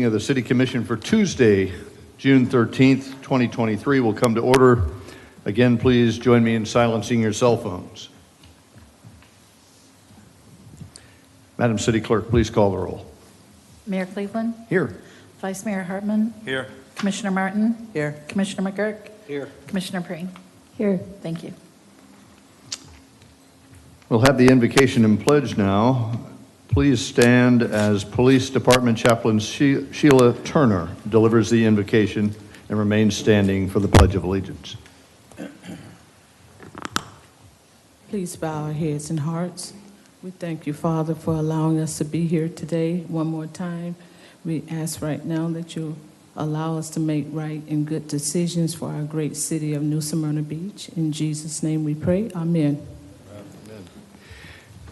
Of the City Commission for Tuesday, June 13th, 2023 will come to order. Again, please join me in silencing your cell phones. Madam City Clerk, please call the roll. Mayor Cleveland. Here. Vice Mayor Hartman. Here. Commissioner Martin. Here. Commissioner McGurk. Here. Commissioner Preen. Here. Thank you. We'll have the invocation and pledge now. Please stand as Police Department Chaplain Sheila Turner delivers the invocation and remains standing for the Pledge of Allegiance. Please bow our heads and hearts. We thank you, Father, for allowing us to be here today one more time. We ask right now that you allow us to make right and good decisions for our great city of New Smyrna Beach. In Jesus' name we pray. Amen.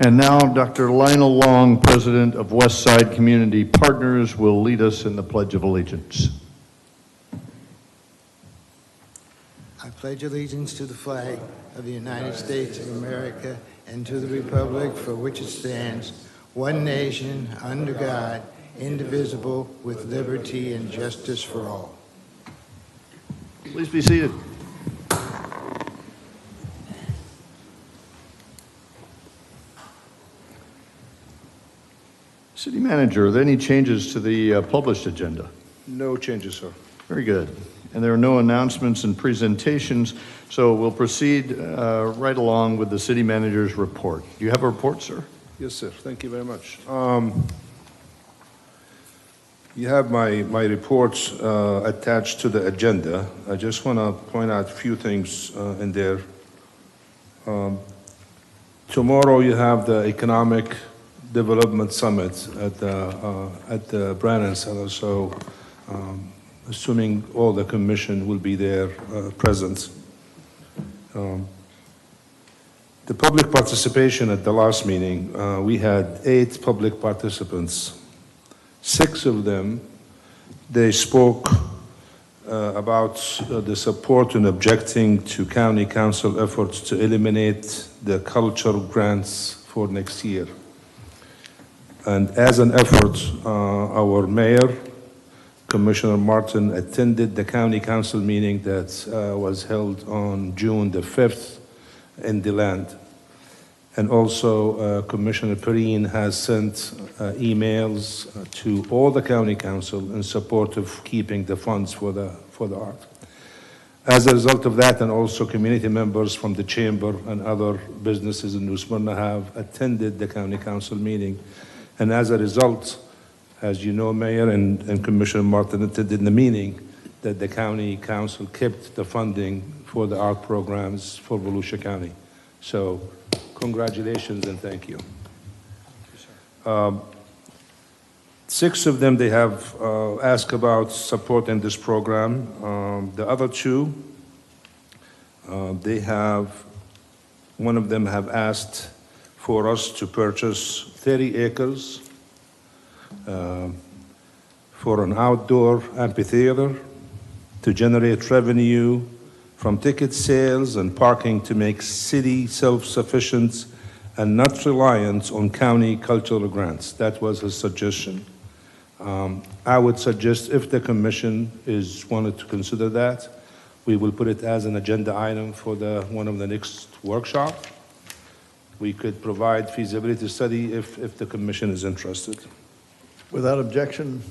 And now, Dr. Lionel Long, President of Westside Community Partners, will lead us in the Pledge of Allegiance. I pledge allegiance to the flag of the United States of America and to the republic for which it stands, one nation, under God, indivisible, with liberty and justice for all. Please be seated. City Manager, are there any changes to the published agenda? No changes, sir. Very good. And there are no announcements and presentations, so we'll proceed right along with the City Manager's report. Do you have a report, sir? Yes, sir. Thank you very much. You have my reports attached to the agenda. I just want to point out a few things in there. Tomorrow you have the Economic Development Summit at the Brannan Center, so assuming all the commission will be there present. The public participation at the last meeting, we had 8 public participants. 6 of them, they spoke about the support and objecting to county council efforts to eliminate the culture grants for next year. And as an effort, our mayor, Commissioner Martin, attended the county council meeting that was held on June the 5th in DeLand. And also Commissioner Preen has sent emails to all the county council in support of keeping the funds for the art. As a result of that, and also community members from the chamber and other businesses in New Smyrna have attended the county council meeting. And as a result, as you know, Mayor and Commissioner Martin attended the meeting, that the county council kept the funding for the art programs for Volusia County. So congratulations and thank you. 6 of them, they have asked about supporting this program. The other 2, one of them have asked for us to purchase 30 acres for an outdoor amphitheater to generate revenue from ticket sales and parking to make city self-sufficient and not reliant on county cultural grants. That was his suggestion. I would suggest if the commission wanted to consider that, we will put it as an agenda item for one of the next workshop. We could provide feasibility study if the commission is interested. Without objection?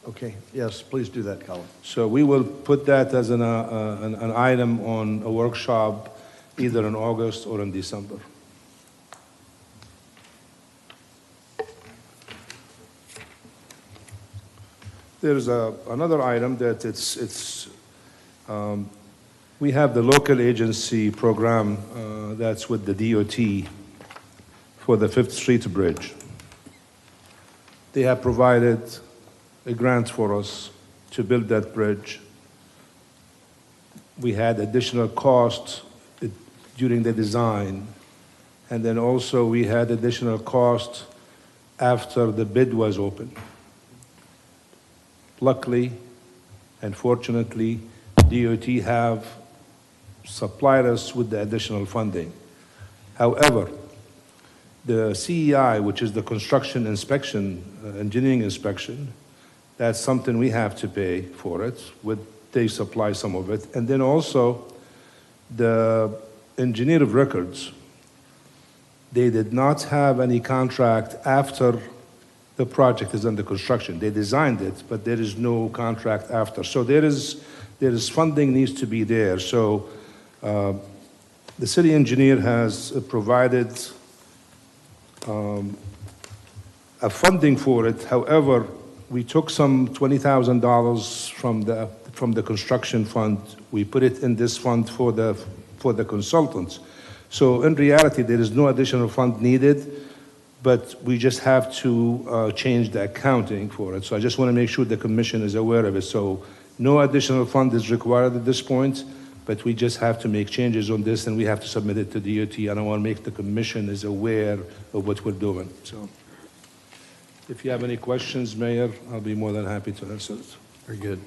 Okay, yes, please do that, Colin. So we will put that as an item on a workshop either in August or in December. There's another item that we have the local agency program that's with the DOT for the 5th Street Bridge. They have provided a grant for us to build that bridge. We had additional cost during the design, and then also we had additional cost after the bid was open. Luckily and fortunately, DOT have supplied us with the additional funding. However, The CEI, which is the construction inspection, engineering inspection, that's something we have to pay for it. They supply some of it. And then also the engineer of records, they did not have any contract after the project is under construction. They designed it, but there is no contract after. So there is funding needs to be there. So the city engineer has provided a funding for it. However, we took some $20,000 from the construction fund. We put it in this fund for the consultants. So in reality, there is no additional fund needed, but we just have to change the accounting for it. So I just want to make sure the commission is aware of it. So no additional fund is required at this point, but we just have to make changes on this, and we have to submit it to DOT. And I want to make the commission is aware of what we're doing. So if you have any questions, Mayor, I'll be more than happy to answer it. Very good.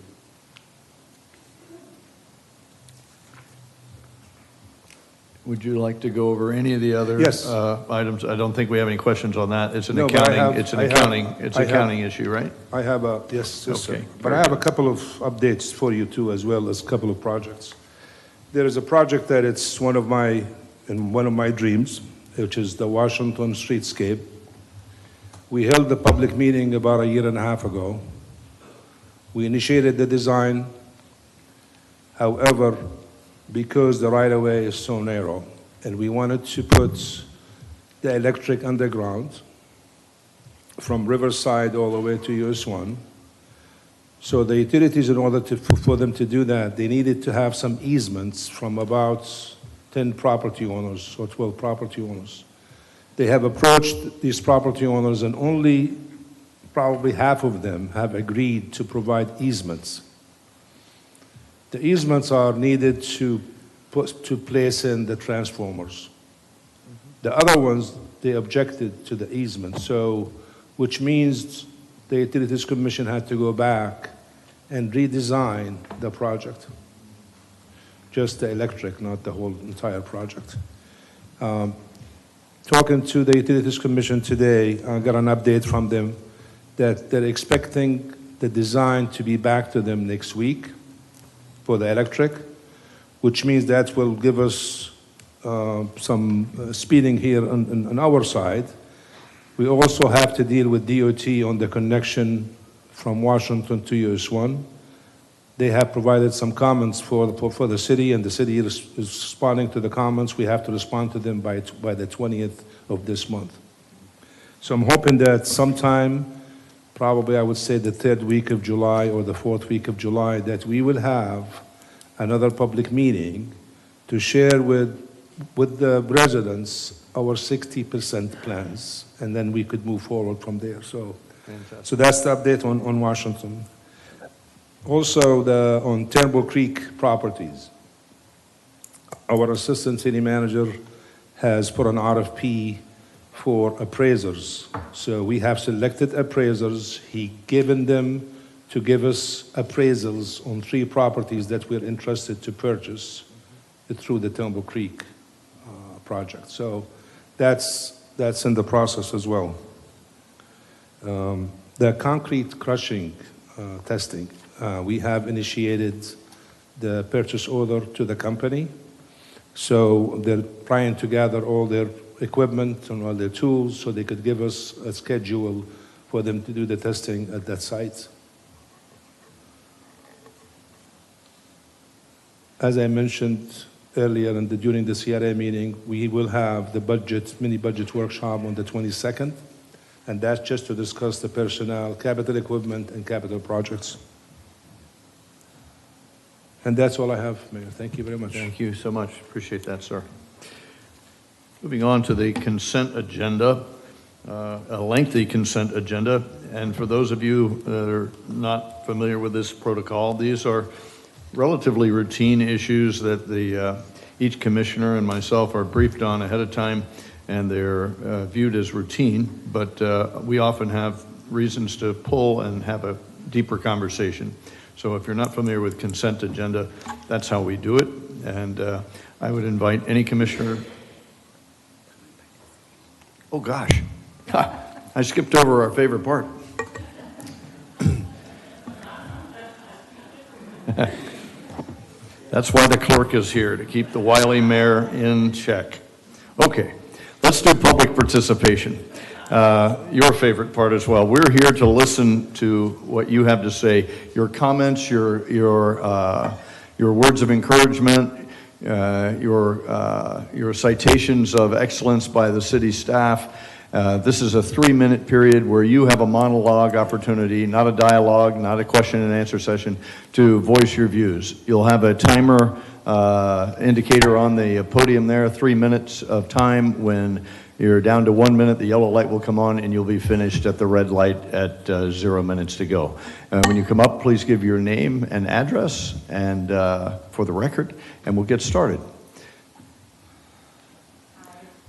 Would you like to go over any of the other Yes. items? I don't think we have any questions on that. It's an No, but I accounting, have- it's an I have- accounting, it's I an have- accounting issue, right? I have yes, sir. Okay, But I have a couple of updates for you too, as well as a couple of projects. There is a project that it's one of my dreams, which is the Washington Streetscape. We held the public meeting about a year and a half ago. We initiated the design. However, because the right-of-way is so narrow, and we wanted to put the electric underground from Riverside all the way to US 1. So the utilities, in order for them to do that, they needed to have some easements from about 10 property owners or 12 property owners. They have approached these property owners, and only probably half of them have agreed to provide easements. The easements are needed to place in the transformers. The other ones, they objected to the easement, so, which means the Utilities Commission had to go back and redesign the project. Just the electric, not the whole entire project. Talking to the Utilities Commission today, I got an update from them that they're expecting the design to be back to them next week for the electric, which means that will give us some speeding here on our side. We also have to deal with DOT on the connection from Washington to US 1. They have provided some comments for the city, and the city is responding to the comments. We have to respond to them by the 20th of this month. So I'm hoping that sometime, probably I would say the 3rd week of July or the 4th week of July, that we will have another public meeting to share with the residents our 60% plans, and then we could move forward from there. So that's the update on Washington. Also, on Turnbull Creek properties, our assistant city manager has put an RFP for appraisers. So we have selected appraisers. He given them to give us appraisals on 3 properties that we're interested to purchase through the Turnbull Creek project. So that's in the process as well. The concrete crushing testing, we have initiated the purchase order to the company. So they're trying to gather all their equipment and all their tools so they could give us a schedule for them to do the testing at that site. As I mentioned earlier during the CRA meeting, we will have the mini budget workshop on the 22nd, and that's just to discuss the personnel, capital equipment, and capital projects. And that's all I have, Mayor. Thank you very much. Thank you so much. Appreciate that, sir. Moving on to the consent agenda, a lengthy consent agenda. And for those of you that are not familiar with this protocol, these are relatively routine issues that each commissioner and myself are briefed on ahead of time, and they're viewed as routine, but we often have reasons to pull and have a deeper conversation. So if you're not familiar with consent agenda, that's how we do it. And I would invite any commissioner. Oh, gosh. I skipped over our favorite part. That's why the clerk is here, to keep the wily mayor in check. Okay, let's do public participation. Your favorite part as well. We're here to listen to what you have to say. Your comments, your words of encouragement, your citations of excellence by the city staff. This is a 3-minute period where you have a monologue opportunity, not a dialogue, not a question and answer session, to voice your views. You'll have a timer indicator on the podium there, 3 minutes of time. When you're down to 1 minute, the yellow light will come on and you'll be finished at the red light at 0 minutes to go. When you come up, please give your name and address and for the record, and we'll get started.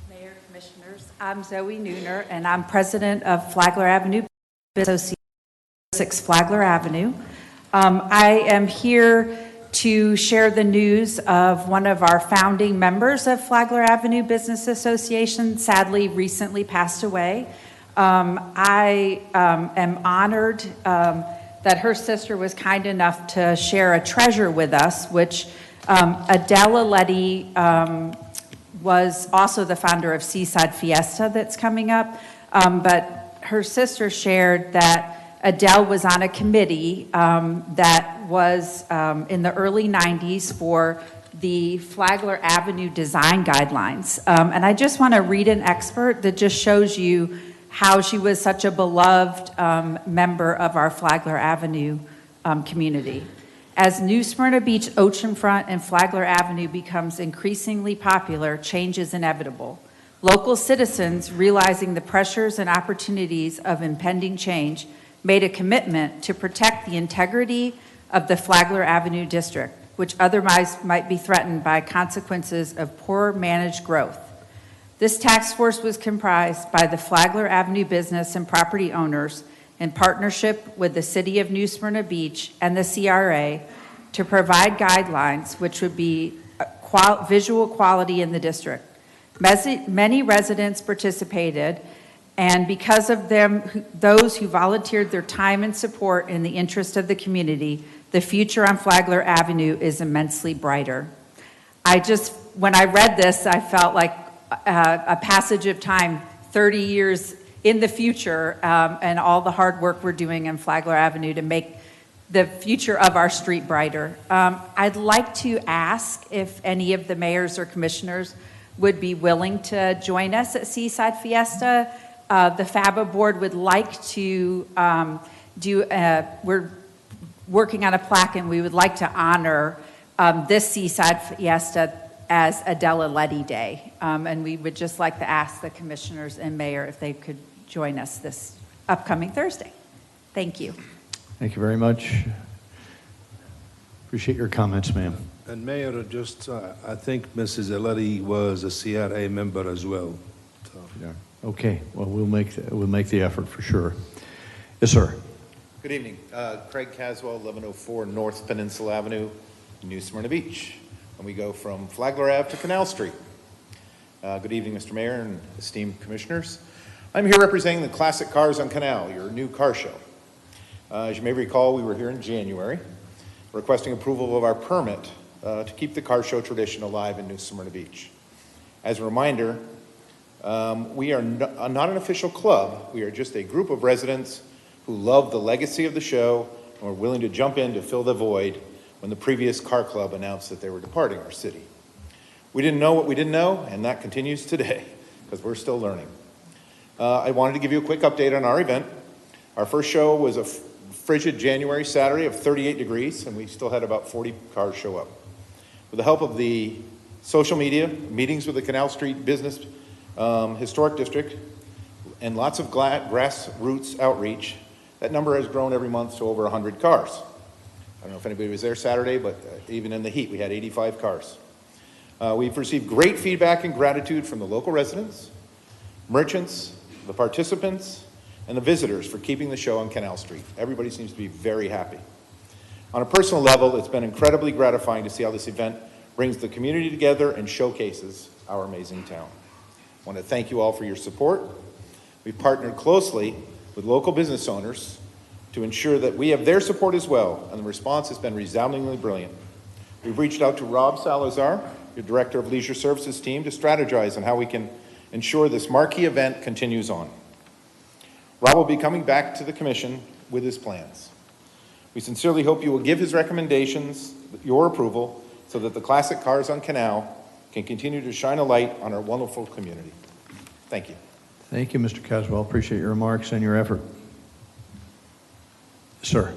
Mayor, Commissioners, I'm Zoe Nooner, and I'm president of Flagler Avenue Association, 6 Flagler Avenue. I am here to share the news of one of our founding members of Flagler Avenue Business Association, sadly recently passed away. I am honored that her sister was kind enough to share a treasure with us, which Adela Letty was also the founder of Seaside Fiesta that's coming up, but her sister shared that Adele was on a committee that was in the early 90s for the Flagler Avenue design guidelines. And I just want to read an excerpt that just shows you how she was such a beloved member of our Flagler Avenue community. As New Smyrna Beach oceanfront and Flagler Avenue becomes increasingly popular, change is inevitable. Local citizens, realizing the pressures and opportunities of impending change, made a commitment to protect the integrity of the Flagler Avenue district, which otherwise might be threatened by consequences of poor managed growth. This task force was comprised by the Flagler Avenue business and property owners in partnership with the City of New Smyrna Beach and the CRA to provide guidelines which would be visual quality in the district. Many residents participated, and because of them, those who volunteered their time and support in the interest of the community, the future on Flagler Avenue is immensely brighter. When I read this, I felt like a passage of time, 30 years in the future, and all the hard work we're doing on Flagler Avenue to make the future of our street brighter. I'd like to ask if any of the mayors or commissioners would be willing to join us at Seaside Fiesta. The FABA board would like to we're working on a plaque, and we would like to honor this Seaside Fiesta as Adela Letty Day. And we would just like to ask the commissioners and mayor if they could join us this upcoming Thursday. Thank you. Thank you very much. Appreciate your comments, ma'am. And Mayor, just, I think Mrs. Ellery was a CRA member as well. So. Yeah. Okay, well, we'll make the effort for sure. Yes, sir. Good evening. Craig Caswell, 1104 North Peninsula Avenue, New Smyrna Beach. And we go from Flagler Ave to Canal Street. Good evening, Mr. Mayor and esteemed commissioners. I'm here representing the Classic Cars on Canal, your new car show. As you may recall, we were here in January requesting approval of our permit to keep the car show tradition alive in New Smyrna Beach. As a reminder, we are not an official club. We are just a group of residents who love the legacy of the show and were willing to jump in to fill the void when the previous car club announced that they were departing our city. We didn't know what we didn't know, and that continues today because we're still learning. I wanted to give you a quick update on our event. Our first show was a frigid January Saturday of 38 degrees, and we still had about 40 cars show up. With the help of the social media, meetings with the Canal Street Business Historic District, and lots of grassroots outreach, that number has grown every month to over 100 cars. I don't know if anybody was there Saturday, but even in the heat, we had 85 cars. We've received great feedback and gratitude from the local residents, merchants, the participants, and the visitors for keeping the show on Canal Street. Everybody seems to be very happy. On a personal level, it's been incredibly gratifying to see how this event brings the community together and showcases our amazing town. I want to thank you all for your support. We've partnered closely with local business owners to ensure that we have their support as well, and the response has been resoundingly brilliant. We've reached out to Rob Salazar, your Director of Leisure Services team, to strategize on how we can ensure this marquee event continues on. Rob will be coming back to the Commission with his plans. We sincerely hope you will give his recommendations your approval so that the classic cars on Canal can continue to shine a light on our wonderful community. Thank you. Thank you, Mr. Caswell. Appreciate your remarks and your effort. Sir.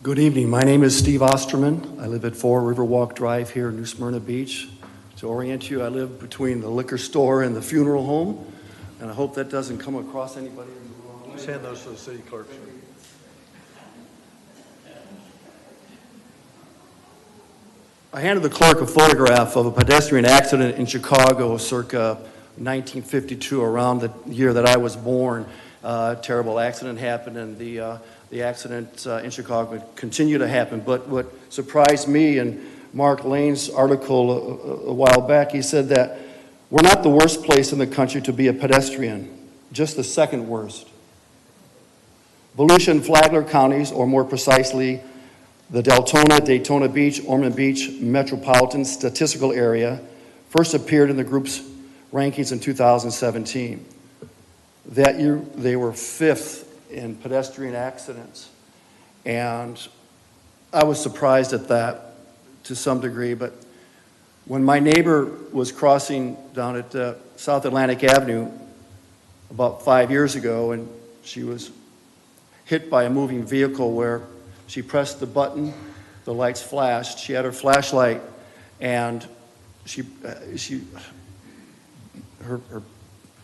Good evening. My name is Steve Osterman. I live at 4 Riverwalk Drive here in New Smyrna Beach. To orient you, I live between the liquor store and the funeral home, and I hope that doesn't come across anybody in the wrong way. Send those to the city clerk. I handed the clerk a photograph of a pedestrian accident in Chicago circa 1952, around the year that I was born. A terrible accident happened, and the accident in Chicago would continue to happen. But what surprised me, in Mark Lane's article a while back, he said that we're not the worst place in the country to be a pedestrian, just the second worst. Volusia and Flagler counties, or more precisely, the Deltona, Daytona Beach, Ormond Beach Metropolitan Statistical Area, first appeared in the group's rankings in 2017. That year, they were 5th in pedestrian accidents. And I was surprised at that to some degree, but when my neighbor was crossing down at South Atlantic Avenue about 5 years ago, and she was hit by a moving vehicle where she pressed the button, the lights flashed, she had her flashlight, and her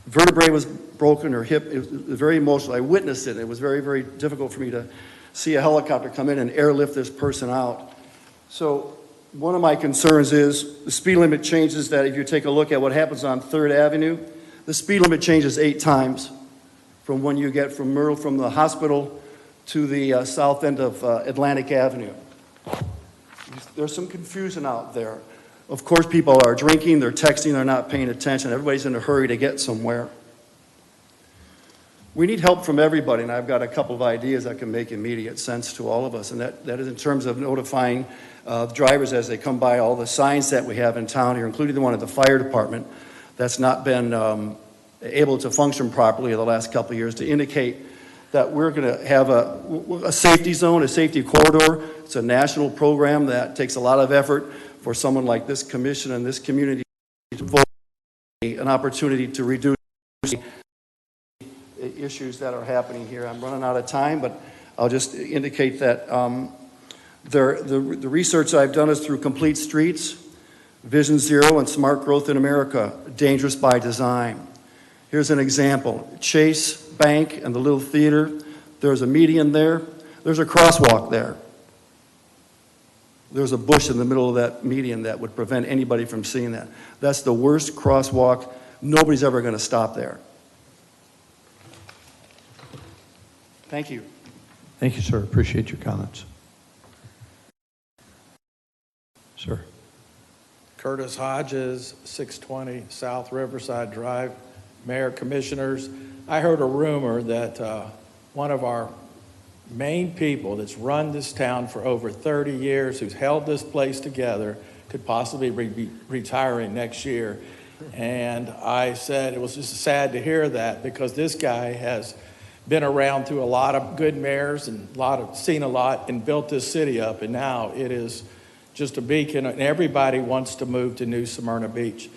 vertebrae was broken, her hip. It was very emotional. I witnessed it. It was very, very difficult for me to see a helicopter come in and airlift this person out. So one of my concerns is the speed limit changes. That if you take a look at what happens on 3rd Avenue, the speed limit changes 8 times from when you get from Myrtle, from the hospital to the south end of Atlantic Avenue. There's some confusion out there. Of course, people are drinking, they're texting, they're not paying attention. Everybody's in a hurry to get somewhere. We need help from everybody, and I've got a couple of ideas that can make immediate sense to all of us, and that is in terms of notifying drivers as they come by all the signs that we have in town here, including the one at the fire department that's not been able to function properly in the last couple of years, to indicate that we're going to have a safety zone, a safety corridor. It's a national program that takes a lot of effort for someone like this commission and this community to vote an opportunity to reduce issues that are happening here. I'm running out of time, but I'll just indicate that the research I've done is through Complete Streets, Vision Zero, and Smart Growth in America, Dangerous by Design. Here's an example. Chase Bank and the Little Theater, there's a median there. There's a crosswalk there. There's a bush in the middle of that median that would prevent anybody from seeing that. That's the worst crosswalk. Nobody's ever going to stop there. Thank you. Thank you, sir. Appreciate your comments. Sir. Curtis Hodges, 620 South Riverside Drive. Mayor, Commissioners, I heard a rumor that one of our main people that's run this town for over 30 years, who's held this place together, could possibly be retiring next year. And I said it was just sad to hear that, because this guy has been around through a lot of good mayors and seen a lot and built this city up, and now it is just a beacon, and everybody wants to move to New Smyrna Beach.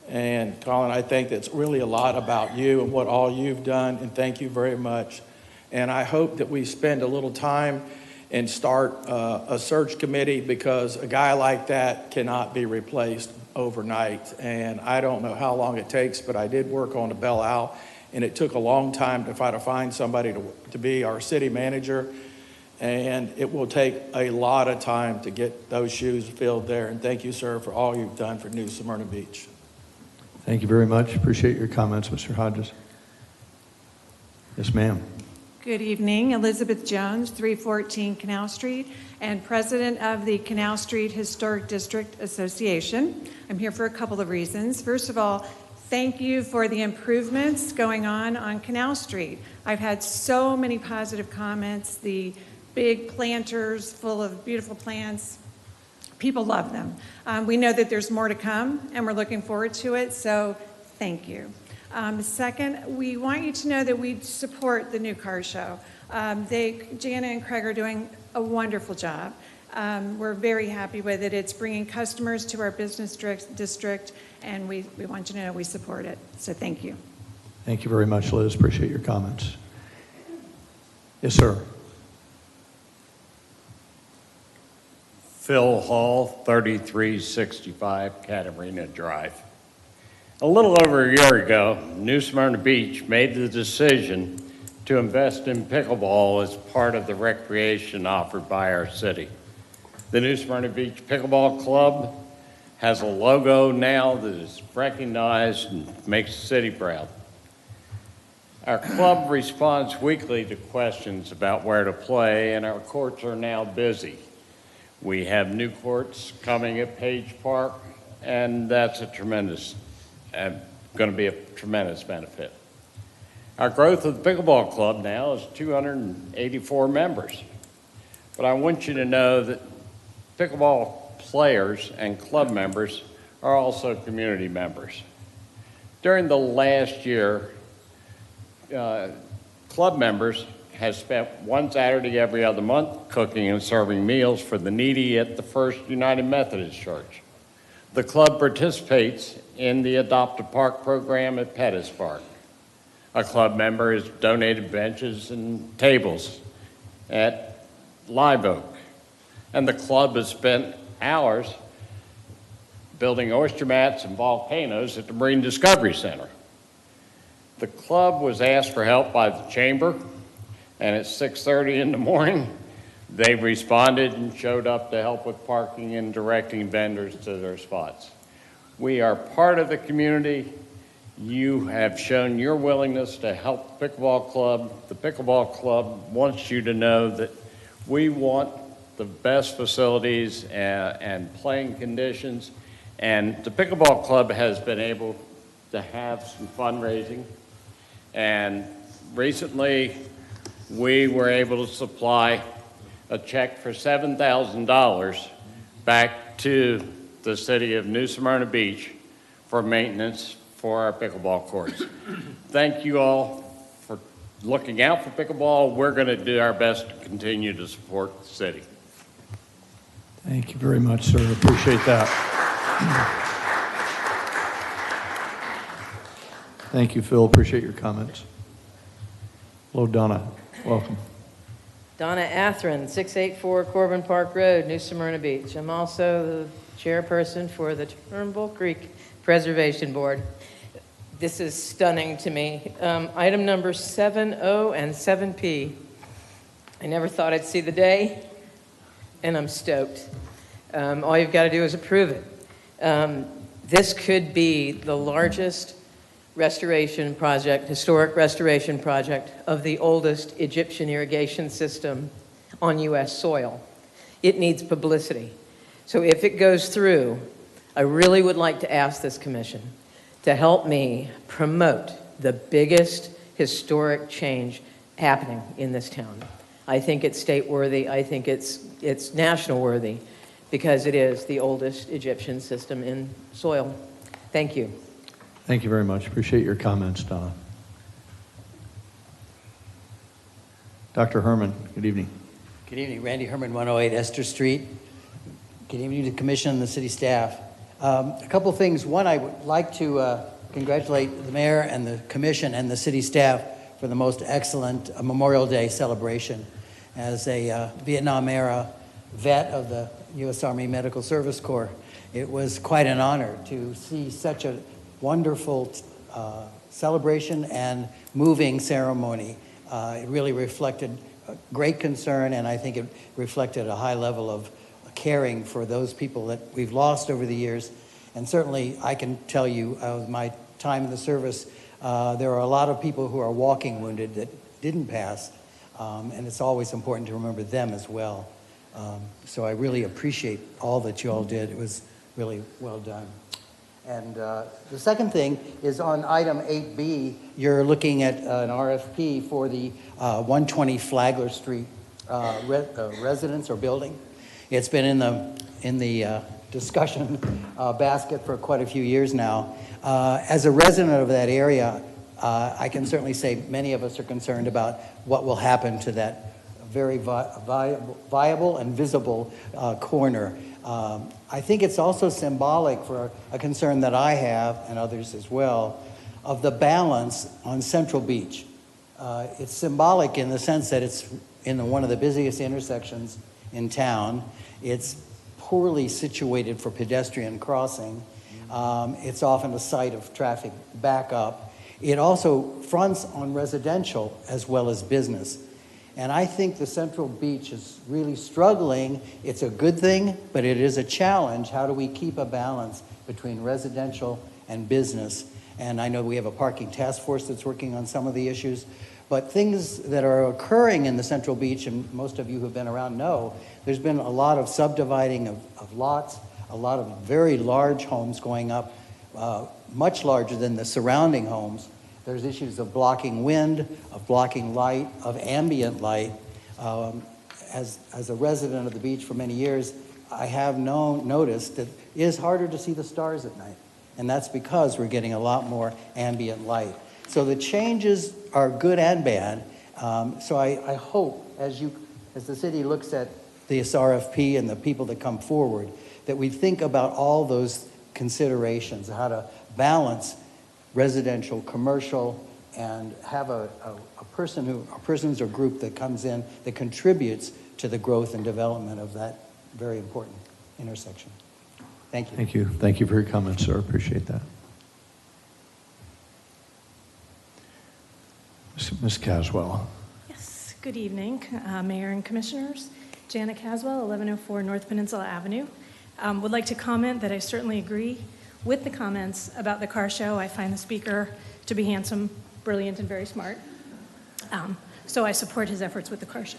And Colin, I think that's really a lot about you and what all you've done, and thank you very much. And I hope that we spend a little time and start a search committee, because a guy like that cannot be replaced overnight. And I don't know how long it takes, but I did work on the Belle Isle, and it took a long time to try to find somebody to be our city manager. And it will take a lot of time to get those shoes filled there. And thank you, sir, for all you've done for New Smyrna Beach. Thank you very much. Appreciate your comments, Mr. Hodges. Yes, ma'am. Good evening, Elizabeth Jones, 314 Canal Street, and President of the Canal Street Historic District Association. I'm here for a couple of reasons. First of all, thank you for the improvements going on Canal Street. I've had so many positive comments, the big planters full of beautiful plants. People love them. We know that there's more to come, and we're looking forward to it, so thank you. Second, we want you to know that we support the new car show. Jana and Craig are doing a wonderful job. We're very happy with it. It's bringing customers to our business district, and we want you to know we support it. So thank you. Thank you very much, Liz. Appreciate your comments. Yes, sir. Phil Hall, 3365 Catarina Drive. A little over a year ago, New Smyrna Beach made the decision to invest in pickleball as part of the recreation offered by our city. The New Smyrna Beach Pickleball Club has a logo now that is recognized and makes the city proud. Our club responds weekly to questions about where to play, and our courts are now busy. We have new courts coming at Page Park, and that's going to be a tremendous benefit. Our growth of the pickleball club now is 284 members. But I want you to know that pickleball players and club members are also community members. During the last year, club members have spent one Saturday every other month cooking and serving meals for the needy at the First United Methodist Church. The club participates in the Adopt a Park program at Pettis Park. A club member has donated benches and tables at Live Oak. And the club has spent hours building oyster mats and volcanoes at the Marine Discovery Center. The club was asked for help by the chamber, and at 6:30 in the morning, they responded and showed up to help with parking and directing vendors to their spots. We are part of the community. You have shown your willingness to help the pickleball club. The pickleball club wants you to know that we want the best facilities and playing conditions. And the pickleball club has been able to have some fundraising. And recently, we were able to supply a check for $7,000 back to the city of New Smyrna Beach for maintenance for our pickleball courts. Thank you all for looking out for pickleball. We're going to do our best to continue to support the city. Thank you very much, sir. Appreciate that. Thank you, Phil. Appreciate your comments. Hello, Donna. Welcome. Donna Athrin, 684 Corbin Park Road, New Smyrna Beach. I'm also the chairperson for the Turnbull Creek Preservation Board. This is stunning to me. Item number 7O and 7P. I never thought I'd see the day, and I'm stoked. All you've got to do is approve it. This could be the largest restoration project, historic restoration project of the oldest Egyptian irrigation system on U.S. soil. It needs publicity. So if it goes through, I really would like to ask this commission to help me promote the biggest historic change happening in this town. I think it's state worthy. I think it's national worthy because it is the oldest Egyptian system in soil. Thank you. Thank you very much. Appreciate your comments, Donna. Dr. Herman, good evening. Good evening. Randy Herman, 108 Esther Street. Good evening to the commission and the city staff. A couple of things. One, I would like to congratulate the mayor and the commission and the city staff for the most excellent Memorial Day celebration. As a Vietnam-era vet of the U.S. Army Medical Service Corps, it was quite an honor to see such a wonderful celebration and moving ceremony. It really reflected great concern, and I think it reflected a high level of caring for those people that we've lost over the years. And certainly, I can tell you, with my time in the service, there are a lot of people who are walking wounded that didn't pass. And it's always important to remember them as well. So I really appreciate all that you all did. It was really well done. And the second thing is on item 8B, you're looking at an RFP for the 120 Flagler Street residence or building. It's been in the discussion basket for quite a few years now. As a resident of that area, I can certainly say many of us are concerned about what will happen to that very viable and visible corner. I think it's also symbolic for a concern that I have, and others as well, of the balance on Central Beach. It's symbolic in the sense that it's in one of the busiest intersections in town. It's poorly situated for pedestrian crossing. It's often a site of traffic backup. It also fronts on residential as well as business. And I think the Central Beach is really struggling. It's a good thing, but it is a challenge. How do we keep a balance between residential and business? And I know we have a parking task force that's working on some of the issues, but things that are occurring in the Central Beach, and most of you who've been around know, there's been a lot of subdividing of lots, a lot of very large homes going up, much larger than the surrounding homes. There's issues of blocking wind, of blocking light, of ambient light. As a resident of the beach for many years, I have noticed that it is harder to see the stars at night. And that's because we're getting a lot more ambient light. So the changes are good and bad. So I hope as the city looks at this RFP and the people that come forward, that we think about all those considerations, how to balance residential, commercial, and have a persons or group that comes in that contributes to the growth and development of that very important intersection. Thank you. Thank you. Thank you for your comments, sir. Appreciate that. Ms. Caswell. Yes, good evening, Mayor and Commissioners. Jana Caswell, 1104 North Peninsula Avenue. Would like to comment that I certainly agree with the comments about the car show. I find the speaker to be handsome, brilliant, and very smart. So I support his efforts with the car show.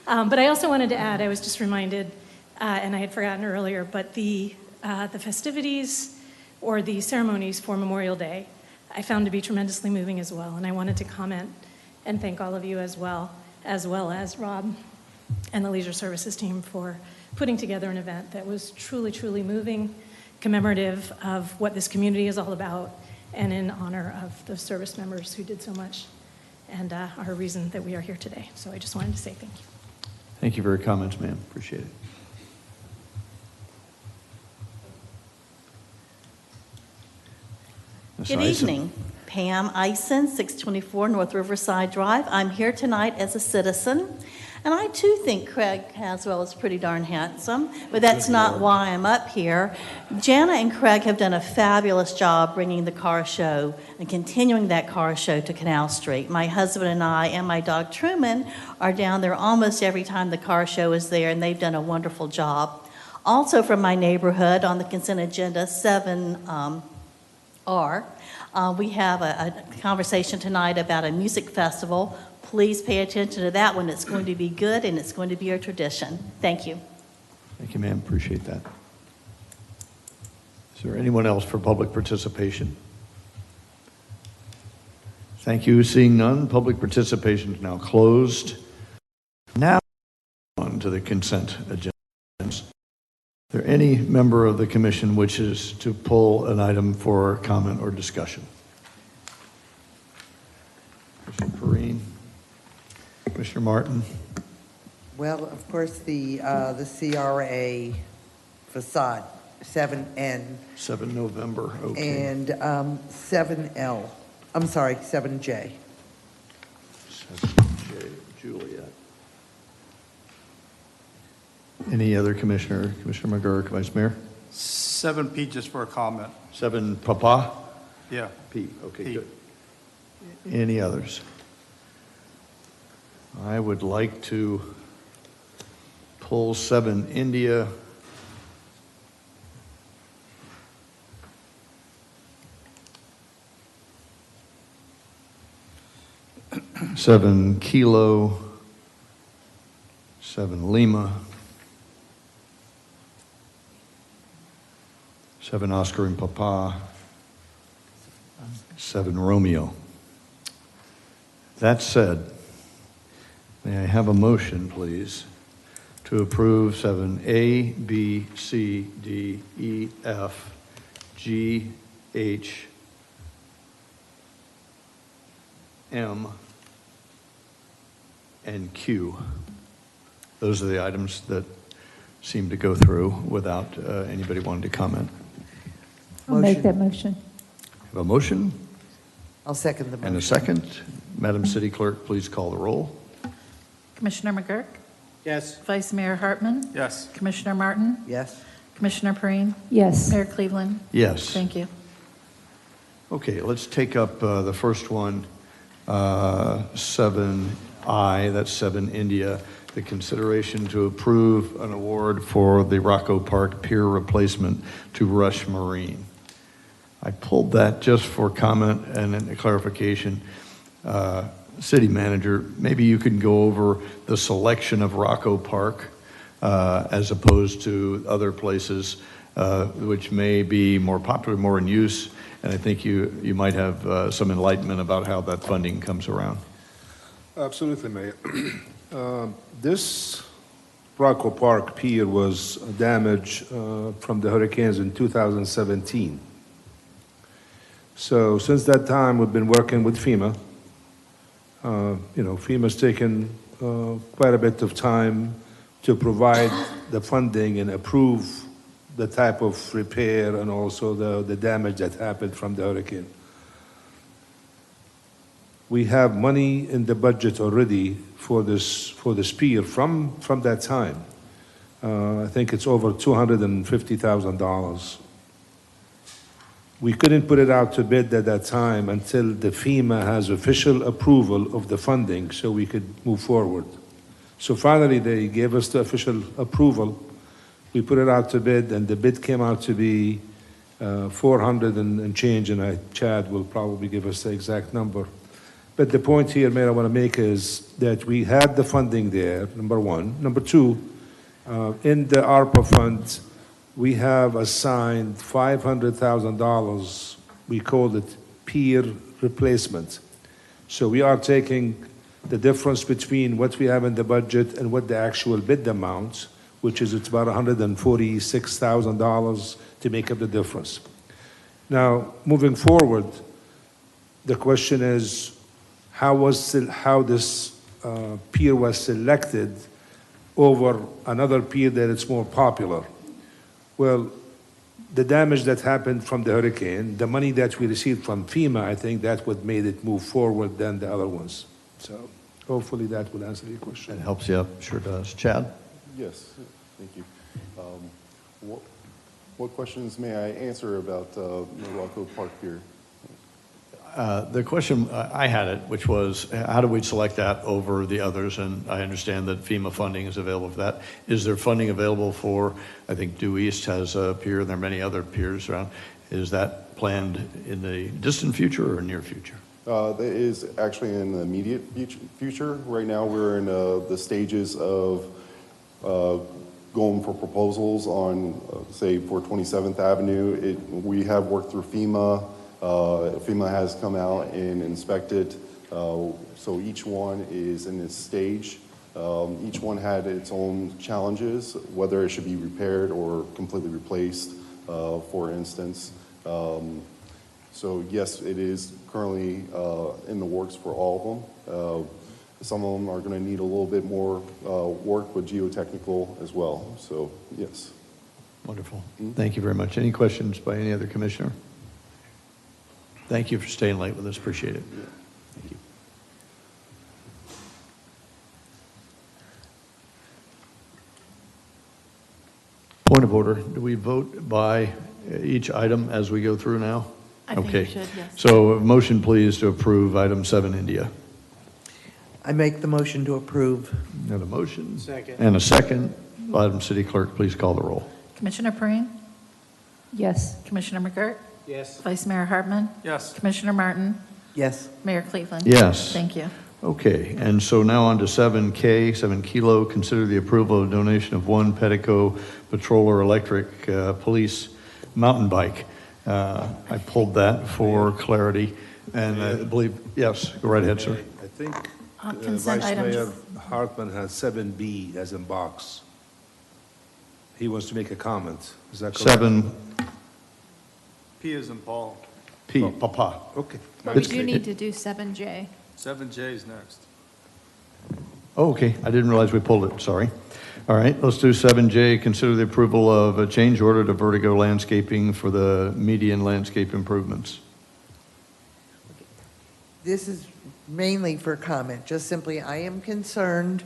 But I also wanted to add, I was just reminded, and I had forgotten earlier, but the festivities or the ceremonies for Memorial Day, I found to be tremendously moving as well. And I wanted to comment and thank all of you as well as Rob and the Leisure Services team for putting together an event that was truly, truly moving, commemorative of what this community is all about, and in honor of the service members who did so much and are a reason that we are here today. So I just wanted to say thank you. Thank you for your comments, ma'am. Appreciate it. Ms. Good Eisen. evening. Pam Eisen, 624 North Riverside Drive. I'm here tonight as a citizen, and I too think Craig Caswell is pretty darn handsome, but that's not why I'm up here. Jana and Craig have done a fabulous job bringing the car show and continuing that car show to Canal Street. My husband and I and my dog Truman are down there almost every time the car show is there, and they've done a wonderful job. Also from my neighborhood on the consent agenda, 7R, we have a conversation tonight about a music festival. Please pay attention to that one. It's going to be good, and it's going to be a tradition. Thank you. Thank you, ma'am. Appreciate that. Is there anyone else for public participation? Thank you. Seeing none, public participation is now closed. Now on to the consent agenda. Is there any member of the commission wishes to pull an item for comment or discussion? Commissioner Perrine, Commissioner Martin. Well, of course, the CRA facade, 7N. 7 November, okay. And 7L, I'm sorry, 7J. 7J, Juliet. Any other commissioner? Commissioner McGurk, Vice Mayor? 7P, just for a comment. 7 Papa? Yeah. P, okay, P. good. Any others? I would like to pull 7 India. 7 Kilo, 7 Lima, 7 Oscar and Papa, 7 Romeo. That said, may I have a motion, please, to approve 7A, B, C, D, E, F, G, H, M, and Q. Those are the items that seem to go through without anybody wanting to comment. I'll make that motion. Have a motion I'll second the motion. and a second. Madam City Clerk, please call the roll. Commissioner McGurk? Yes. Vice Mayor Hartman? Yes. Commissioner Martin? Yes. Commissioner Perine? Yes. Mayor Cleveland? Yes. Thank you. Okay, let's take up the first one, 7I, that's 7 India, the consideration to approve an award for the Rocco Park pier replacement to Rush Marine. I pulled that just for comment and a clarification. City Manager, maybe you can go over the selection of Rocco Park as opposed to other places which may be more popular, more in use, and I think you might have some enlightenment about how that funding comes around. Absolutely, Mayor. This Rocco Park Pier was damaged from the hurricanes in 2017. So since that time, we've been working with FEMA. FEMA's taken quite a bit of time to provide the funding and approve the type of repair and also the damage that happened from the hurricane. We have money in the budget already for this pier from that time. I think it's over $250,000. We couldn't put it out to bid at that time until the FEMA has official approval of the funding so we could move forward. So finally, they gave us the official approval. We put it out to bid, and the bid came out to be 400 and change, and Chad will probably give us the exact number. But the point here, Mayor, I want to make is that we had the funding there, number one. Number two, in the ARPA fund, we have assigned $500,000. We call it pier replacement. So we are taking the difference between what we have in the budget and what the actual bid amount, which is it's about $146,000 to make up the difference. Now, moving forward, the question is how this pier was selected over another pier that is more popular. Well, the damage that happened from the hurricane, the money that we received from FEMA, I think that's what made it move forward than the other ones. So hopefully that will answer your question. It helps you out, sure does. Chad? Yes, thank you. What questions may I answer about the Rocco Park Pier? The question, I had it, which was, how do we select that over the others? And I understand that FEMA funding is available for that. Is there funding available for, I think Due East has a pier, and there are many other piers around. Is that planned in the distant future or near future? That is actually in the immediate future. Right now, we're in the stages of going for proposals on, say, for 27th Avenue. We have worked through FEMA. FEMA has come out and inspected, so each one is in its stage. Each one had its own challenges, whether it should be repaired or completely replaced, for instance. So yes, it is currently in the works for all of them. Some of them are going to need a little bit more work with geotechnical as well, so yes. Wonderful. Thank you very much. Any questions by any other commissioner? Thank you for staying late with us. Appreciate it. Thank you. Point of order. Do we vote by each item as we go through now? I think okay. we should, yes. So a motion, please, to approve item 7 India. I make the motion to approve. And a motion. Second. And a second. Madam City Clerk, please call the roll. Commissioner Perine? Yes. Commissioner McGurk? Yes. Vice Mayor Hartman? Yes. Commissioner Martin? Yes. Mayor Cleveland? Yes. Thank you. Okay, and so now on to 7K, 7 Kilo, consider the approval of donation of one Pettico Patroller Electric Police mountain bike. I pulled that for clarity, and I believe, yes, go right ahead, sir. I think Consent Vice items. Mayor Hartman has 7B as in box. He wants to make a comment. Is that correct? 7 P is in Paul. P, Papa. Okay. But we do need to do 7J. 7J is next. Oh, okay, I didn't realize we pulled it, sorry. All right, let's do 7J, consider the approval of a change order to Vertigo Landscaping for the median landscape improvements. This is mainly for comment, just simply, I am concerned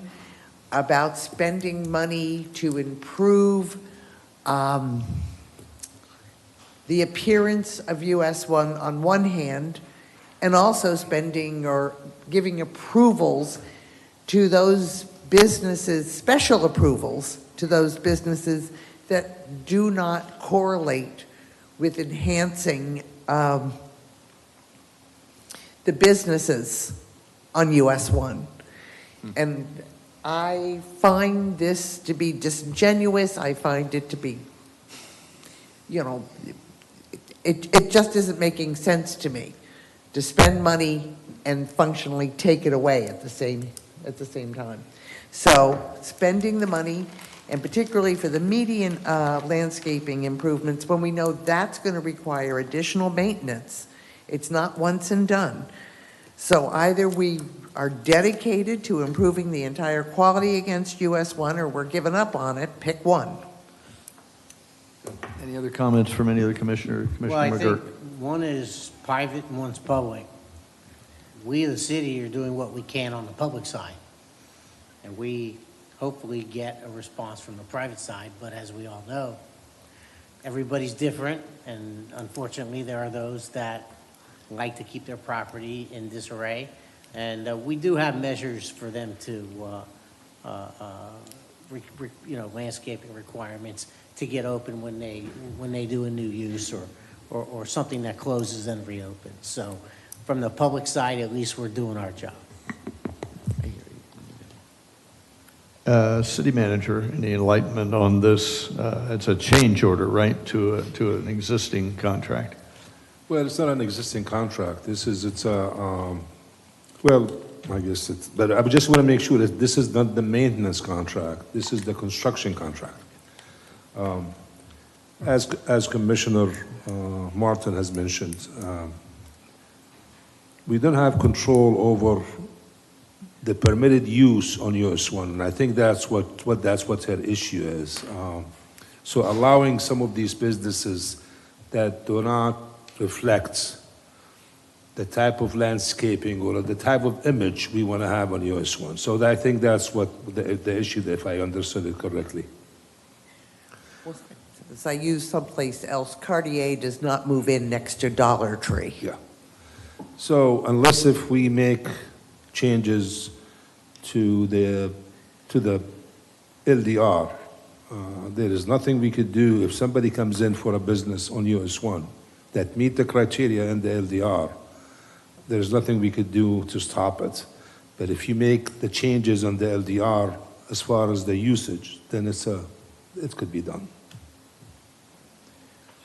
about spending money to improve the appearance of US 1 on one hand, and also spending or giving approvals to those businesses, special approvals to those businesses that do not correlate with enhancing the businesses on US 1. And I find this to be disingenuous. I find it to be, it just isn't making sense to me to spend money and functionally take it away at the same time. So spending the money, and particularly for the median landscaping improvements, when we know that's going to require additional maintenance, it's not once and done. So either we are dedicated to improving the entire quality against US 1, or we're giving up on it. Pick one. Any other comments from any other commissioner? Well, I Commissioner think McGurk? one is private and one's public. We, the city, are doing what we can on the public side. And we hopefully get a response from the private side, but as we all know, everybody's different, and unfortunately there are those that like to keep their property in disarray. And we do have measures for them to, landscaping requirements to get open when they do a new use or something that closes and reopens. So from the public side, at least we're doing our job. City manager, any enlightenment on this? It's a change order, right, to an existing contract? Well, it's not an existing contract. I guess it's, but I just want to make sure that this is not the maintenance contract. This is the construction contract. As Commissioner Martin has mentioned, we don't have control over the permitted use on US 1, and I think that's what her issue is. So allowing some of these businesses that do not reflect the type of landscaping or the type of image we want to have on US 1. So I think that's what the issue, if I understood it correctly. Well, as I use someplace else, Cartier does not move in next to Dollar Tree. Yeah. So unless if we make changes to the LDR, there is nothing we could do if somebody comes in for a business on US 1 that meet the criteria in the LDR. There's nothing we could do to stop it. But if you make the changes on the LDR as far as the usage, then it could be done.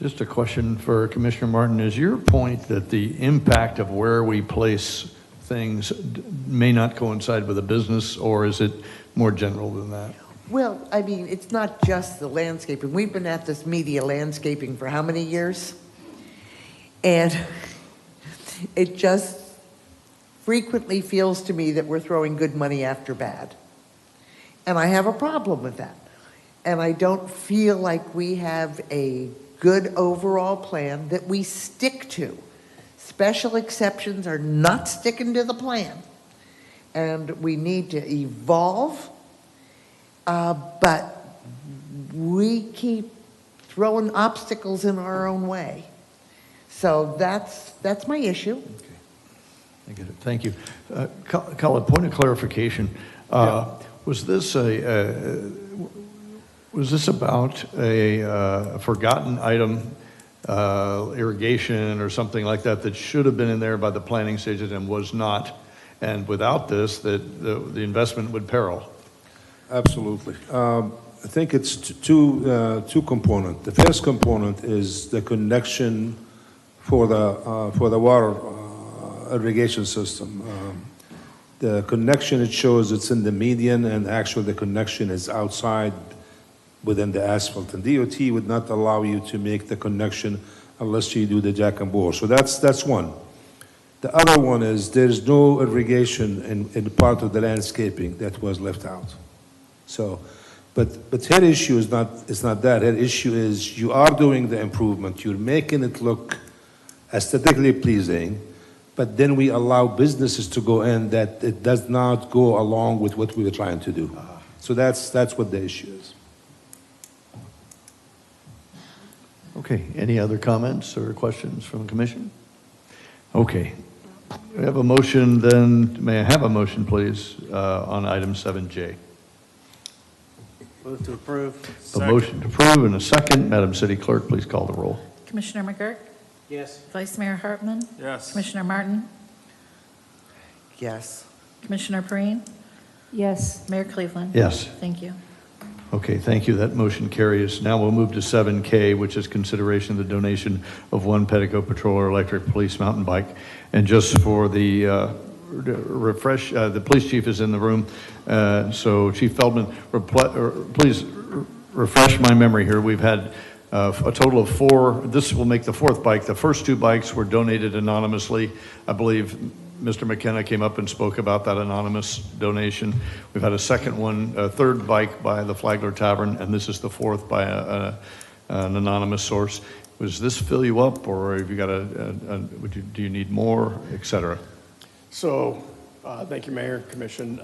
Just a question for Commissioner Martin. Is your point that the impact of where we place things may not coincide with a business, or is it more general than that? Well, I mean, it's not just the landscaping. We've been at this media landscaping for how many years? And it just frequently feels to me that we're throwing good money after bad. And I have a problem with that. And I don't feel like we have a good overall plan that we stick to. Special exceptions are not sticking to the plan. And we need to evolve, but we keep throwing obstacles in our own way. So that's my issue. I get it. Thank you. Colin, point of clarification. Was this about a forgotten item, irrigation or something like that, that should have been in there by the planning stages and was not? And without this, the investment would peril. Absolutely. I think it's two components. The first component is the connection for the water irrigation system. The connection, it shows it's in the median, and actually the connection is outside within the asphalt. And DOT would not allow you to make the connection unless you do the jack and bore. So that's one. The other one is there's no irrigation in part of the landscaping that was left out. So, but her issue is not that. Her issue is you are doing the improvement, you're making it look aesthetically pleasing, but then we allow businesses to go in that it does not go along with what we were trying to do. So that's what the issue is. Okay, any other comments or questions from the commission? Okay, we have a motion then, may I have a motion please, on item 7J? Move to approve. A motion to approve and a second. Madam City Clerk, please call the roll. Commissioner McGurk? Yes. Vice Mayor Hartman? Yes. Commissioner Martin? Yes. Commissioner Perine? Yes. Mayor Cleveland? Yes. Thank you. Okay, thank you. That motion carries. Now we'll move to 7K, which is consideration of the donation of one Petticoat Patroller electric police mountain bike. And just for the refresh, the police chief is in the room. So Chief Feldman, please refresh my memory here. We've had a total of 4. This will make the 4th bike. The first 2 bikes were donated anonymously. I believe Mr. McKenna came up and spoke about that anonymous donation. We've had a second one, a 3rd bike by the Flagler Tavern, and this is the 4th by an anonymous source. Was this fill you up, or have you got do you need more, et cetera? So, thank you, Mayor, Commission.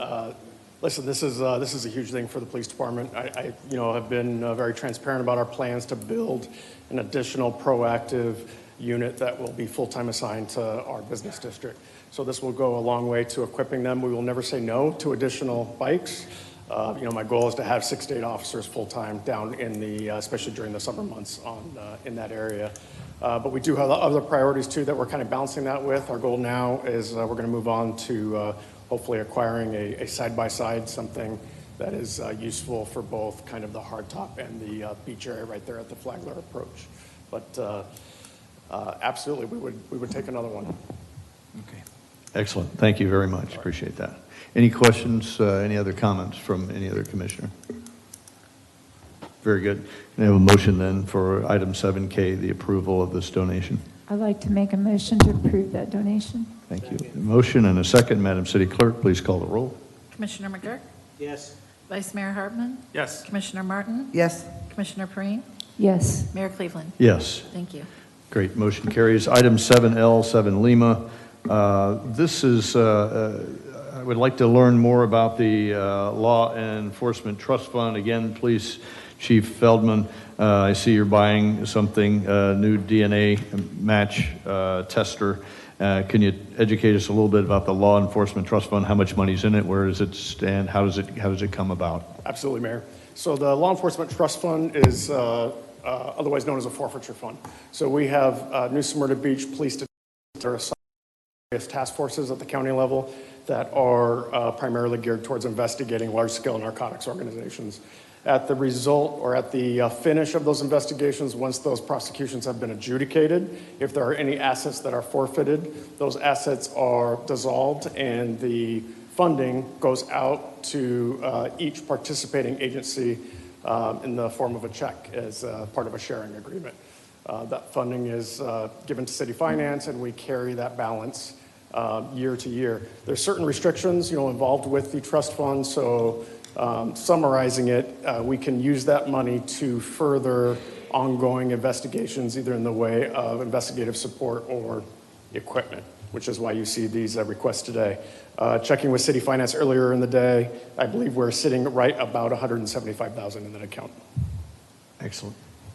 Listen, this is a huge thing for the police department. I have been very transparent about our plans to build an additional proactive unit that will be full-time assigned to our business district. So this will go a long way to equipping them. We will never say no to additional bikes. My goal is to have 6 to 8 officers full-time down in especially during the summer months in that area. But we do have other priorities too that we're kind of balancing that with. Our goal now is we're going to move on to hopefully acquiring a side-by-side, something that is useful for both kind of the hardtop and the beach area right there at the Flagler approach. But absolutely, we would take another one. Okay. Excellent. Thank you very much. Appreciate that. Any questions, any other comments from any other commissioner? Very good. Can I have a motion then for item 7K, the approval of this donation? I'd like to make a motion to approve that donation. Thank you. A motion and a second. Madam City Clerk, please call the roll. Commissioner McGurk? Yes. Vice Mayor Hartman? Yes. Commissioner Martin? Yes. Commissioner Perine? Yes. Mayor Cleveland? Yes. Thank you. Great. Motion carries. Item 7L, 7 Lima. This is, I would like to learn more about the Law Enforcement Trust Fund. Again, please, Chief Feldman, I see you're buying something, new DNA match tester. Can you educate us a little bit about the Law Enforcement Trust Fund? How much money's in it? Where does it stand? How does it come about? Absolutely, Mayor. So the Law Enforcement Trust Fund is otherwise known as a forfeiture fund. So we have New Smyrna Beach Police task forces at the county level that are primarily geared towards investigating large-scale narcotics organizations. At the result or at the finish of those investigations, once those prosecutions have been adjudicated, if there are any assets that are forfeited, those assets are dissolved and the funding goes out to each participating agency in the form of a check as part of a sharing agreement. That funding is given to city finance, and we carry that balance year to year. There's certain restrictions, involved with the trust fund. So summarizing it, we can use that money to further ongoing investigations, either in the way of investigative support or equipment, which is why you see these requests today. Checking with city finance earlier in the day, I believe we're sitting right about $175,000 in that account. Excellent.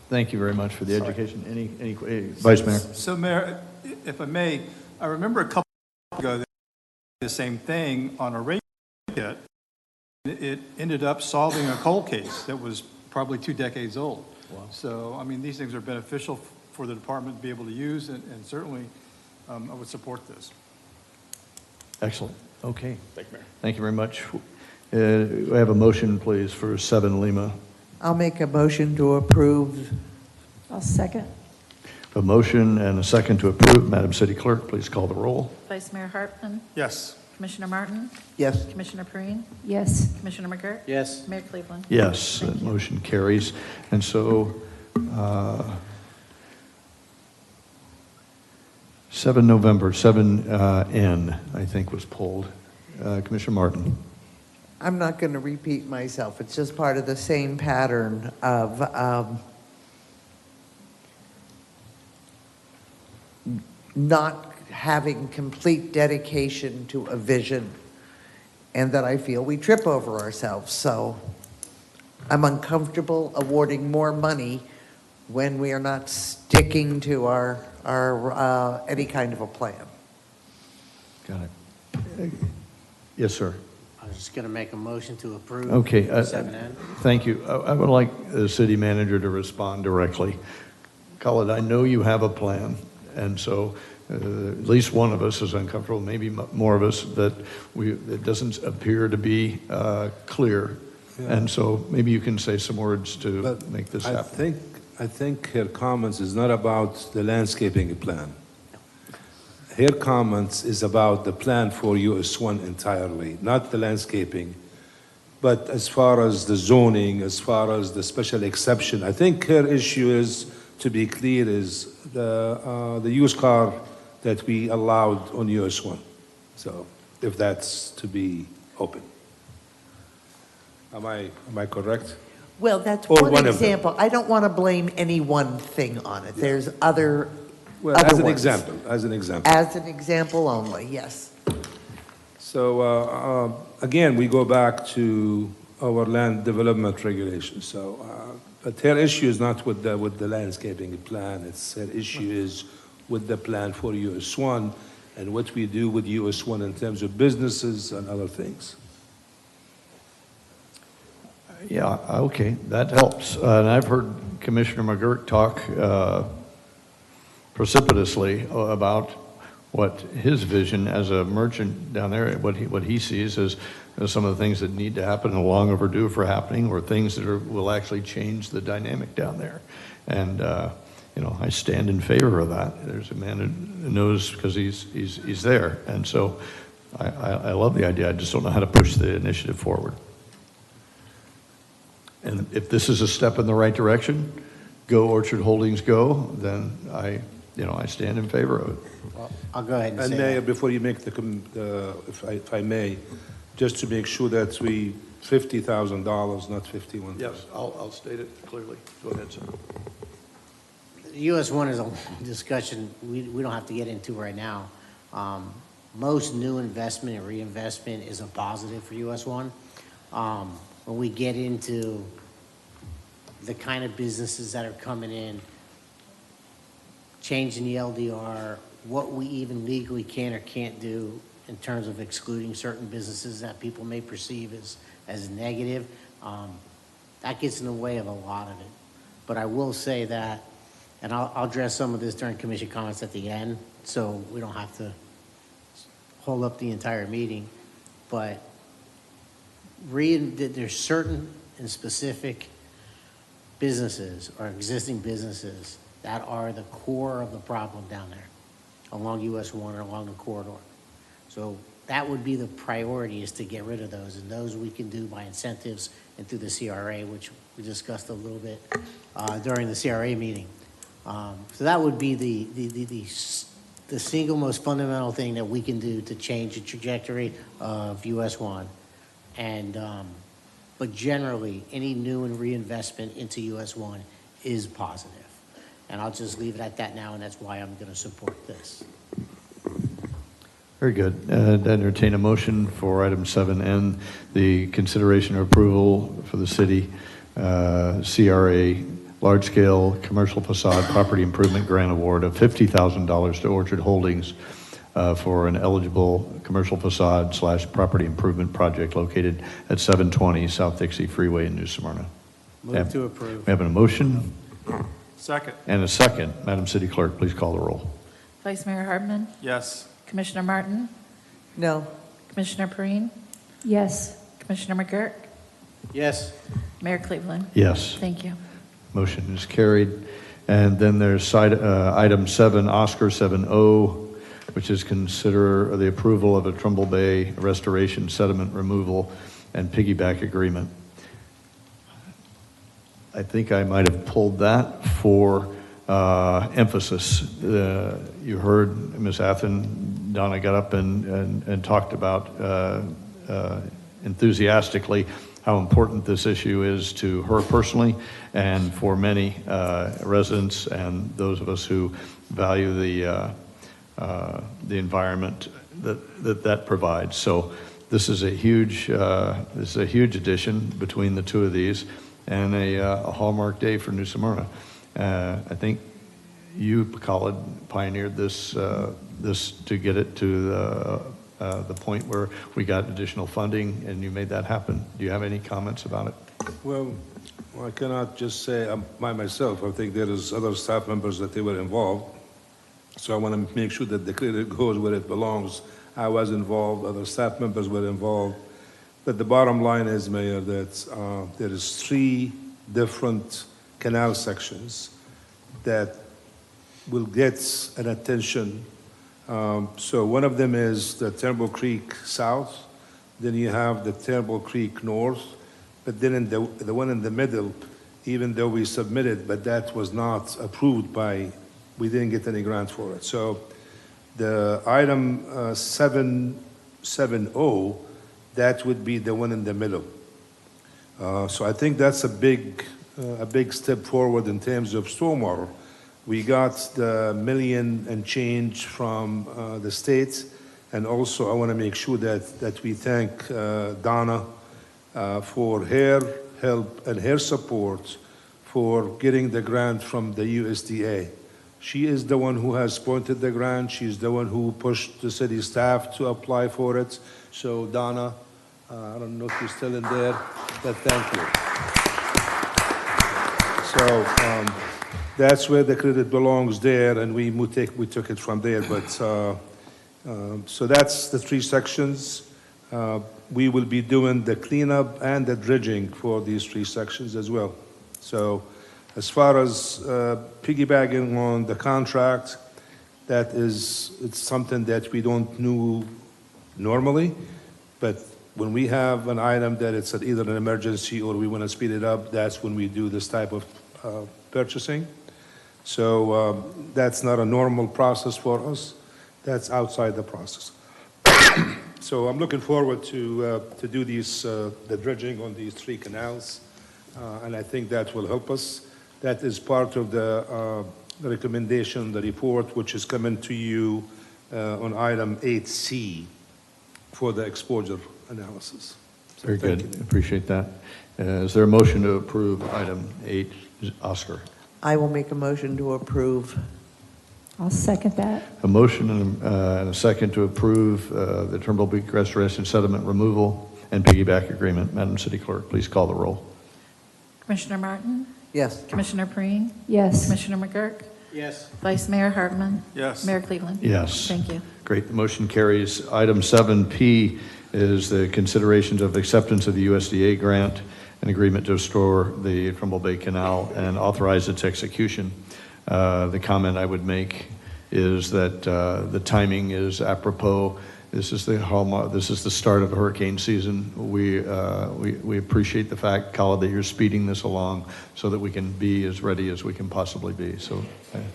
Thank you very much for the education. Any Vice Mayor? So Mayor, if I may, I remember a couple ago that the same thing on a radio kit. It ended up solving a cold case that was probably 2 decades old. Wow. So, I mean, these things are beneficial for the department to be able to use, and certainly I would support this. Excellent. Okay. Thank you, Mayor. Thank you very much. We have a motion, please, for 7 Lima. I'll make a motion to approve. I'll second. A motion and a second to approve. Madam City Clerk, please call the roll. Vice Mayor Hartman, Yes. Commissioner Martin, Yes. Commissioner Perine, Yes. Commissioner McGurk, Yes. Mayor Cleveland. Yes, that motion carries. And so, 7 November, 7N, I think, was pulled. Commissioner Martin. I'm not going to repeat myself. It's just part of the same pattern of not having complete dedication to a vision, and that I feel we trip over ourselves. So I'm uncomfortable awarding more money when we are not sticking to our any kind of a plan. Got it. Yes, sir. I was just going to make a motion to approve. Okay. 7N. Thank you. I would like the city manager to respond directly. Khalid, I know you have a plan, and so at least one of us is uncomfortable, maybe more of us, that it doesn't appear to be clear. Yeah. And so maybe you can say some words to make this happen. I think her comments is not about the landscaping plan. Her comments is about the plan for US 1 entirely, not the landscaping. But as far as the zoning, as far as the special exception, I think her issue is, to be clear, is the used car that we allowed on US 1. So if that's to be open. Am I correct? Well, that's Or one one of them. example. I don't want to blame any one thing on it. There's other Well, other as an ones. example, as an example. As an example only, yes. So again, we go back to our land development regulations. So, but her issue is not with the landscaping plan. It's her issue is with the plan for US 1 and what we do with US 1 in terms of businesses and other things. Yeah, okay, that helps. And I've heard Commissioner McGurk talk precipitously about what his vision as a merchant down there, what he sees as some of the things that need to happen and long overdue for happening, or things that will actually change the dynamic down there. And I stand in favor of that. There's a man who knows because he's there, and so I love the idea. I just don't know how to push the initiative forward. And if this is a step in the right direction, go Orchard Holdings, go, then I stand in favor of it. Well, I'll go ahead and And say Mayor, that. before you make if I may, just to make sure that $50,000, not 51,000. Yes, I'll state it clearly. Go ahead, sir. US 1 is a discussion we don't have to get into right now. Most new investment and reinvestment is a positive for US 1. When we get into the kind of businesses that are coming in, changing the LDR, what we even legally can or can't do in terms of excluding certain businesses that people may perceive as negative, that gets in the way of a lot of it. But I will say that, and I'll address some of this during commission comments at the end, so we don't have to hold up the entire meeting, but there's certain and specific businesses or existing businesses that are the core of the problem down there along US 1 or along the corridor. So that would be the priority, is to get rid of those, and those we can do by incentives and through the CRA, which we discussed a little bit during the CRA meeting. So that would be the single most fundamental thing that we can do to change the trajectory of US 1. And, but generally, any new and reinvestment into US 1 is positive. And I'll just leave it at that now, and that's why I'm going to support this. Very good. Entertain a motion for item 7N, the consideration of approval for the city CRA large-scale commercial facade property improvement grant award of $50,000 to Orchard Holdings for an eligible commercial facade / property improvement project located at 720 South Dixie Freeway in New Smyrna. Move to approve. We have a motion Second. and a second. Madam City Clerk, please call the roll. Vice Mayor Hartman, Yes. Commissioner Martin, No. Commissioner Perine, Yes. Commissioner McGurk, Yes. Mayor Cleveland. Yes. Thank you. Motion is carried. And then there's item 7, Oscar 7O, which is consider the approval of a Trumbull Bay restoration, sediment removal, and piggyback agreement. I think I might have pulled that for emphasis. You heard Ms. Athen, Donna got up and talked about enthusiastically how important this issue is to her personally and for many residents and those of us who value the environment that provides. So this is a huge addition between the two of these, and a hallmark day for New Smyrna. I think you, Khalid, pioneered this to get it to the point where we got additional funding, and you made that happen. Do you have any comments about it? Well, I cannot just say by myself. I think there is other staff members that they were involved. So I want to make sure that the credit goes where it belongs. I was involved, other staff members were involved. But the bottom line is, Mayor, that there is 3 different canal sections that will get an attention. So one of them is the Turnbull Creek South, then you have the Turnbull Creek North, but then in the one in the middle, even though we submitted, but that was not approved by, we didn't get any grant for it. So the item 770, that would be the one in the middle. So I think that's a big step forward in terms of stormwater. We got the million and change from the state, and also I want to make sure that we thank Donna for her help and her support for getting the grant from the USDA. She is the one who has pointed the grant. She's the one who pushed the city staff to apply for it. So Donna, I don't know if you're still in there, but thank you. So that's where the credit belongs there, and we took it from there. But so that's the 3 sections. We will be doing the cleanup and the dredging for these 3 sections as well. So as far as piggybacking on the contract, it's something that we don't do normally, but when we have an item that it's either an emergency or we want to speed it up, that's when we do this type of purchasing. So that's not a normal process for us. That's outside the process. So I'm looking forward to do the dredging on these 3 canals, and I think that will help us. That is part of the recommendation, the report, which is coming to you on item 8C for the exposure analysis. So Very thank good. you. Appreciate that. Is there a motion to approve item 8, Oscar? I will make a motion to approve. I'll second that. A motion and a second to approve the Turnbull Creek Restoration Sediment Removal and Piggyback Agreement. Madam City Clerk, please call the roll. Commissioner Martin, Yes. Commissioner Perine, Yes. Commissioner McGurk, Yes. Vice Mayor Hartman. Yes. Mayor Cleveland. Yes. Thank you. Great, the motion carries. Item 7P is the considerations of acceptance of the USDA grant, an agreement to restore the Trumbull Bay Canal and authorize its execution. The comment I would make is that the timing is apropos. This is the start of hurricane season. We appreciate the fact, Khalid, that you're speeding this along so that we can be as ready as we can possibly be. So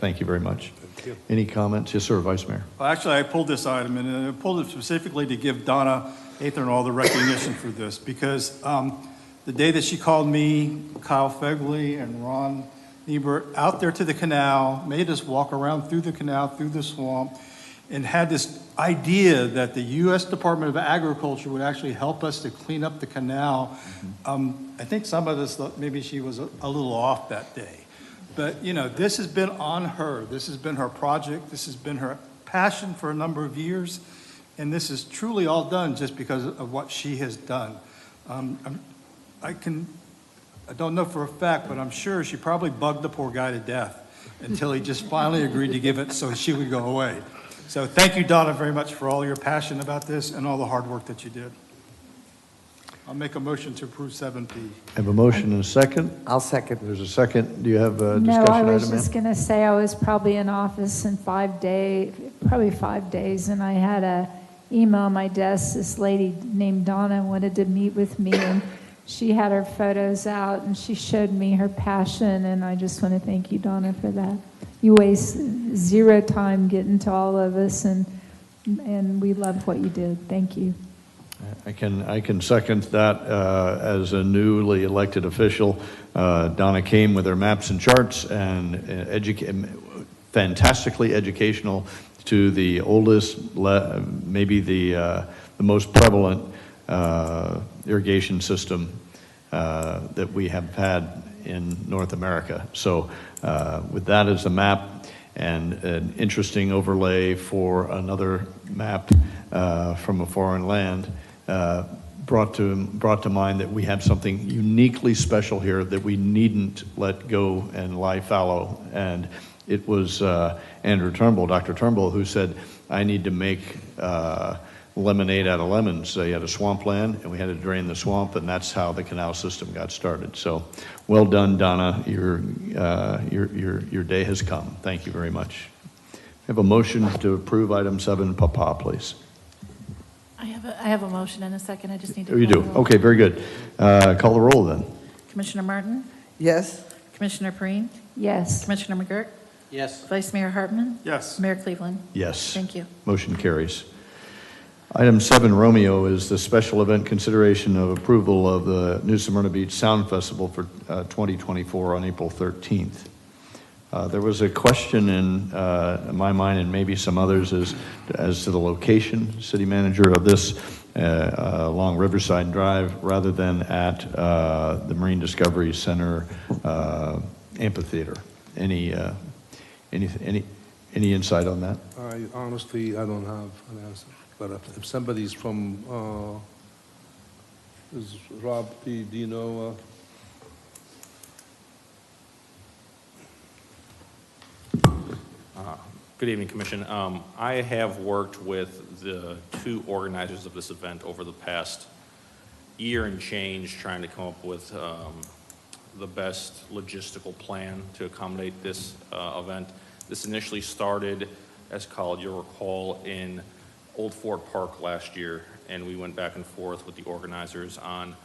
thank you very much. Thank you. Any comments? Yes, sir, Vice Mayor. Well, actually, I pulled this item, and I pulled it specifically to give Donna Athen all the recognition for this, because the day that she called me, Kyle Fegley, and Ron Niebert out there to the canal, made us walk around through the canal, through the swamp, and had this idea that the U.S. Department of Agriculture would actually help us to clean up the canal. I think some of us thought maybe she was a little off that day. But, you know, this has been on her. This has been her project. This has been her passion for a number of years. And this is truly all done just because of what she has done. I don't know for a fact, but I'm sure she probably bugged the poor guy to death until he just finally agreed to give it so she would go away. So thank you, Donna, very much for all your passion about this and all the hard work that you did. I'll make a motion to approve 7P. I have a motion and a second. I'll second. There's a second. Do you have a No, discussion I item, was ma'am? just going to say I was probably in office in probably 5 days, and I had a email on my desk. This lady named Donna wanted to meet with me, and she had her photos out, and she showed me her passion, and I just want to thank you, Donna, for that. You waste zero time getting to all of us, and we love what you did. Thank you. I can second that. As a newly elected official, Donna came with her maps and charts and fantastically educational to the oldest, maybe the most prevalent irrigation system that we have had in North America. So with that as a map and an interesting overlay for another map from a foreign land, brought to mind that we have something uniquely special here that we needn't let go and lie fallow. And it was Andrew Turnbull, Dr. Turnbull, who said, I need to make lemonade out of lemons. He had a swampland, and we had to drain the swamp, and that's how the canal system got started. So well done, Donna. Your day has come. Thank you very much. I have a motion to approve item 7, Papa, please. I have a motion and a second. I just need to. Oh, you call do? the roll. Okay, very good. Call the roll then. Commissioner Martin? Yes? Commissioner Perine? Yes. Commissioner McGurk? Yes. Vice Mayor Hartman? Yes. Mayor Cleveland? Yes. Thank you. Motion carries. Item 7, Romeo, is the special event consideration of approval of the New Smyrna Beach Sound Festival for 2024 on April 13th. There was a question in my mind, and maybe some others, as to the location, city manager, of this along Riverside Drive rather than at the Marine Discovery Center amphitheater. Any insight on that? Honestly, I don't have an answer. But if somebody's from, is Rob, do you know? Good evening, Commission. I have worked with the 2 organizers of this event over the past year and change, trying to come up with the best logistical plan to accommodate this event. This initially started, as called, you'll recall, in Old Fort Park last year, and we went back and forth with the organizers on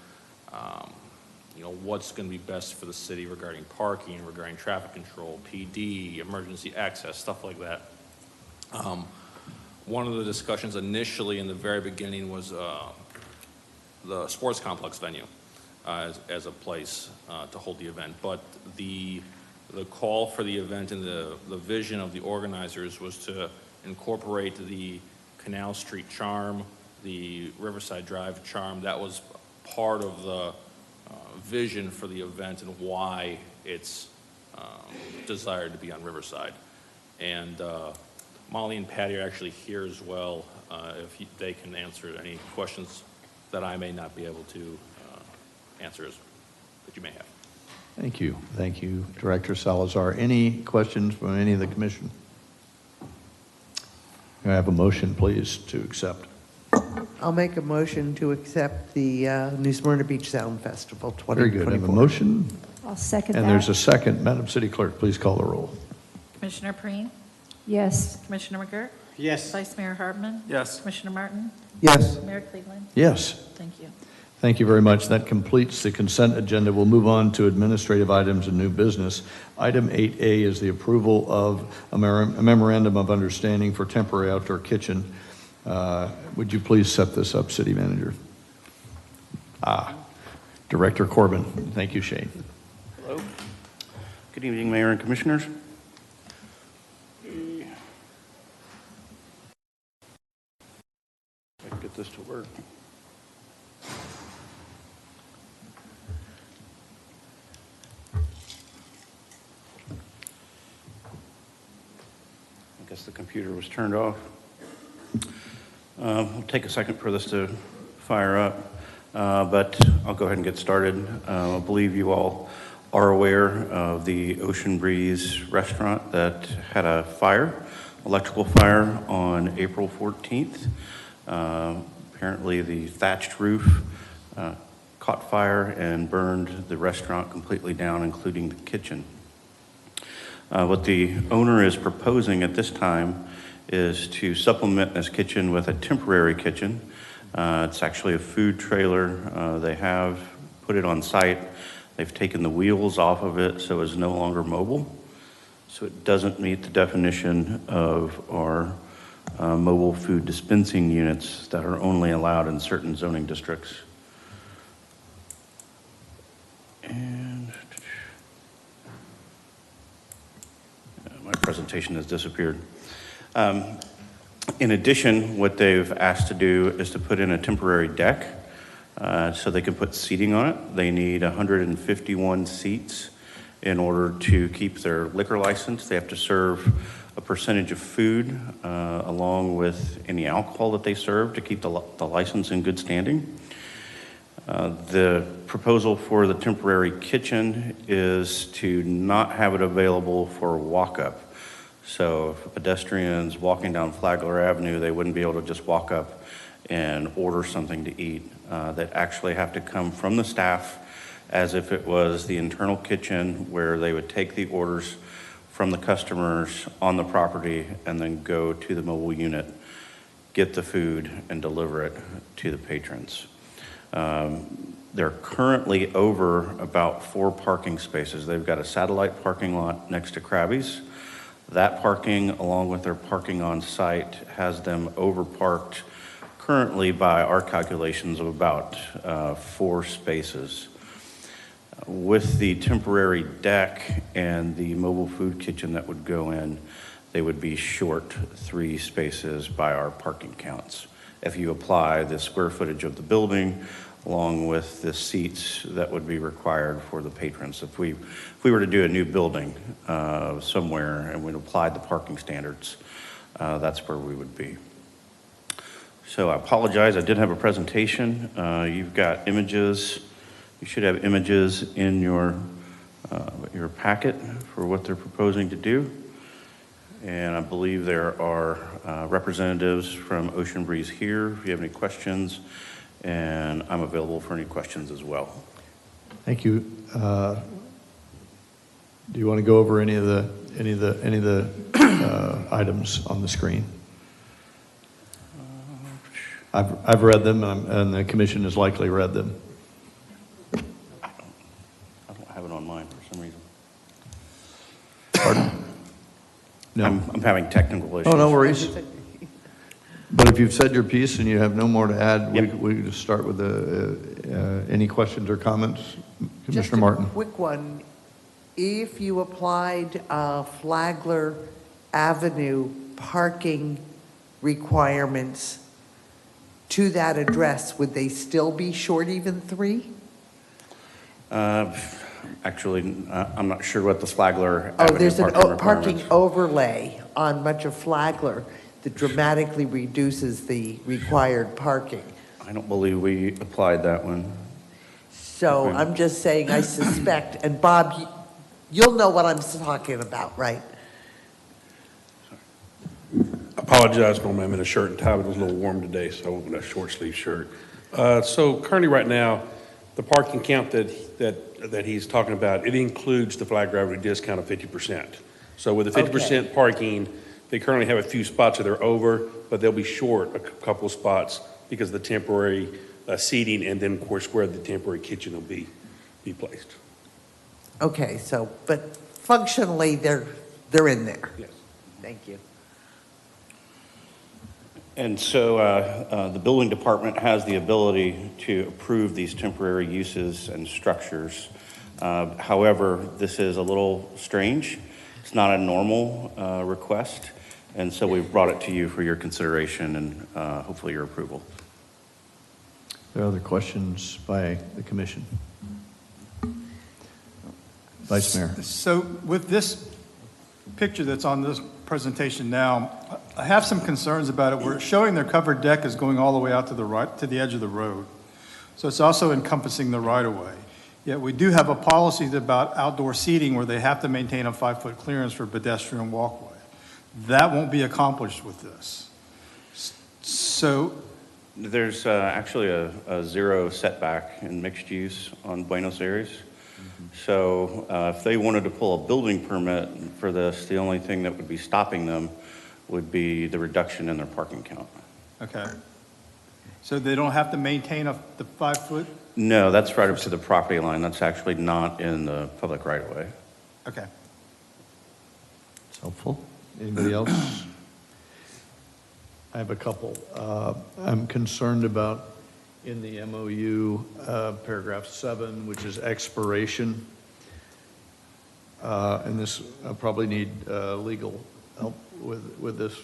what's going to be best for the city regarding parking, regarding traffic control, PD, emergency access, stuff like that. One of the discussions initially in the very beginning was the sports complex venue as a place to hold the event. But the call for the event and the vision of the organizers was to incorporate the Canal Street charm, the Riverside Drive charm. That was part of the vision for the event and why it's desired to be on Riverside. And Molly and Patty are actually here as well, if they can answer any questions that I may not be able to answer that you may have. Thank you. Thank you, Director Salazar. Any questions from any of the commission? Can I have a motion, please, to accept? I'll make a motion to accept the New Smyrna Beach Sound Festival 2024. Very good. I have a motion. I'll second that. And there's a second. Madam City Clerk, please call the roll. Commissioner Perine? Yes. Commissioner McGurk? Yes. Vice Mayor Hartman? Yes. Commissioner Martin? Yes. Mayor Cleveland? Yes. Thank you. Thank you very much. That completes the consent agenda. We'll move on to administrative items and new business. Item 8A is the approval of a memorandum of understanding for temporary outdoor kitchen. Would you please set this up, City Manager? Director Corbin. Thank you, Shane. Hello. Good evening, Mayor and Commissioners. I can get this to work. I guess the computer was turned off. It'll take a second for this to fire up, but I'll go ahead and get started. I believe you all are aware of the Ocean Breeze restaurant that had a fire electrical fire on April 14th. Apparently, the thatched roof caught fire and burned the restaurant completely down, including the kitchen. What the owner is proposing at this time is to supplement this kitchen with a temporary kitchen. It's actually a food trailer. They have put it on site. They've taken the wheels off of it, so it's no longer mobile. So it doesn't meet the definition of our mobile food dispensing units that are only allowed in certain zoning districts. And my presentation has disappeared. In addition, what they've asked to do is to put in a temporary deck so they can put seating on it. They need 151 seats in order to keep their liquor license. They have to serve a percentage of food along with any alcohol that they serve to keep the license in good standing. The proposal for the temporary kitchen is to not have it available for walk-up. So if pedestrians walking down Flagler Avenue, they wouldn't be able to just walk up and order something to eat. That actually have to come from the staff as if it was the internal kitchen where they would take the orders from the customers on the property and then go to the mobile unit, get the food, and deliver it to the patrons. They're currently over about 4 parking spaces. They've got a satellite parking lot next to Krabby's. That parking, along with their parking on site, has them overparked currently by our calculations of about 4 spaces. With the temporary deck and the mobile food kitchen that would go in, they would be short 3 spaces by our parking counts. If you apply the square footage of the building along with the seats that would be required for the patrons. If we were to do a new building somewhere and we'd applied the parking standards, that's where we would be. So I apologize, I did have a presentation. You've got images. You should have images in your packet for what they're proposing to do. And I believe there are representatives from Ocean Breeze here if you have any questions, and I'm available for any questions as well. Thank you. Do you want to go over any of the items on the screen? I've read them, and the commission has likely read them. I don't have it on mine for some reason. Pardon? No. I'm having technical issues. Oh, no worries. But if you've said your piece and you have no more to add, Yep. we can just start with any questions or comments. Just Commissioner a Martin. quick one. If you applied Flagler Avenue parking requirements to that address, would they still be short even 3? Actually, I'm not sure what the Flagler Oh, Avenue there's a parking parking requirements. overlay on much of Flagler that dramatically reduces the required parking. I don't believe we applied that one. So Okay. I'm just saying, I suspect, and Bob, you'll know what I'm talking about, right? Apologize, normally I'm in a shirt and tie, but it was a little warm today, so I went with a short sleeve shirt. So currently right now, the parking count that he's talking about, it includes the Flagler Avenue discount of 50%. So with the 50% parking, they currently have a few spots that they're over, but they'll be short a couple of spots because of the temporary seating, and then of course where the temporary kitchen will be placed. Okay, so, but functionally, they're in there. Yes. Thank you. And so the building department has the ability to approve these temporary uses and structures. However, this is a little strange. It's not a normal request. And so we've brought it to you for your consideration and hopefully your approval. Are there other questions by the commission? Vice Mayor. So with this picture that's on this presentation now, I have some concerns about it. We're showing their covered deck is going all the way out to the right, to the edge of the road. So it's also encompassing the right-of-way. Yet we do have a policy about outdoor seating where they have to maintain a 5-foot clearance for pedestrian walkway. That won't be accomplished with this. So, There's actually a zero setback in mixed use on Buenos Aires. So if they wanted to pull a building permit for this, the only thing that would be stopping them would be the reduction in their parking count. okay. So they don't have to maintain the 5 foot? No, that's right up to the property line. That's actually not in the public right of way. Okay. It's helpful. Anybody else? I have a couple. I'm concerned about in the MOU, paragraph 7, which is expiration. And this, I probably need legal help with this.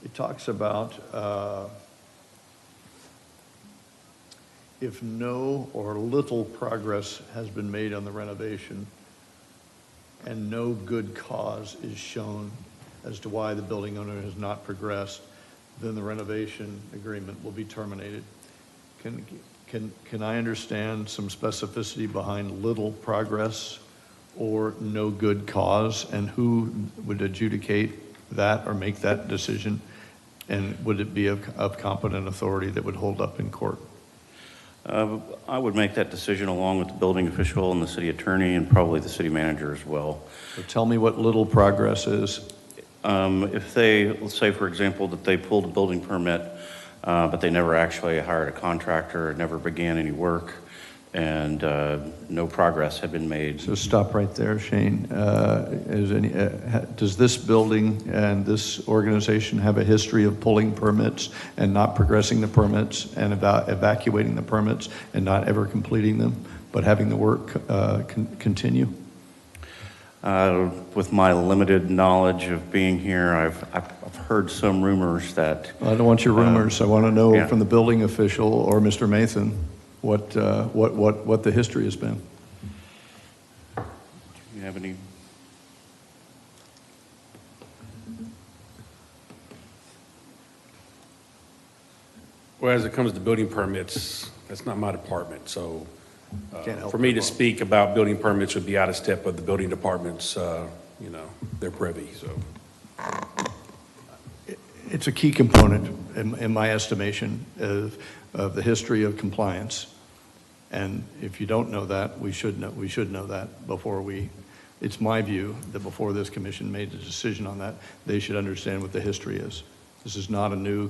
It talks about if no or little progress has been made on the renovation and no good cause is shown as to why the building owner has not progressed, then the renovation agreement will be terminated. Can I understand some specificity behind little progress or no good cause, and who would adjudicate that or make that decision? And would it be of competent authority that would hold up in court? I would make that decision along with the building official and the city attorney and probably the city manager as well. So tell me what little progress is. If they, let's say for example, that they pulled a building permit, but they never actually hired a contractor, never began any work, and no progress had been made. So stop right there, Shane. Does this building and this organization have a history of pulling permits and not progressing the permits and evacuating the permits and not ever completing them, but having the work continue? With my limited knowledge of being here, I've heard some rumors that... I don't want your rumors. I want to know yeah. from the building official or Mr. Mathan what the history has been. Do you have any? Well, as it comes to building permits, that's not my department, so Can't help for me it, to Bob. speak about building permits would be out of step with the building department's, they're privy, so. It's a key component, in my estimation, of the history of compliance. And if you don't know that, we should know that before it's my view that before this commission made a decision on that, they should understand what the history is. This is not a new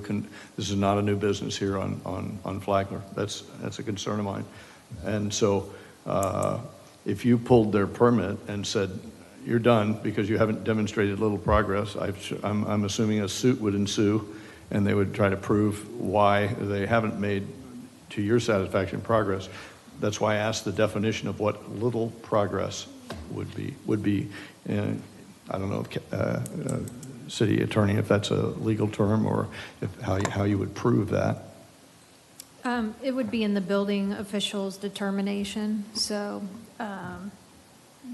business here on Flagler. That's a concern of mine. And so if you pulled their permit and said, you're done because you haven't demonstrated little progress, I'm assuming a suit would ensue and they would try to prove why they haven't made, to your satisfaction, progress. That's why I asked the definition of what little progress would be. I don't know, city attorney, if that's a legal term or how you would prove that. It would be in the building official's determination, so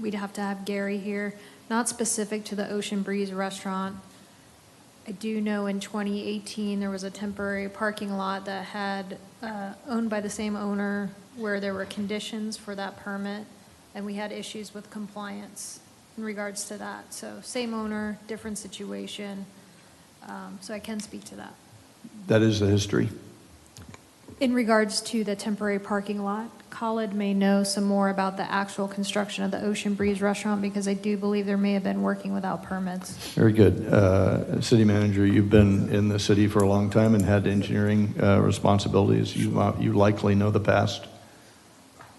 we'd have to have Gary here. Not specific to the Ocean Breeze restaurant. I do know in 2018, there was a temporary parking lot that had owned by the same owner where there were conditions for that permit, and we had issues with compliance in regards to that. So same owner, different situation, so I can speak to that. That is the history. In regards to the temporary parking lot, Khalid may know some more about the actual construction of the Ocean Breeze restaurant because I do believe there may have been working without permits. Very good. City manager, you've been in the city for a long time and had engineering responsibilities. You likely know the past.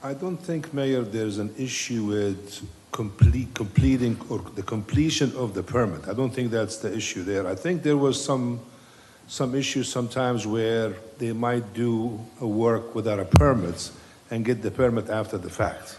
I don't think, Mayor, there's an issue with completing or the completion of the permit. I don't think that's the issue there. I think there was some issues sometimes where they might do a work without a permit and get the permit after the fact.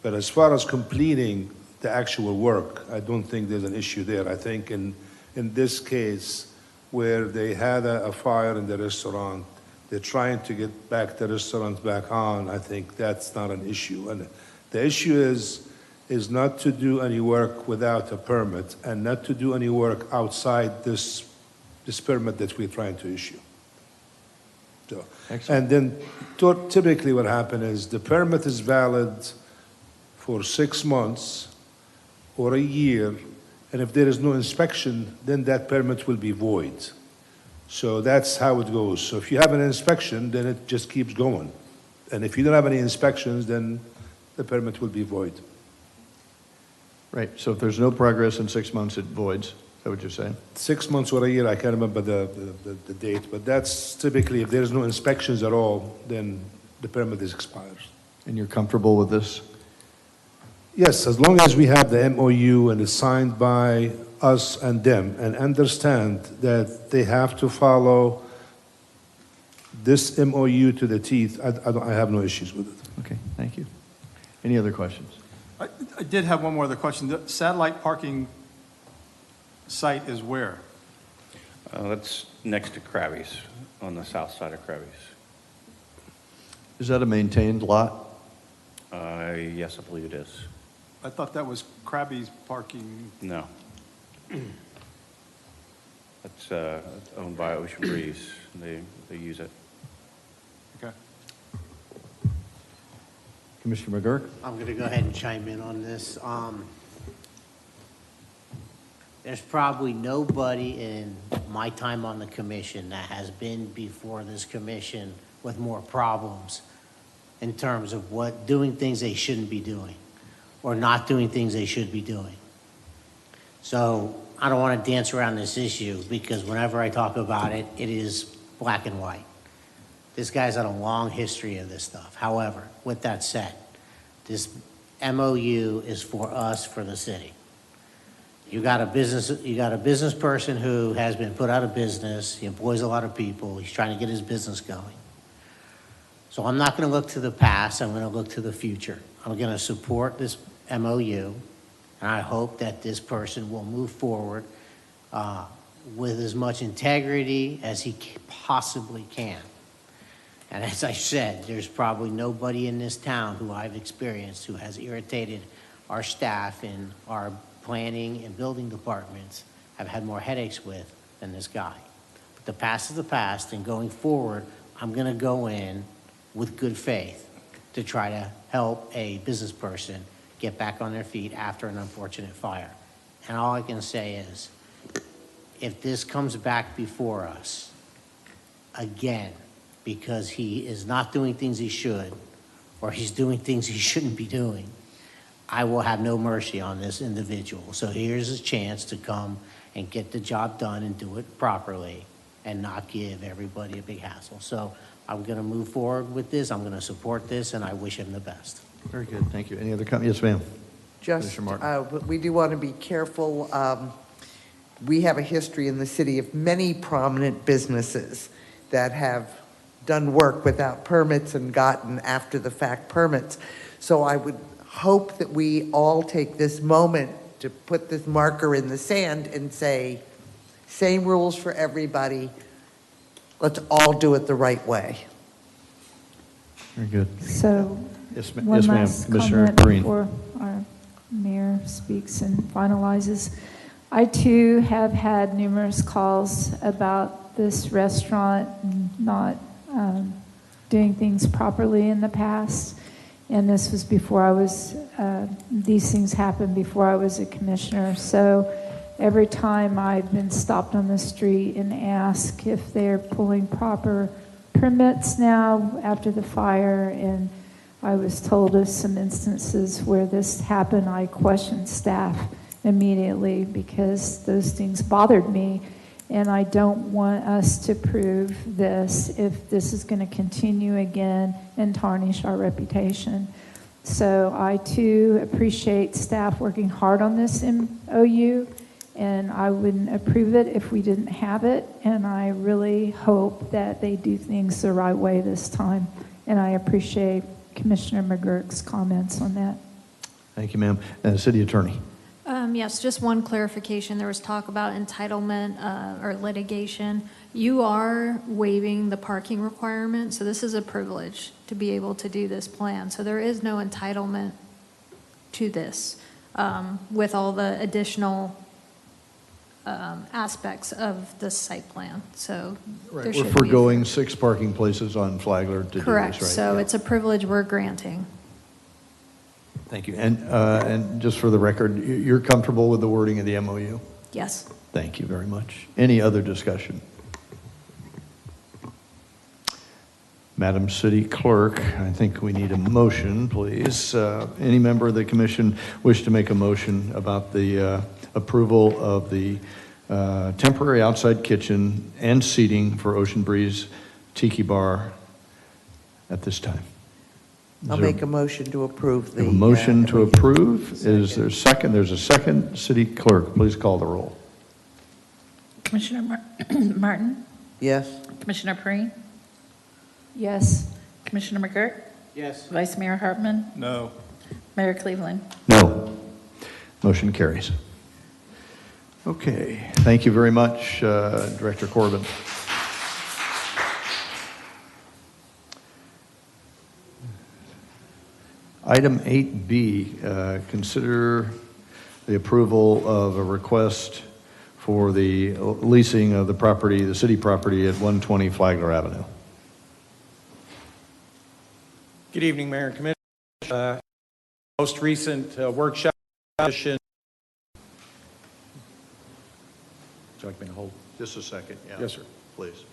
But as far as completing the actual work, I don't think there's an issue there. I think in this case, where they had a fire in the restaurant, they're trying to get back the restaurant back on, I think that's not an issue. And the issue is not to do any work without a permit and not to do any work outside this permit that we're trying to issue. So, and then typically what happens is the permit is valid for 6 months or a year, And if there is no inspection, then that permit will be void. So that's how it goes. So if you have an inspection, then it just keeps going. And if you don't have any inspections, then the permit will be void. Right, so if there's no progress in 6 months, it voids. Is that what you're saying? 6 months or a year, I can't remember the date, but that's typically, if there's no inspections at all, then the permit is expires. And you're comfortable with this? Yes, as long as we have the MOU and it's signed by us and them, and understand that they have to follow this MOU to the teeth, I have no issues with it. Okay, thank you. Any other questions? I did have one more other question. The satellite parking site is where? That's next to Krabby's, on the south side of Krabby's. Is that a maintained lot? Yes, I believe it is. I thought that was Krabby's parking. No. That's owned by Ocean Breeze. They use it. Okay. Commissioner McGurk? I'm going to go ahead and chime in on this. There's probably nobody in my time on the commission that has been before this commission with more problems in terms of doing things they shouldn't be doing or not doing things they should be doing. So I don't want to dance around this issue because whenever I talk about it, it is black and white. This guy's had a long history of this stuff. However, with that said, this MOU is for us, for the city. You got a business person who has been put out of business. He employs a lot of people. He's trying to get his business going. So I'm not going to look to the past. I'm going to look to the future. I'm going to support this MOU, and I hope that this person will move forward with as much integrity as he possibly can. And as I said, there's probably nobody in this town who I've experienced who has irritated our staff in our planning and building departments have had more headaches with than this guy. But the past is the past, and going forward, I'm going to go in with good faith to try to help a business person get back on their feet after an unfortunate fire. And all I can say is, if this comes back before us again, because he is not doing things he should, or he's doing things he shouldn't be doing, I will have no mercy on this individual. So here's a chance to come and get the job done and do it properly and not give everybody a big hassle. So I'm going to move forward with this. I'm going to support this, and I wish him the best. Very good, thank you. Any other comments? Yes, ma'am. Just, Commissioner Martin. we do want to be careful. We have a history in the city of many prominent businesses that have done work without permits and gotten after-the-fact permits. So I would hope that we all take this moment to put this marker in the sand and say, same rules for everybody. Let's all do it the right way. Very good. So, Yes, one yes, ma'am. last Commissioner comment Green. before our mayor speaks and finalizes. I too have had numerous calls about this restaurant not doing things properly in the past. And this was before I was, these things happened before I was a commissioner. So every time I've been stopped on the street and asked if they're pulling proper permits now after the fire, and I was told of some instances where this happened, I questioned staff immediately because those things bothered me. And I don't want us to prove this if this is going to continue again and tarnish our reputation. So I too appreciate staff working hard on this MOU, and I wouldn't approve it if we didn't have it. And I really hope that they do things the right way this time. And I appreciate Commissioner McGurk's comments on that. Thank you, ma'am. City Attorney. Yes, just one clarification. There was talk about entitlement or litigation. You are waiving the parking requirement, so this is a privilege to be able to do this plan. So there is no entitlement to this with all the additional aspects of the site plan. So there We're should be. foregoing 6 parking places on Flagler to do this, right? Correct. So Yeah. it's a privilege we're granting. Thank you. And just for the record, you're comfortable with the wording of the MOU? Yes. Thank you very much. Any other discussion? Madam City Clerk, I think we need a motion, please. Any member of the commission wish to make a motion about the approval of the temporary outside kitchen and seating for Ocean Breeze Tiki Bar at this time? I'll make a motion to approve the. A motion to approve. Is there a second? There's a second. City Clerk, please call the roll. Commissioner Martin? Yes. Commissioner Perine? Yes. Commissioner McGirt? Yes. Vice Mayor Hartman? No. Mayor Cleveland? No. Motion carries. Okay. Thank you very much, Director Corbin. Item 8B, consider the approval of a request for the leasing of the property, the city property at 120 Flagler Avenue. Good evening, Mayor and Commissioner. Most recent workshop session. Would you like me to hold? Just a second, yeah. Yes, sir. Please.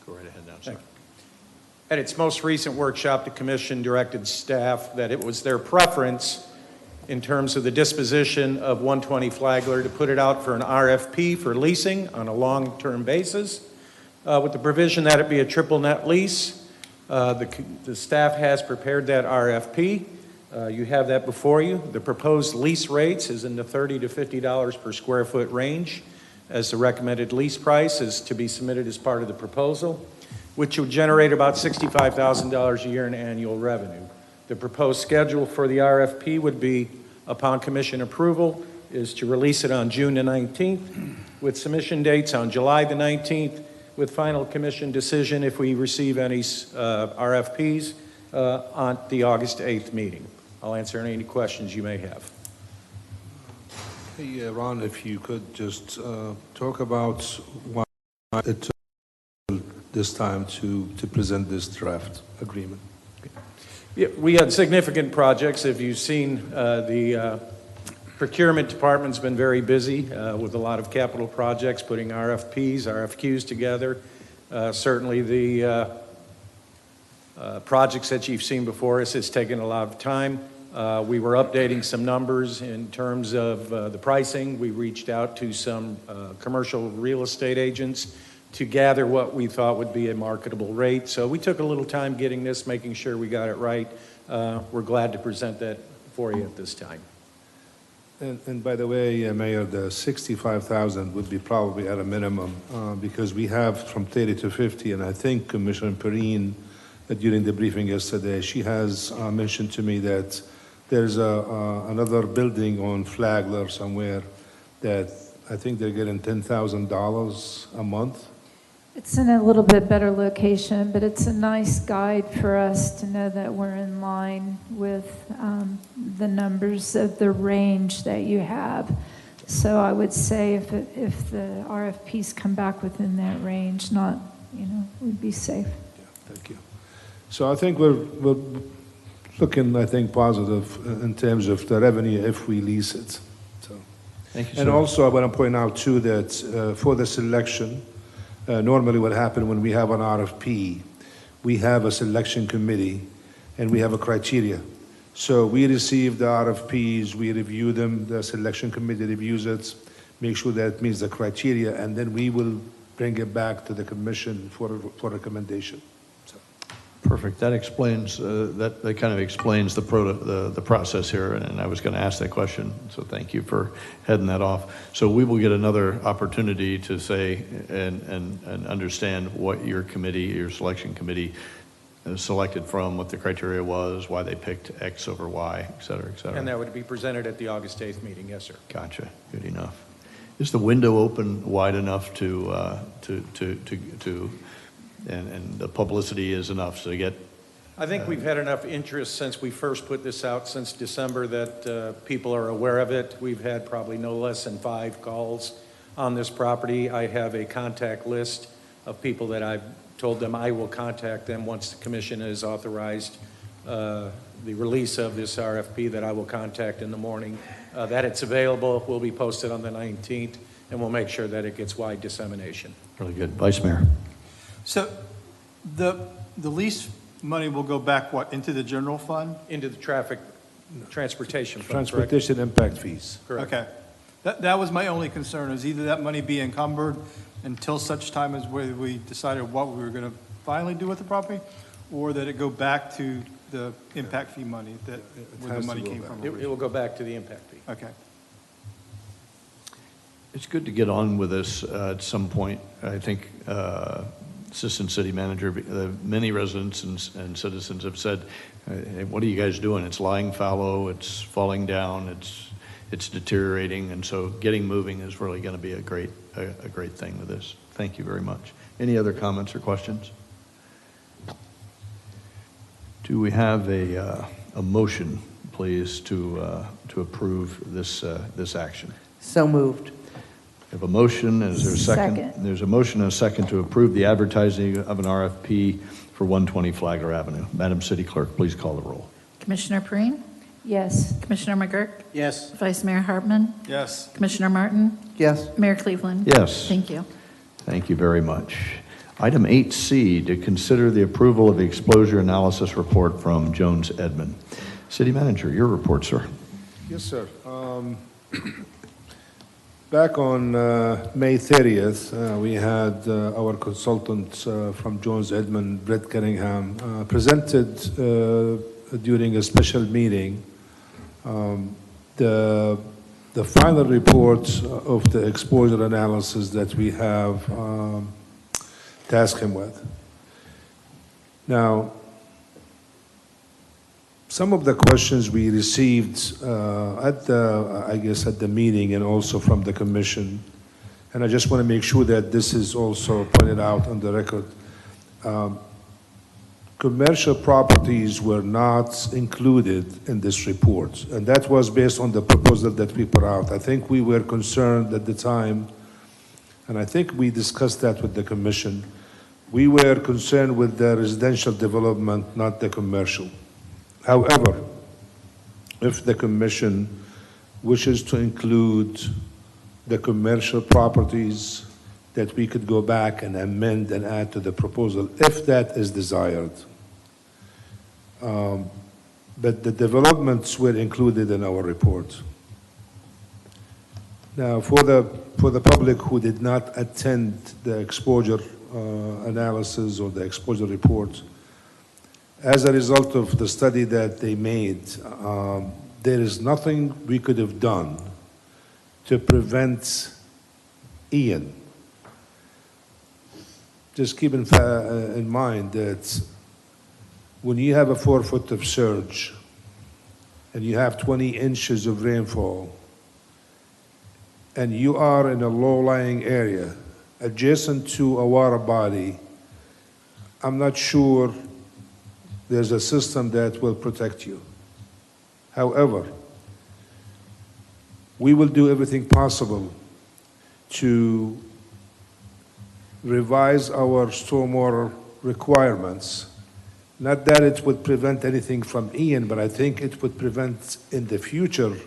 Go right ahead now, sir. At its most recent workshop, the commission directed staff that it was their preference in terms of the disposition of 120 Flagler to put it out for an RFP for leasing on a long-term basis with the provision that it be a triple net lease. The staff has prepared that RFP. You have that before you. The proposed lease rates is in the $30 to $50 per square foot range, as the recommended lease price is to be submitted as part of the proposal, which would generate about $65,000 a year in annual revenue. The proposed schedule for the RFP would be, upon commission approval, is to release it on June the 19th, with submission dates on July the 19th, with final commission decision if we receive any RFPs on the August 8th meeting. I'll answer any questions you may have. Hey, Ron, if you could just talk about why it took this time to present this draft agreement. Yeah, we had significant projects. If you've seen, the procurement department's been very busy with a lot of capital projects, putting RFPs, RFQs together. Certainly the projects that you've seen before us has taken a lot of time. We were updating some numbers in terms of the pricing. We reached out to some commercial real estate agents to gather what we thought would be a marketable rate. So we took a little time getting this, making sure we got it right. We're glad to present that for you at this time. And by the way, Mayor, the 65,000 would be probably at a minimum because we have from 30 to 50, and I think Commissioner Perine, during the briefing yesterday, she has mentioned to me that there's another building on Flagler somewhere that I think they're getting $10,000 a month. It's in a little bit better location, but it's a nice guide for us to know that we're in line with the numbers of the range that you have. So I would say if the RFPs come back within that range, not, we'd be safe. Yeah, thank you. So I think we're looking, I think, positive in terms of the revenue if we lease it. So. Thank you, sir. And also I want to point out too that for the selection, normally what happens when we have an RFP, we have a selection committee and we have a criteria. So we receive the RFPs, we review them, the selection committee reviews it, make sure that it meets the criteria, and then we will bring it back to the commission for recommendation. Perfect. That explains, that kind of explains the process here, and I was going to ask that question, so thank you for heading that off. So we will get another opportunity to say and understand what your committee, your selection committee selected from, what the criteria was, why they picked X over Y, et cetera, et cetera. And that would be presented at the August 8th meeting, yes, sir. Gotcha. Good enough. Is the window open wide enough and the publicity is enough to get I think we've had enough interest since we first put this out, since December, that people are aware of it. We've had probably no less than 5 calls on this property. I have a contact list of people that I've told them I will contact them once the commission has authorized the release of this RFP, that I will contact in the morning. That it's available, will be posted on the 19th, and we'll make sure that it gets wide dissemination. Really good. Vice Mayor. So the lease money will go back, what, into the general fund? Into the transportation fund, correct? Transportation impact fees. Correct. Okay. That was my only concern, is either that money be encumbered until such time as we decided what we were going to finally do with the property, or that it go back to the impact fee money where the money came from. It will go back to the impact fee. Okay. It's good to get on with this at some point. I think Assistant City Manager, many residents and citizens have said, hey, what are you guys doing? It's lying fallow, it's falling down, it's deteriorating, and so getting moving is really going to be a great thing with this. Thank you very much. Any other comments or questions? Do we have a motion, please, to approve this action? So moved. We have a motion. Is there a second? Second. There's a motion and a second to approve the advertising of an RFP for 120 Flagler Avenue. Madam City Clerk, please call the roll. Commissioner Perine? Yes. Commissioner McGurk? Yes. Vice Mayor Hartman? Yes. Commissioner Martin? Yes. Mayor Cleveland? Yes. Thank you. Thank you very much. Item 8C, to consider the approval of the exposure analysis report from Jones Edmond. City Manager, your report, sir. Yes, sir. Back on May 30th, we had our consultant from Jones Edmond, Brett Cunningham, presented during a special meeting the final report of the exposure analysis that we have tasked him with. Now, some of the questions we received at the meeting and also from the commission, and I just want to make sure that this is also pointed out on the record. Commercial properties were not included in this report, and that was based on the proposal that we put out. I think we were concerned at the time, and I think we discussed that with the commission. We were concerned with the residential development, not the commercial. However, if the commission wishes to include the commercial properties, that we could go back and amend and add to the proposal, if that is desired. But the developments were included in our report. Now, for the public who did not attend the exposure analysis or the exposure report, as a result of the study that they made, there is nothing we could have done to prevent Ian. Just keep in mind that when you have a 4 foot of surge and you have 20 inches of rainfall and you are in a low-lying area adjacent to a water body, I'm not sure there's a system that will protect you. However, we will do everything possible to revise our stormwater requirements. Not that it would prevent anything from Ian, but I think it would prevent in the future,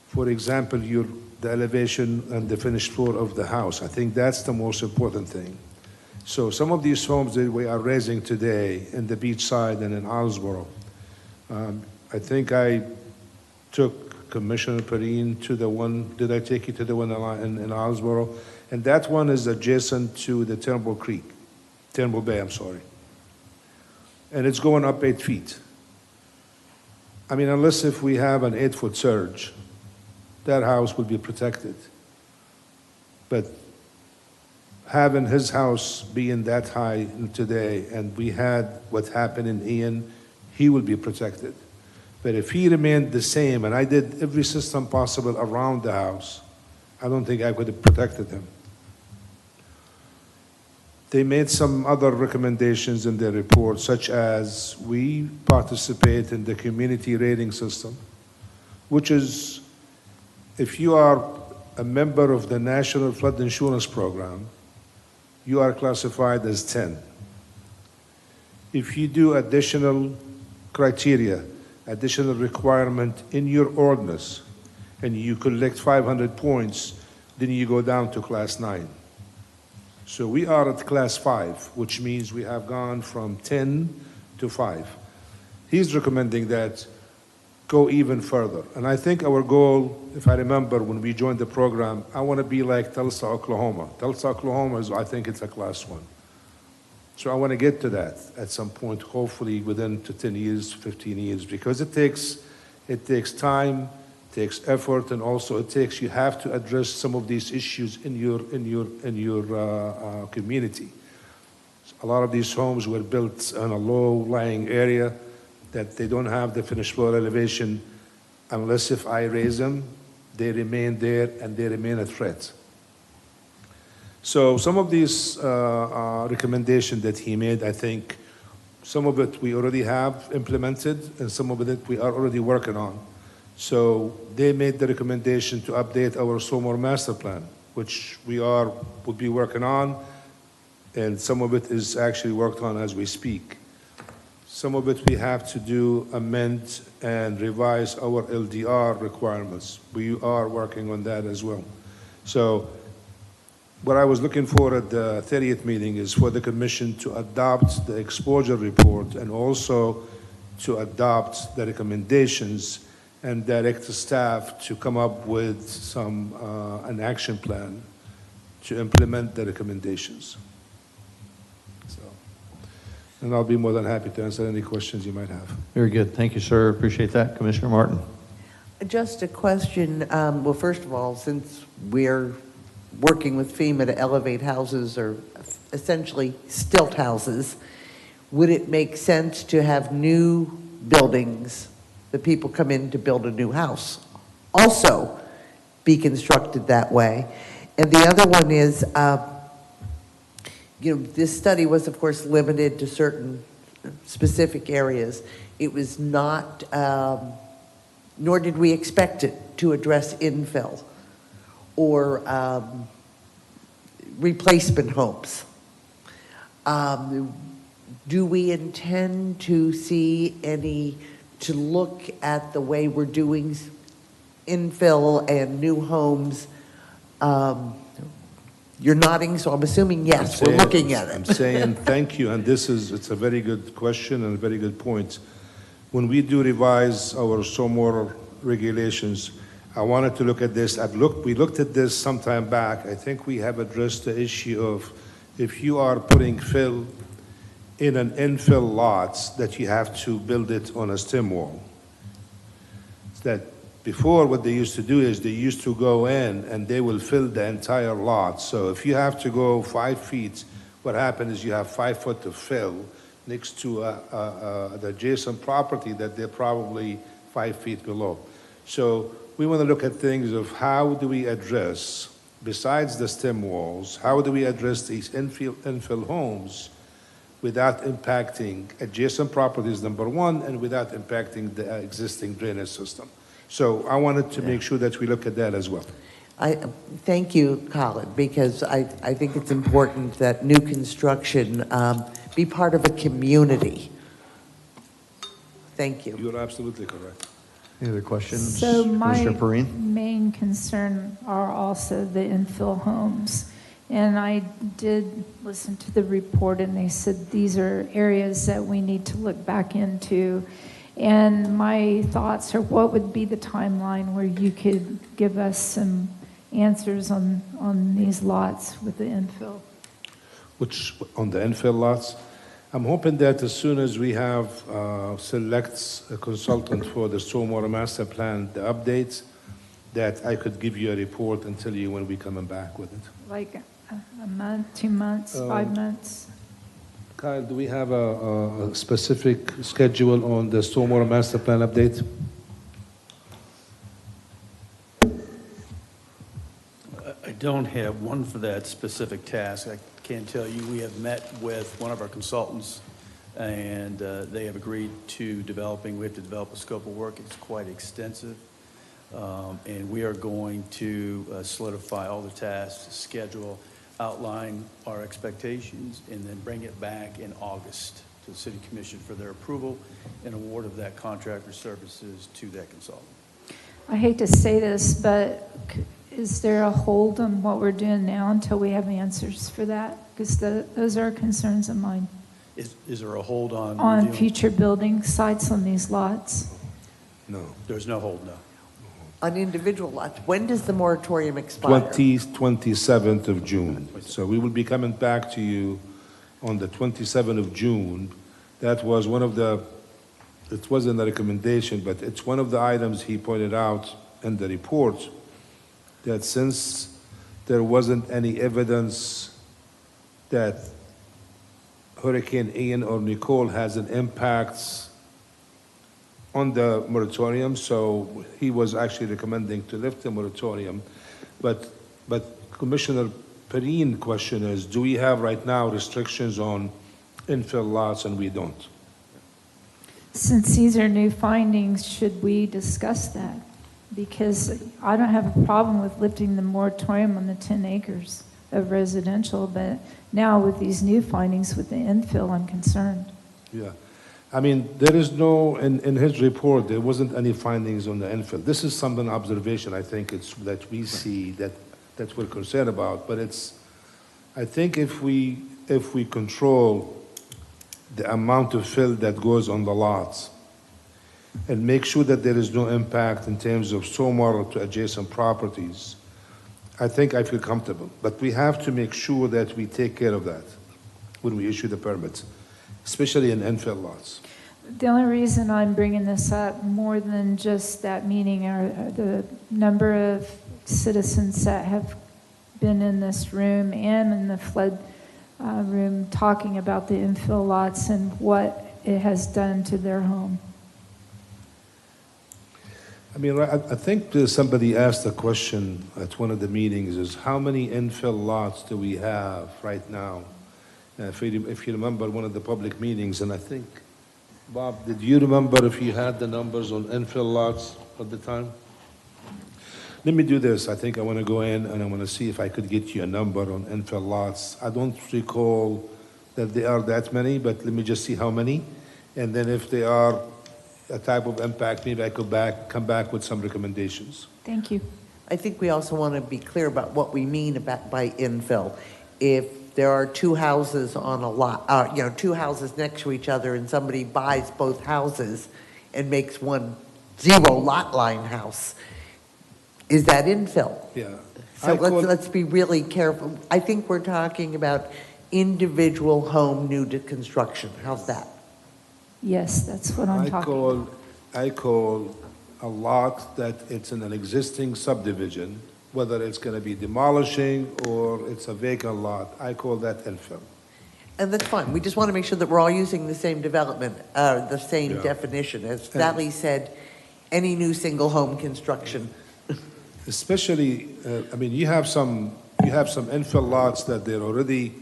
for example, the elevation and the finished floor of the house. I think that's the most important thing. So some of these homes that we are raising today in the beach side and in Islesboro, I think I took Commissioner Perine to the one, did I take you to the one in Islesboro? And that one is adjacent to the Turnbull Bay, I'm sorry. And it's going up 8 feet. I mean, unless if we have an 8 foot surge, that house will be protected. But having his house being that high today, and we had what happened in Ian, he will be protected. But if he remained the same, and I did every system possible around the house, I don't think I could have protected him. They made some other recommendations in their report, such as we participate in the community rating system, which is, if you are a member of the National Flood Insurance Program, you are classified as 10. If you do additional criteria, additional requirement in your ordinance, and you collect 500 points, then you go down to class 9. So we are at class 5, which means we have gone from 10 to 5. He's recommending that go even further. And I think our goal, if I remember when we joined the program, I want to be like Tulsa, Oklahoma. Tulsa, Oklahoma is, I think it's a class 1. So I want to get to that at some point, hopefully within 10 years, 15 years, because it takes time, takes effort, and also you have to address some of these issues in your community. A lot of these homes were built in a low-lying area that they don't have the finished floor elevation. Unless if I raise them, they remain there and they remain a threat. So some of these recommendations that he made, I think some of it we already have implemented and some of it we are already working on. So they made the recommendation to update our stormwater master plan, which will be working on, and some of it is actually worked on as we speak. Some of it we have to amend and revise our LDR requirements. We are working on that as well. So what I was looking for at the 30th meeting is for the commission to adopt the exposure report and also to adopt the recommendations and direct the staff to come up with an action plan to implement the recommendations. And I'll be more than happy to answer any questions you might have. Very good. Thank you, sir. Appreciate that. Commissioner Martin. Just a question. Well, first of all, since we're working with FEMA to elevate houses or essentially stilt houses, would it make sense to have new buildings, the people come in to build a new house, also be constructed that way? And the other one is, this study was, of course, limited to certain specific areas. It was not, nor did we expect it to address infill or replacement homes. Do we intend to to look at the way we're doing infill and new homes? You're nodding, so I'm assuming yes, we're looking at it. I'm saying thank you, and it's a very good question and a very good point. When we do revise our stormwater regulations, I wanted to look at this. We looked at this some time back. I think we have addressed the issue of if you are putting fill in an infill lots, that you have to build it on a stem wall. That before, what they used to do is they used to go in and they will fill the entire lot. So if you have to go 5 feet, what happens is you have 5 foot of fill next to the adjacent property that they're probably 5 feet below. So we want to look at things of how do we address, besides the stem walls, how do we address these infill homes without impacting adjacent properties, number one, and without impacting the existing drainage system. So I wanted to make sure that we look at that as well. Thank you, Colin, because I think it's important that new construction be part of a community. Thank you. You're absolutely correct. Any other questions? So my Commissioner Perrine? main concern are also the infill homes. And I did listen to the report, and they said these are areas that we need to look back into. And my thoughts are, what would be the timeline where you could give us some answers on these lots with the infill? Which, on the infill lots? I'm hoping that as soon as we have selects a consultant for the stormwater master plan, the updates, that I could give you a report and tell you when we're coming back with it. Like a month, 2 months, 5 months? Kyle, do we have a specific schedule on the stormwater master plan update? don't have one for that specific task. I can tell you, we have met with one of our consultants, and they have agreed to developing, we have to develop a scope of work. It's quite extensive. And we are going to solidify all the tasks, schedule, outline our expectations, and then bring it back in August to the City Commission for their approval and award of that contractor services to that consultant. I hate to say this, but is there a hold on what we're doing now until we have answers for that? Because those are concerns of mine. Is there a hold on? On reviewing? future building sites on these lots? No. There's no hold, no. On individual lots, when does the moratorium expire? 27th of June. So we will be coming back to you on the 27th of June. That was one of the, it wasn't a recommendation, but it's one of the items he pointed out in the report, that since there wasn't any evidence that Hurricane Ian or Nicole has an impact on the moratorium, so he was actually recommending to lift the moratorium. But Commissioner Perrine's question is, do we have right now restrictions on infill lots, and we don't? Since these are new findings, should we discuss that? Because I don't have a problem with lifting the moratorium on the 10 acres of residential, but now with these new findings with the infill, I'm concerned. Yeah. I mean, there is no, in his report, there wasn't any findings on the infill. This is some an observation, I think, it's that we see that we're concerned about, but it's, I think if we control the amount of fill that goes on the lots and make sure that there is no impact in terms of stormwater to adjacent properties, I think I feel comfortable. But we have to make sure that we take care of that when we issue the permits, especially in infill lots. The only reason I'm bringing this up more than just that meeting are the number of citizens that have been in this room and in the flood room talking about the infill lots and what it has done to their home. I mean, I think somebody asked a question at one of the meetings, is how many infill lots do we have right now? If you remember one of the public meetings, and I think, Bob, did you remember if you had the numbers on infill lots at the time? Let me do this. I think I want to go in and I want to see if I could get you a number on infill lots. I don't recall that there are that many, but let me just see how many. And then if they are a type of impact, maybe I could come back with some recommendations. Thank you. I think we also want to be clear about what we mean by infill. If there are two houses on a lot, two houses next to each other, and somebody buys both houses and makes one zero lot line house, is that infill? Yeah. So let's be really careful. I think we're talking about individual home new to construction. How's that? Yes, that's what I'm talking about. I call a lot that it's in an existing subdivision, whether it's going to be demolishing or it's a vacant lot, I call that infill. And that's fine. We just want to make sure that we're all using the same development, the same definition. As Natalie said, any new single home construction. Especially, I mean, you have some infill lots that they're already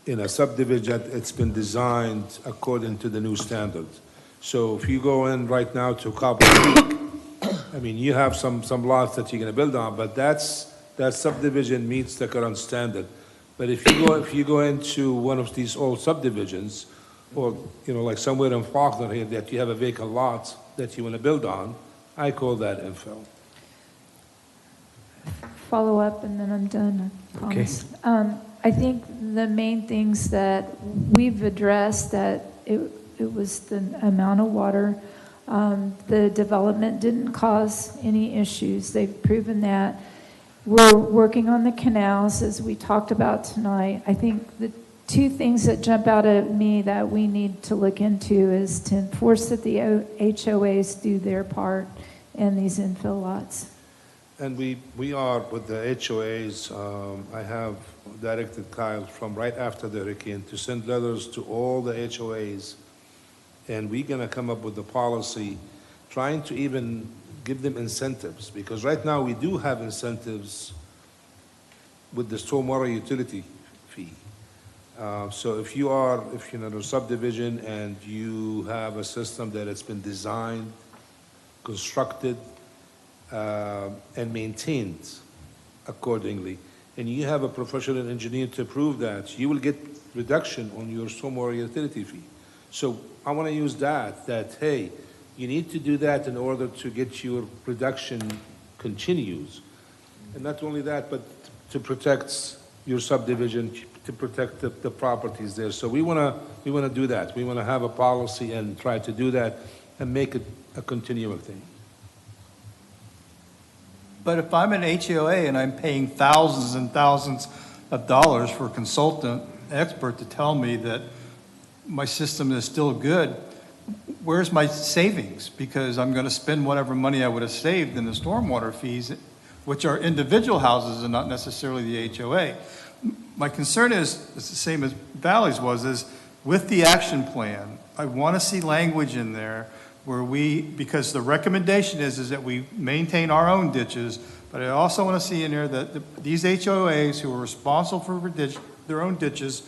in a subdivision. It's been designed according to the new standards. So if you go in right now to Copper Creek, I mean, you have some lots that you're going to build on, but that subdivision meets the current standard. But if you go into one of these old subdivisions, or like somewhere in Faulkner here that you have a vacant lot that you want to build on, I call that infill. Follow up and then I'm done, I promise. I think the main things that we've addressed, that it was the amount of water. The development didn't cause any issues. They've proven that. We're working on the canals, as we talked about tonight. I think the two things that jump out at me that we need to look into is to enforce that the HOAs do their part in these infill lots. And we are with the HOAs. I have directed Kyle from right after the hurricane to send letters to all the HOAs, and we're going to come up with a policy trying to even give them incentives, because right now we do have incentives with the stormwater utility fee. So if you're in a subdivision and you have a system that has been designed, constructed, and maintained accordingly, and you have a professional engineer to prove that, you will get reduction on your stormwater utility fee. So I want to use that, hey, you need to do that in order to get your reduction continues. And not only that, but to protect your subdivision, to protect the properties there. So we want to do that. We want to have a policy and try to do that and make it a continual thing. But if I'm an HOA and I'm paying thousands and thousands of dollars for a consultant expert to tell me that my system is still good, where's my savings? Because I'm going to spend whatever money I would have saved in the stormwater fees, which are individual houses and not necessarily the HOA. My concern is, it's the same as Valley's was, is with the action plan, I want to see language in there where because the recommendation is that we maintain our own ditches, but I also want to see in there that these HOAs who are responsible for their own ditches,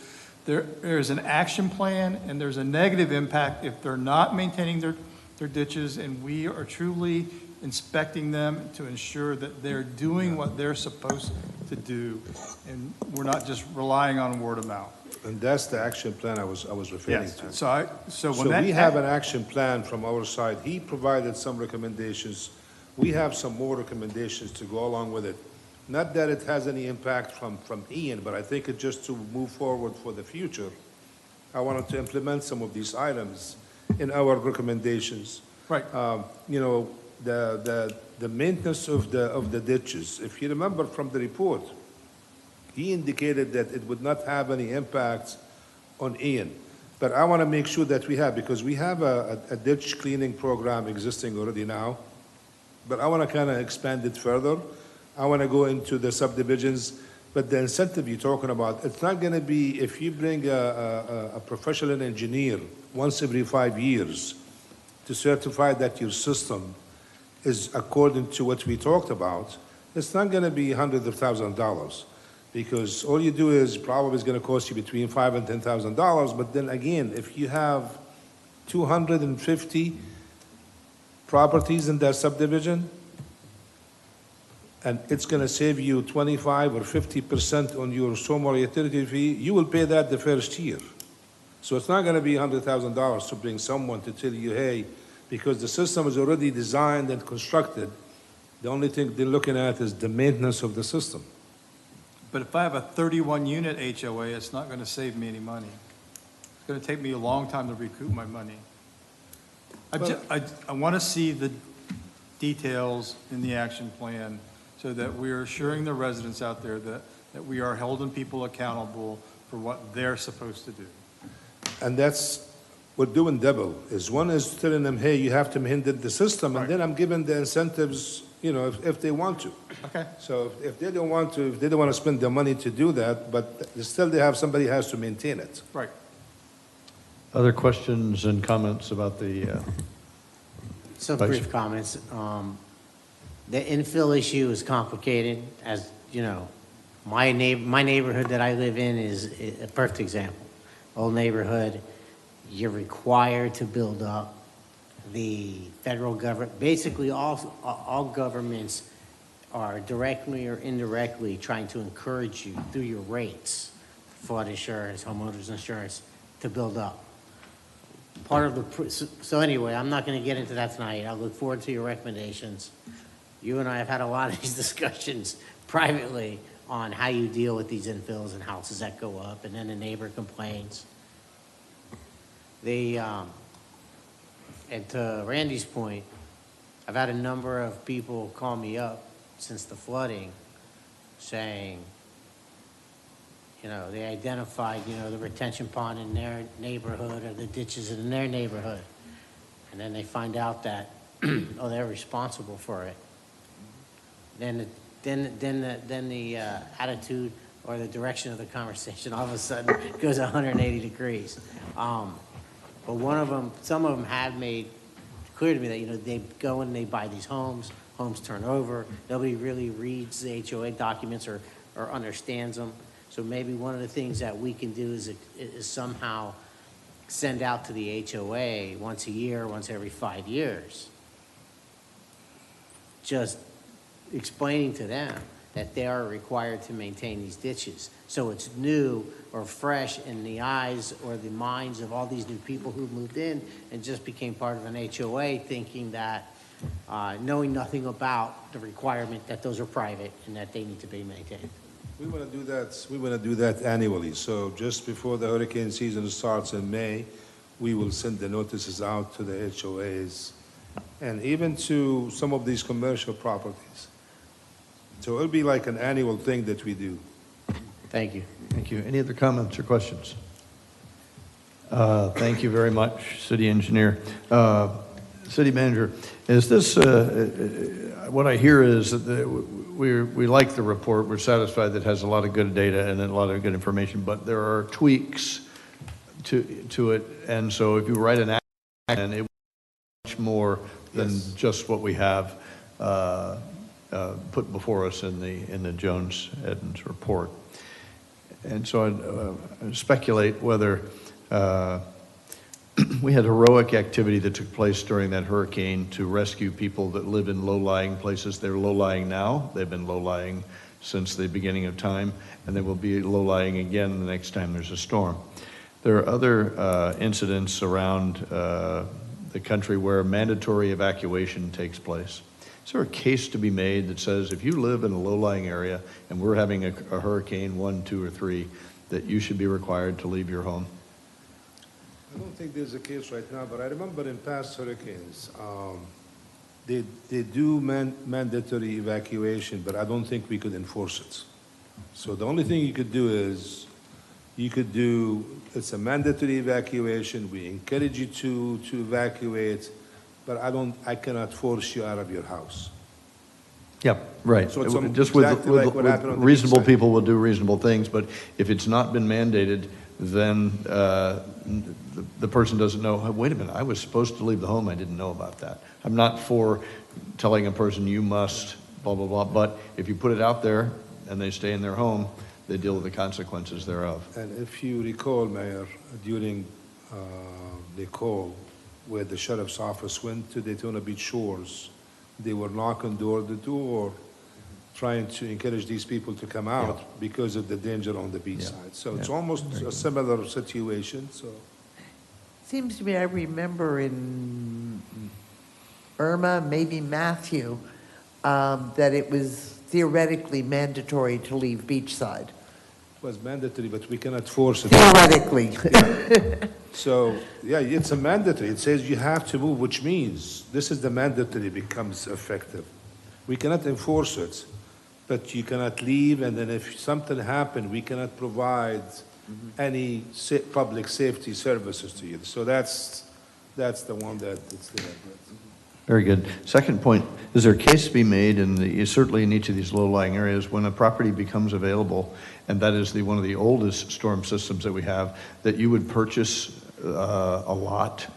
there's an action plan and there's a negative impact if they're not maintaining their ditches, and we are truly inspecting them to ensure that they're doing what they're supposed to do, and we're not just relying on word of mouth. And that's the action plan I was referring Yes. to. So we have an action plan from our side. He provided some recommendations. We have some more recommendations to go along with it. Not that it has any impact from Ian, but I think it just to move forward for the future. I wanted to implement some of these items in our recommendations. Right. The maintenance of the ditches. If you remember from the report, he indicated that it would not have any impact on Ian. But I want to make sure that we have, because we have a ditch cleaning program existing already now, but I want to kind of expand it further. I want to go into the subdivisions, but the incentive you're talking about, it's not going to be if you bring a professional engineer once every 5 years to certify that your system is according to what we talked about, it's not going to be hundreds of thousands of dollars, because all you do is probably is going to cost you between $5,000 and $10,000. But then again, if you have 250 properties in that subdivision, and it's going to save you 25 or 50% on your stormwater utility fee, you will pay that the first year. So it's not going to be $100,000 to bring someone to tell you, hey, because the system is already designed and constructed, the only thing they're looking at is the maintenance of the system. But if I have a 31-unit HOA, it's not going to save me any money. It's going to take me a long time to recoup my money. I want to see the details in the action plan so that we're assuring the residents out there that we are holding people accountable for what they're supposed to do. And that's, we're doing double. One is telling them, hey, you have to maintain the system, and then I'm giving the incentives, if they want to. Okay. So if they don't want to spend the money to do that, but still somebody has to maintain it. Right. Other questions and comments about the? Some brief comments. The infill issue is complicated. As you know, my neighborhood that I live in is a perfect example. Old neighborhood, you're required to build up. The federal government, basically all governments are directly or indirectly trying to encourage you through your rates, flood insurance, homeowners insurance, to build up. So anyway, I'm not going to get into that tonight. I look forward to your recommendations. You and I have had a lot of these discussions privately on how you deal with these infills and houses that go up, and then the neighbor complains. And to Randy's point, I've had a number of people call me up since the flooding saying, they identified, the retention pond in their neighborhood or the ditches in their neighborhood. And then they find out that, they're responsible for it. Then the attitude or the direction of the conversation all of a sudden goes 180 degrees. But some of them have made clear to me that, they go and they buy these homes turn over, nobody really reads the HOA documents or or understands them. So maybe one of the things that we can do is somehow send out to the HOA once a year, once every 5 years, just explaining to them that they are required to maintain these ditches. So it's new or fresh in the eyes or the minds of all these new people who moved in and just became part of an HOA, thinking that, knowing nothing about the requirement that those are private and that they need to be maintained. We want to do that, we want to do that annually. So just before the hurricane season starts in May, we will send the notices out to the HOAs and even to some of these commercial properties. So it'll be like an annual thing that we do. Thank you. Thank you. Any other comments or questions? Thank you very much, City Engineer. City Manager, is this, what I hear is that we like the report, we're satisfied that it has a lot of good data and a lot of good information, but there are tweaks to it, and so if you write an action, it will be much more than just what we have put before us in the Jones-Edens report. And so I'd speculate whether we had heroic activity that took place during that hurricane to rescue people that live in low-lying places. They're low-lying now. They've been low-lying since the beginning of time, and they will be low-lying again the next time there's a storm. There are other incidents around the country where mandatory evacuation takes place. Is there a case to be made that says if you live in a low-lying area and we're having a hurricane 1, 2, or 3, that you should be required to leave your home? I don't think there's a case right now, but I remember in past hurricanes, they do mandatory evacuation, but I don't think we could enforce it. So the only thing you could do is, it's a mandatory evacuation, we encourage you to evacuate, but I cannot force you out of your house. Yep, right. So it's Just exactly like what happened on the reasonable beach side. people will do reasonable things, but if it's not been mandated, then the person doesn't know, "Oh, wait a minute, I was supposed to leave the home, I didn't know about that." I'm not for telling a person you must, blah, blah, blah, but if you put it out there and they stay in their home, they deal with the consequences thereof. And if you recall, Mayor, during the call where the sheriff's office went to Daytona Beach Shores, they were knocking door to door, trying to encourage these people to come out because of the danger on the beach side. So it's almost a similar situation, so. Seems to me I remember in Irma, maybe Matthew, that it was theoretically mandatory to leave beachside. It was mandatory, but we cannot force it. Theoretically. Yeah. So, yeah, it's a mandatory. It says you have to move, which means this is the mandatory becomes effective. We cannot enforce it, but you cannot leave, and then if something happened, we cannot provide any public safety services to you. So that's the one that it's there. Very good. Second point, is there a case to be made, certainly in each of these low-lying areas, when a property becomes available, and that is one of the oldest storm systems that we have, that you would purchase a lot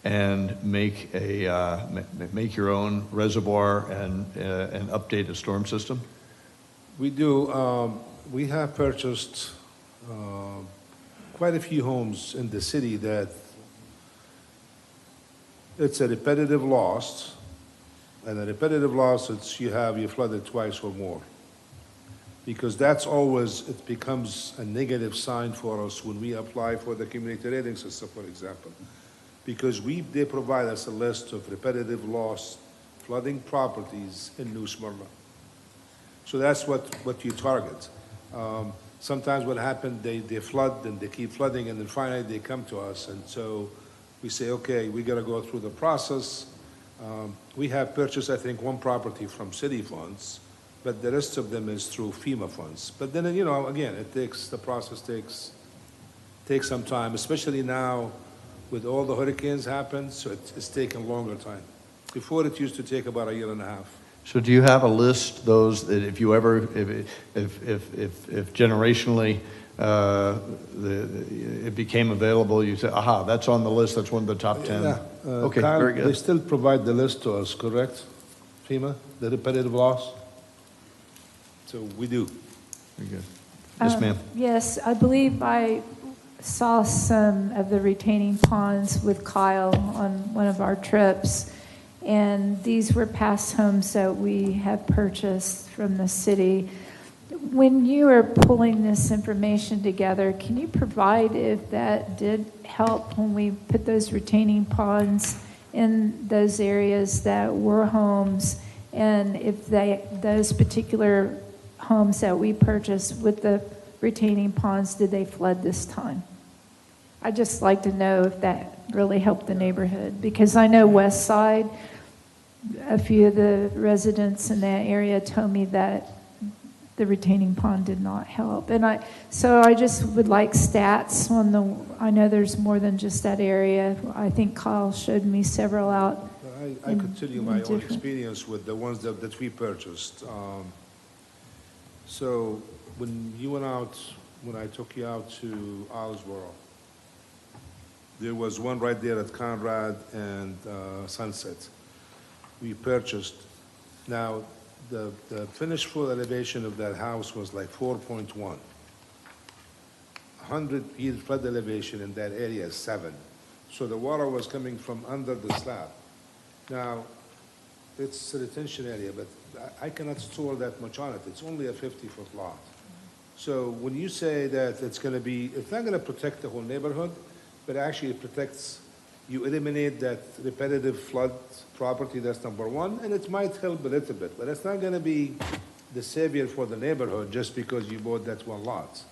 and make your own reservoir and update a storm system? We do. We have purchased quite a few homes in the city that it's a repetitive loss, and a repetitive loss, you flooded twice or more. Because that's always, it becomes a negative sign for us when we apply for the community rating system, for example. Because they provide us a list of repetitive loss flooding properties in New Smyrna. So that's what you target. Sometimes what happens, they flood and they keep flooding, and then finally they come to us, and so we say, okay, we got to go through the process. We have purchased, I think, one property from city funds, but the rest of them is through FEMA funds. But then, again, the process takes some time, especially now with all the hurricanes happen, so it's taken longer time. Before, it used to take about 1.5 years. So do you have a list, those that if generationally it became available, you say, aha, that's on the list, that's one of the top 10? Yeah. Okay, Kyle, very good. they still provide the list to us, correct? FEMA, the repetitive loss? So we do. Very good. Yes, ma'am. Yes, I believe I saw some of the retaining ponds with Kyle on one of our trips, and these were past homes that we have purchased from the city. When you are pulling this information together, can you provide if that did help when we put those retaining ponds in those areas that were homes, and if those particular homes that we purchased with the retaining ponds, did they flood this time? I'd just like to know if that really helped the neighborhood, because I know West Side, a few of the residents in that area told me that the retaining pond did not help. And so I just would like stats on I know there's more than just that area. I think Kyle showed me several out. I could tell you my own experience with the ones that we purchased. So when I took you out to Islesboro, there was one right there at Conrad and Sunset. We purchased. Now, the finished floor elevation of that house was like 4.1. 100 feet flood elevation in that area is 7. So the water was coming from under the slab. Now, it's a retention area, but I cannot store that much on it. It's only a 50-foot lot. So when you say that it's not going to protect the whole neighborhood, but actually it protects, you eliminate that repetitive flood property, that's number one, and it might help a little bit, but it's not going to be the savior for the neighborhood just because you bought that one lot.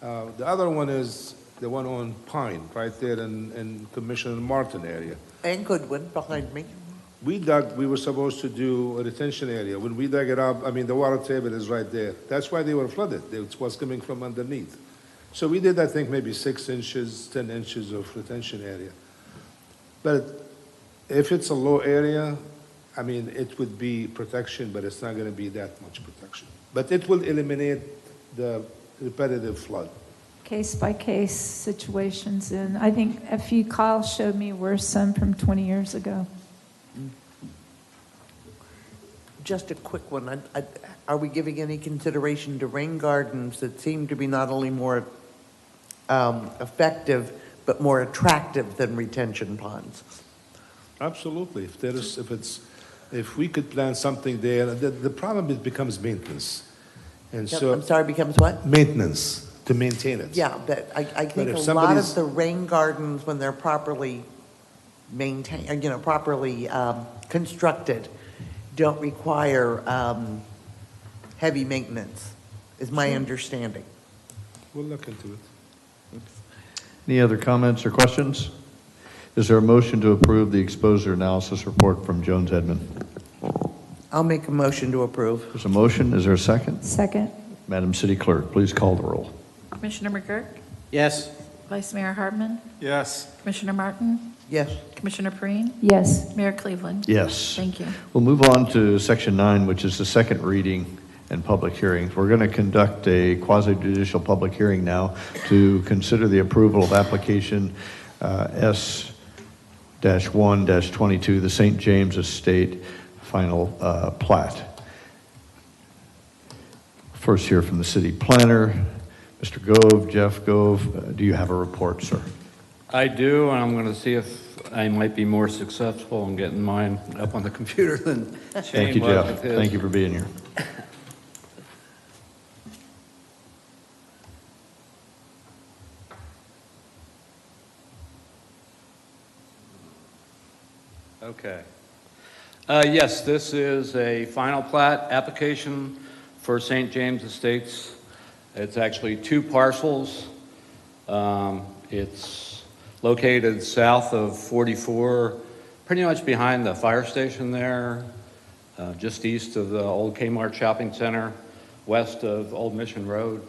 The other one is the one on Pine, right there in Commissioner Martin area. And Goodwin behind me. We were supposed to do a retention area. When we dug it up, the water table is right there. That's why they were flooded. It was coming from underneath. So we did, I think, maybe 6 inches, 10 inches of retention area. But if it's a low area, it would be protection, but it's not going to be that much protection. But it will eliminate the repetitive flood. Case-by-case situations, and I think a few Kyle showed me were some from 20 years ago. Just a quick one. Are we giving any consideration to rain gardens that seem to be not only more effective, but more attractive than retention ponds? Absolutely. If we could plan something there, the problem becomes maintenance. And Yep, so I'm sorry, becomes what? Maintenance, to maintain it. Yeah, but I think if a lot of somebody's- the rain gardens, when they're properly maintained, properly constructed, don't require heavy maintenance, is my understanding. We'll look into it. Any other comments or questions? Is there a motion to approve the exposure analysis report from Jones Edmond? I'll make a motion to approve. There's a motion. Is there a second? Second. Madam City Clerk, please call the roll. Commissioner McGurk? Yes. Vice Mayor Hartman? Yes. Commissioner Martin? Yes. Commissioner Perine? Yes. Mayor Cleveland? Yes. Thank you. We'll move on to Section 9, which is the second reading and public hearings. We're going to conduct a quasi-judicial public hearing now to consider the approval of application S-1-22, the St. James Estate final plat. First hear from the city planner, Mr. Gove, Jeff Gove. Do you have a report, sir? I do, and I'm going to see if I might be more successful in getting mine up on the computer than Thank Shane you, was Jeff. with his. Thank you for being here. Okay. Yes, this is a final plat application for St. James Estates. It's actually 2 parcels. It's located south of 44, pretty much behind the fire station there, just east of the old Kmart Shopping Center, west of Old Mission Road.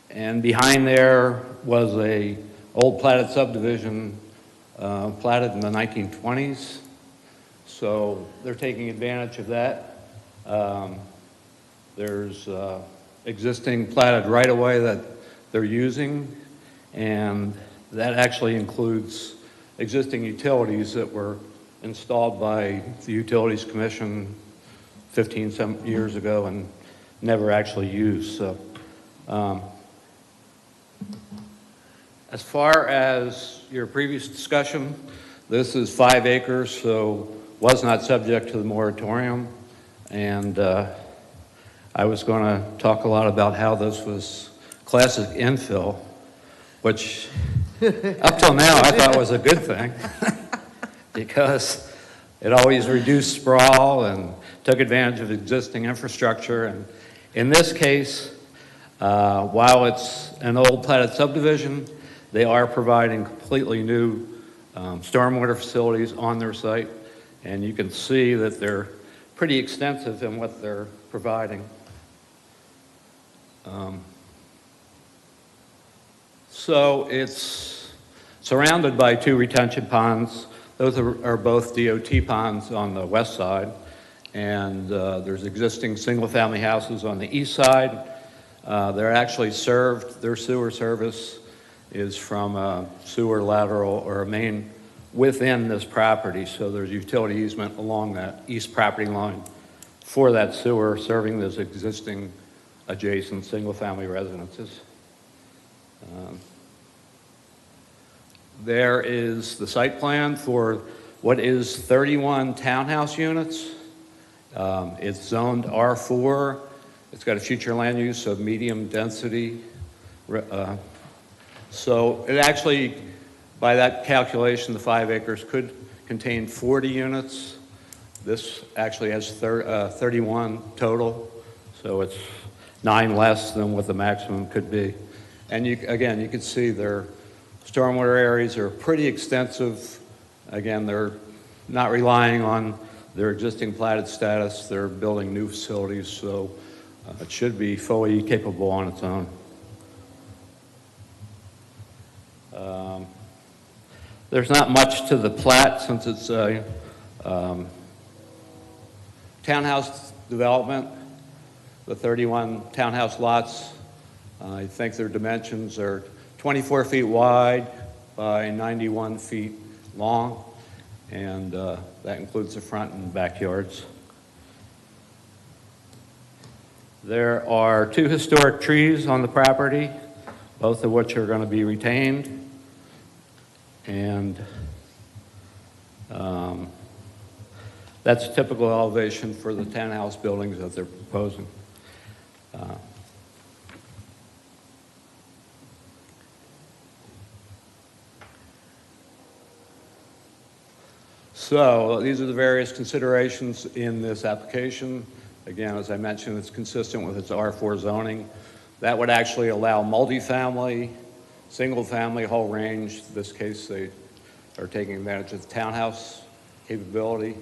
And behind there was a old platted subdivision platted in the 1920s. So they're taking advantage of that. There's existing platted right-of-way that they're using, and that actually includes existing utilities that were installed by the Utilities Commission 15 some years ago and never actually used. So Um, As far as your previous discussion, this is 5 acres, so was not subject to the moratorium. And I was going to talk a lot about how this was classic infill, which up till now I thought was a good thing because it always reduced sprawl and took advantage of existing infrastructure. And in this case, while it's an old platted subdivision, they are providing completely new stormwater facilities on their site, and you can see that they're pretty extensive in what they're providing. So it's surrounded by 2 retention ponds. Those are both DOT ponds on the west side, and there's existing single-family houses on the east side. They're actually served, their sewer service is from a sewer lateral or a main within this property. So there's utility easement along that east property line for that sewer serving those existing adjacent single-family residences. There is the site plan for what is 31 townhouse units. It's zoned R4. It's got a future land use of medium density. So it actually, by that calculation, the 5 acres could contain 40 units. This actually has 31 total, so it's 9 less than what the maximum could be. And again, you can see their stormwater areas are pretty extensive. Again, they're not relying on their existing platted status. They're building new facilities, so it should be fully capable on its own. There's not much to the plat since it's a townhouse development. The 31 townhouse lots, I think their dimensions are 24 feet wide by 91 feet long, and that includes the front and backyards. There are 2 historic trees on the property, both of which are going to be retained. And that's a typical elevation for the townhouse buildings that they're proposing. So these are the various considerations in this application. Again, as I mentioned, it's consistent with its R4 zoning. That would actually allow multifamily, single-family, whole range. In this case, they are taking advantage of the townhouse capability.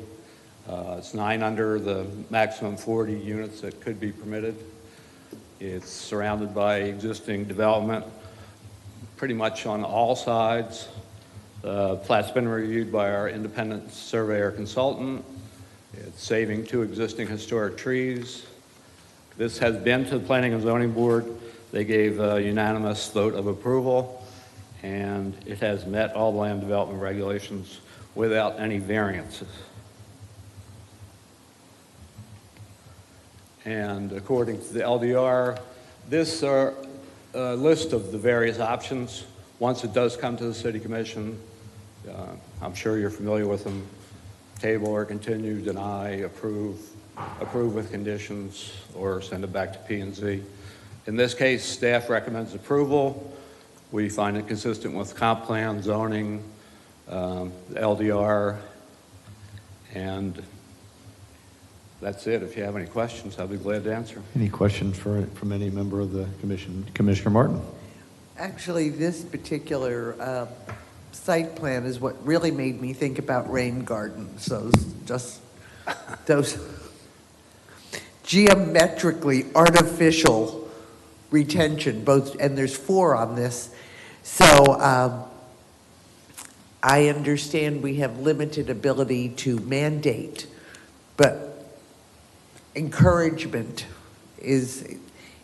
It's 9 under the maximum 40 units that could be permitted. It's surrounded by existing development pretty much on all sides. The plat's been reviewed by our independent surveyor consultant. It's saving 2 existing historic trees. This has been to the Planning and Zoning Board. They gave a unanimous vote of approval, and it has met all the land development regulations without any variances. And according to the LDR, this list of the various options, once it does come to the City Commission, I'm sure you're familiar with them: table or continue, deny, approve with conditions, or send it back to P&Z. In this case, staff recommends approval. We find it consistent with comp plan, zoning, the LDR, and that's it. If you have any questions, I'll be glad to answer. Any questions from any member of the commission? Commissioner Martin? Actually, this particular site plan is what really made me think about rain gardens. Those geometrically artificial retention, and there's 4 on this. So I understand we have limited ability to mandate, but encouragement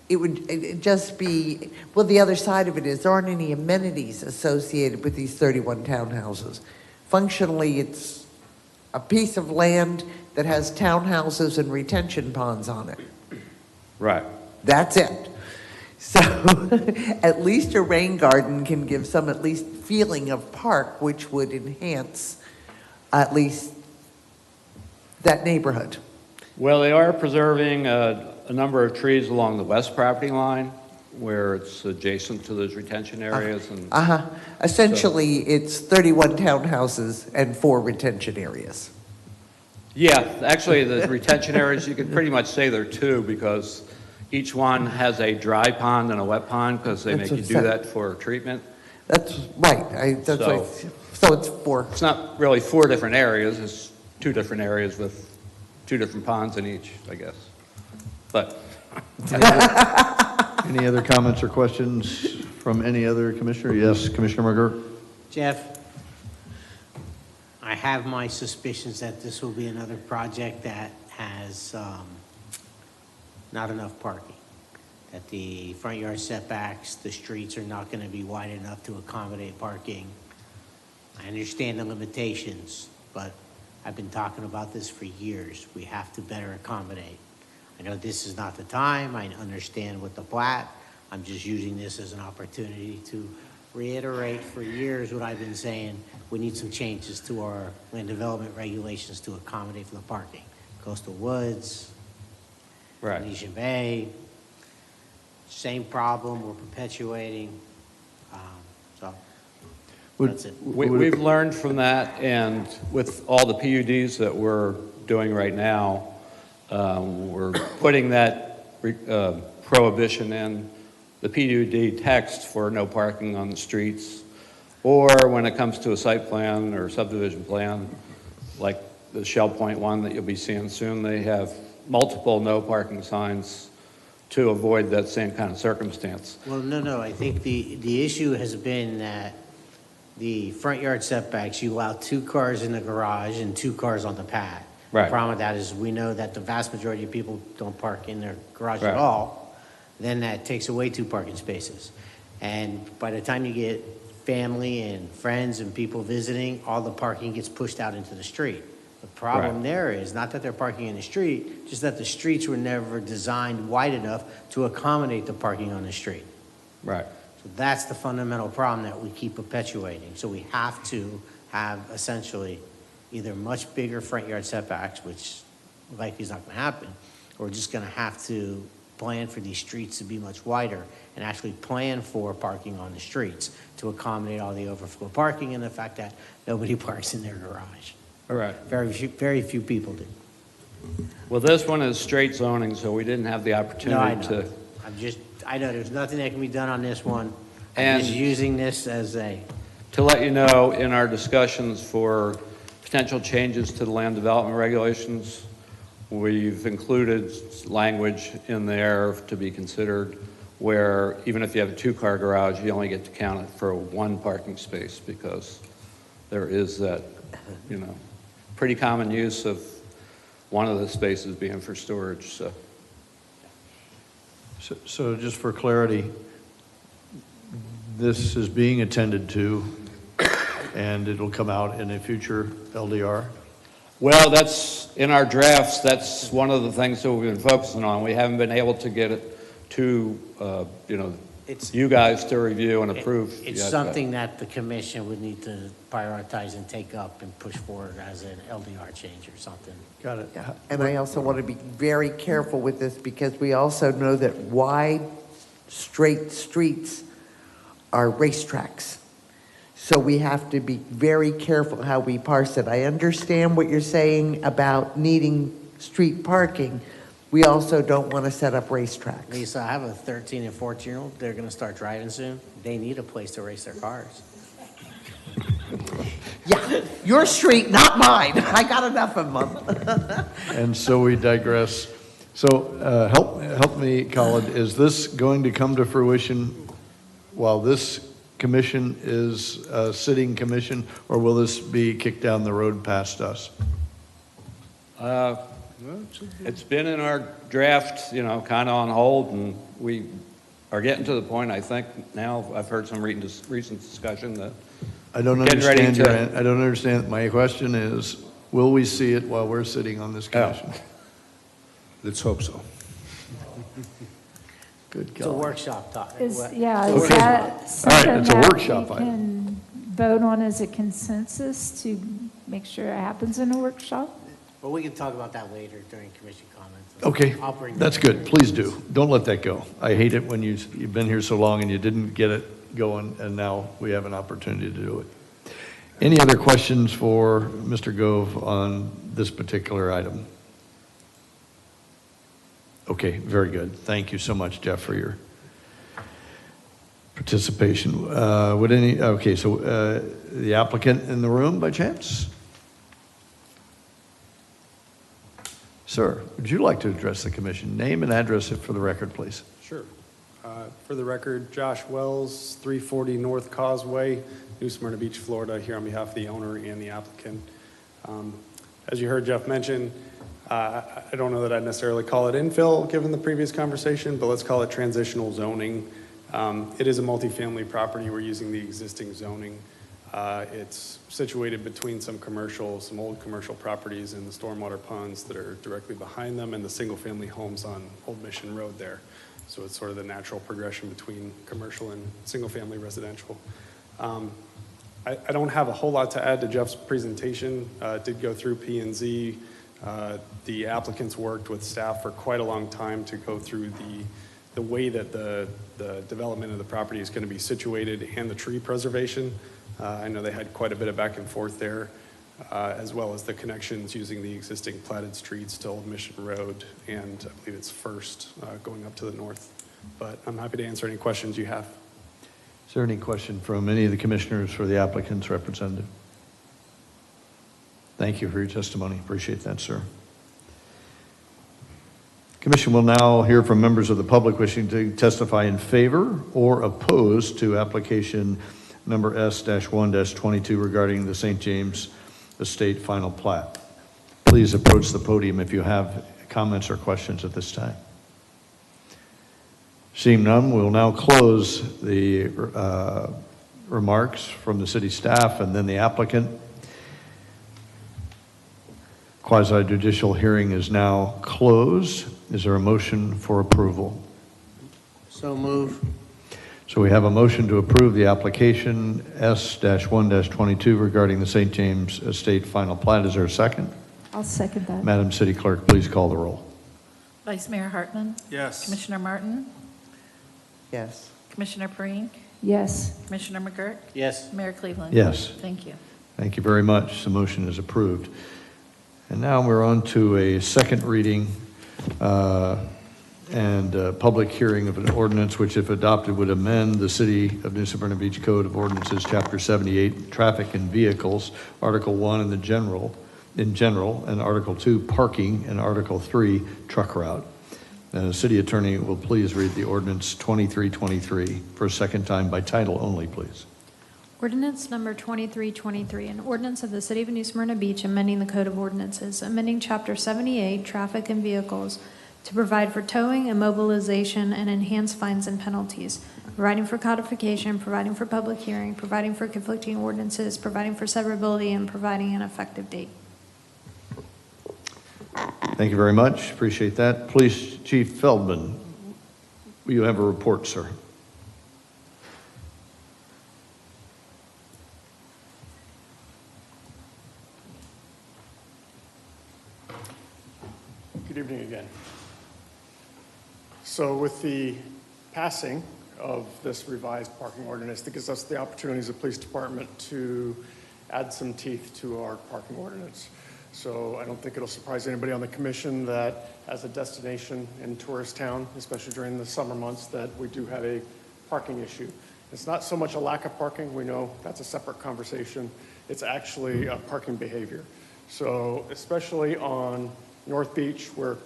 it would just be, well, the other side of it is there aren't any amenities associated with these 31 townhouses. Functionally, it's a piece of land that has townhouses and retention ponds on it. Right. That's it. So at least a rain garden can give some at least feeling of park, which would enhance at least that neighborhood. Well, they are preserving a number of trees along the west property line where it's adjacent to those retention areas. And Essentially, it's 31 townhouses and 4 retention areas. yeah, actually, the retention areas, you could pretty much say there are 2 because each one has a dry pond and a wet pond because they That's make you do that for treatment. That's right. So it's 4. It's not really 4 different areas, it's 2 different areas with 2 different ponds in each, I guess. But Any other comments or questions from any other commissioner? Yes, Commissioner McGurk? Jeff, I have my suspicions that this will be another project that has not enough parking. That the front yard setbacks, the streets are not going to be wide enough to accommodate parking. I understand the limitations, but I've been talking about this for years. We have to better accommodate. I know this is not the time. I understand with the plat. I'm just using this as an opportunity to reiterate for years what I've been saying. We need some changes to our land development regulations to accommodate for the parking. Coastal Woods, right. Venetian Bay, same problem we're perpetuating. That's it. We've learned from that, and with all the PUDs that we're doing right now, we're putting that prohibition in the PUD text for no parking on the streets, or when it comes to a site plan or subdivision plan, like the Shell Point one that you'll be seeing soon, they have multiple no parking signs to avoid that same kind of circumstance. Well, no, I think the issue has been that the front yard setbacks, you allow 2 cars in the garage and 2 cars on the pad. Right. The problem with that is we know that the vast majority of people don't park in their garage Right. at all. Then that takes away 2 parking spaces. And by the time you get family and friends and people visiting, all the parking gets pushed out into the street. The problem Right. there is not that they're parking in the street, just that the streets were never designed wide enough to accommodate the parking on the street. Right. So that's the fundamental problem that we keep perpetuating. So we have to have essentially either much bigger front yard setbacks, which likely is not going to happen, or we're just going to have to plan for these streets to be much wider and actually plan for parking on the streets to accommodate all the overflow parking and the fact that nobody parks in their garage. All right. Very few people do. Well, this one is straight zoning, so we didn't have the No, I opportunity know. to. I know there's nothing that can be done on this one. I'm And- just using this as a, To let you know, in our discussions for potential changes to the land development regulations, we've included language in there to be considered where even if you have a 2-car garage, you only get to count it for 1 parking space because there is that, pretty common use of one of the spaces being for storage, so. So just for clarity, this is being attended to, and it'll come out in a future LDR? Well, that's, in our drafts, that's one of the things that we've been focusing on. We haven't been able to get it to, you guys to review and approve. it's yet, something that the commission would need to prioritize and take up and push forward as an LDR change or something. Got it. And I also want to be very careful with this because we also know that wide, straight streets are racetracks. So we have to be very careful how we parse it. I understand what you're saying about needing street parking. We also don't want to set up racetracks. Lisa, I have a 13 and 14-year-old. They're going to start driving soon. They need a place to race their cars. Yeah, your street, not mine. I got enough of them. And so we digress. So help me, Colin, is this going to come to fruition while this commission is a sitting commission, or will this be kicked down the road past us? It's been in our draft, kind of on hold, and we are getting to the point, I think, now, I've heard some recent discussion that I don't getting ready understand I don't understand. My question is, will we see it while we're sitting on this commission? Let's hope so. Good It's a God. workshop talk. Is, What- yeah, Okay. is that All right, something it's a that workshop we item. can vote on as a consensus to make sure it happens in a workshop? Well, we can talk about that later during commission comments. Okay, I'll bring that's that good. up. Please do. Don't let that go. I hate it when you've been here so long and you didn't get it going, and now we have an opportunity to do it. Any other questions for Mr. Gove on this particular item? Okay, very good. Thank you so much, Jeff, for your participation. The applicant in the room by chance? Sir, would you like to address the commission? Name and address it for the record, please. Sure. For the record, Josh Wells, 340 North Causeway, New Smyrna Beach, Florida, here on behalf of the owner and the applicant. As you heard Jeff mention, I don't know that I'd necessarily call it infill, given the previous conversation, but let's call it transitional zoning. It is a multifamily property. We're using the existing zoning. It's situated between some old commercial properties and the stormwater ponds that are directly behind them and the single-family homes on Old Mission Road there. So it's sort of the natural progression between commercial and single-family residential. I don't have a whole lot to add to Jeff's presentation. It did go through P&Z. The applicants worked with staff for quite a long time to go through the way that the development of the property is going to be situated and the tree preservation. I know they had quite a bit of back and forth there, as well as the connections using the existing platted streets to Old Mission Road and I believe it's First going up to the north. But I'm happy to answer any questions you have. Is there any question from any of the commissioners for the applicant's representative? Thank you for your testimony. Appreciate that, sir. Commission will now hear from members of the public wishing to testify in favor or opposed to application number S-1-22 regarding the St. James Estate final plat. Please approach the podium if you have comments or questions at this time. Seeing none, we'll now close the remarks from the city staff and then the applicant. Quasi-judicial hearing is now closed. Is there a motion for approval? So move. So we have a motion to approve the application S-1-22 regarding the St. James Estate final plat. Is there a second? I'll second that. Madam City Clerk, please call the roll. Vice Mayor Hartman? Yes. Commissioner Martin? Yes. Commissioner Perine? Yes. Commissioner McGurk? Yes. Mayor Cleveland? Yes. Thank you. Thank you very much. The motion is approved. And now we're on to a second reading and public hearing of an ordinance which, if adopted, would amend the City of New Smyrna Beach Code of Ordinances, Chapter 78, Traffic and Vehicles, Article 1 in general, and Article 2, Parking, and Article 3, Truck Route. The city attorney will please read the ordinance 2323 for a second time by title only, please. Ordinance number 2323, an ordinance of the City of New Smyrna Beach amending the Code of Ordinances, amending Chapter 78, Traffic and Vehicles, to provide for towing, immobilization, and enhanced fines and penalties, providing for codification, providing for public hearing, providing for conflicting ordinances, providing for severability, and providing an effective date. Thank you very much. Appreciate that. Police Chief Feldman, you have a report, sir. Good evening again. So with the passing of this revised parking ordinance, that gives us the opportunity as a police department to add some teeth to our parking ordinance. So I don't think it'll surprise anybody on the commission that as a destination in tourist town, especially during the summer months, that we do have a parking issue. It's not so much a lack of parking. We know that's a separate conversation. It's actually a parking behavior. So especially on North Beach, where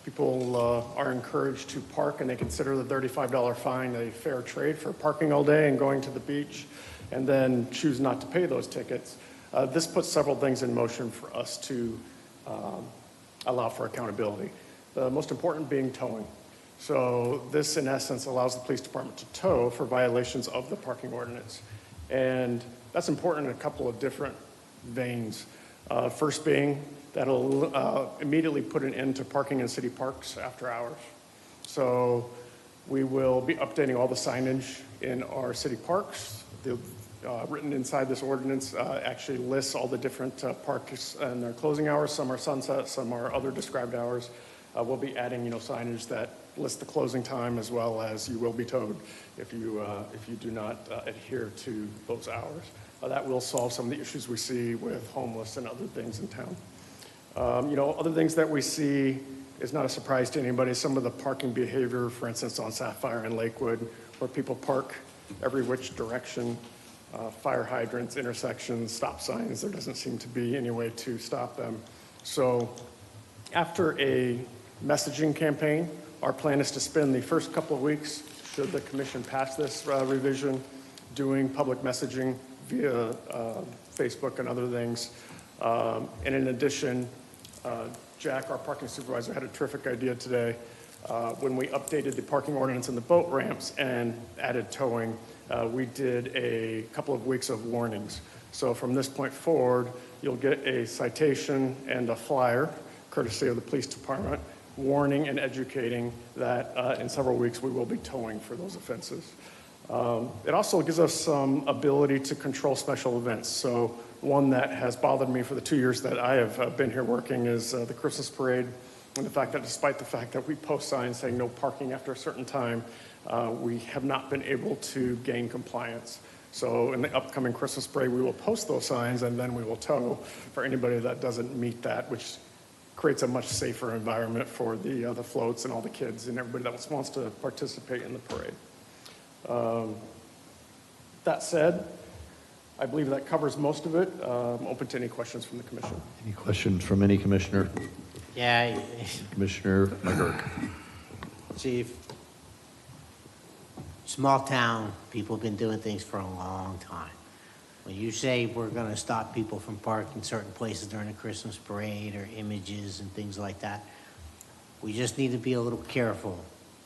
people are encouraged to park and they consider the $35 fine a fair trade for parking all day and going to the beach, and then choose not to pay those tickets. This puts several things in motion for us to allow for accountability. The most important being towing. So this, in essence, allows the police department to tow for violations of the parking ordinance. And that's important in a couple of different veins. First being, that'll immediately put an end to parking in city parks after hours. So We will be updating all the signage in our city parks. Written inside this ordinance actually lists all the different parks and their closing hours. Some are sunset, some are other described hours. We'll be adding, signage that lists the closing time, as well as you will be towed if you do not adhere to those hours. That will solve some of the issues we see with homeless and other things in town. Other things that we see is not a surprise to anybody. Some of the parking behavior, for instance, on Sapphire and Lakewood, where people park every which direction, fire hydrants, intersections, stop signs. There doesn't seem to be any way to stop them. So after a messaging campaign, our plan is to spend the first couple of weeks, should the commission pass this revision, doing public messaging via Facebook and other things. And in addition, Jack, our parking supervisor, had a terrific idea today. When we updated the parking ordinance in the boat ramps and added towing, we did a couple of weeks of warnings. So from this point forward, you'll get a citation and a flyer, courtesy of the police department, warning and educating that in several weeks we will be towing for those offenses. It also gives us some ability to control special events. So one that has bothered me for the 2 years that I have been here working is the Christmas parade, and the fact that despite the fact that we post signs saying no parking after a certain time, we have not been able to gain compliance. So in the upcoming Christmas parade, we will post those signs, and then we will tow for anybody that doesn't meet that, which creates a much safer environment for the floats and all the kids and everybody that wants to participate in the parade. That said, I believe that covers most of it. I'm open to any questions from the commission. Any questions from any commissioner? Yeah, Commissioner McGurk. Chief, small town, people have been doing things for a long time. When you say we're going to stop people from parking certain places during the Christmas parade or images and things like that, we just need to be a little careful,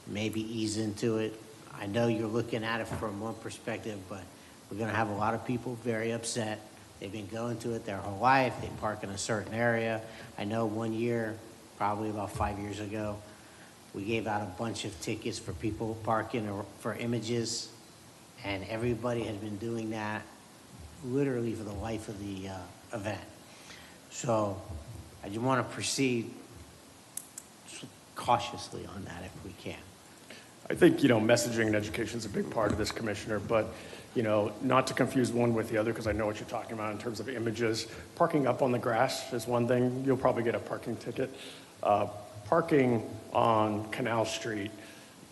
maybe ease into it. I know you're looking at it from one perspective, but we're going to have a lot of people very upset. They've been going to it their whole life. They park in a certain area. I know one year, probably about 5 years ago, we gave out a bunch of tickets for people parking for images, and everybody has been doing that literally for the life of the event. So I just want to proceed cautiously on that if we can. I think, messaging and education is a big part of this, Commissioner, but, not to confuse one with the other, because I know what you're talking about in terms of images. Parking up on the grass is one thing. You'll probably get a parking ticket. Parking on Canal Street,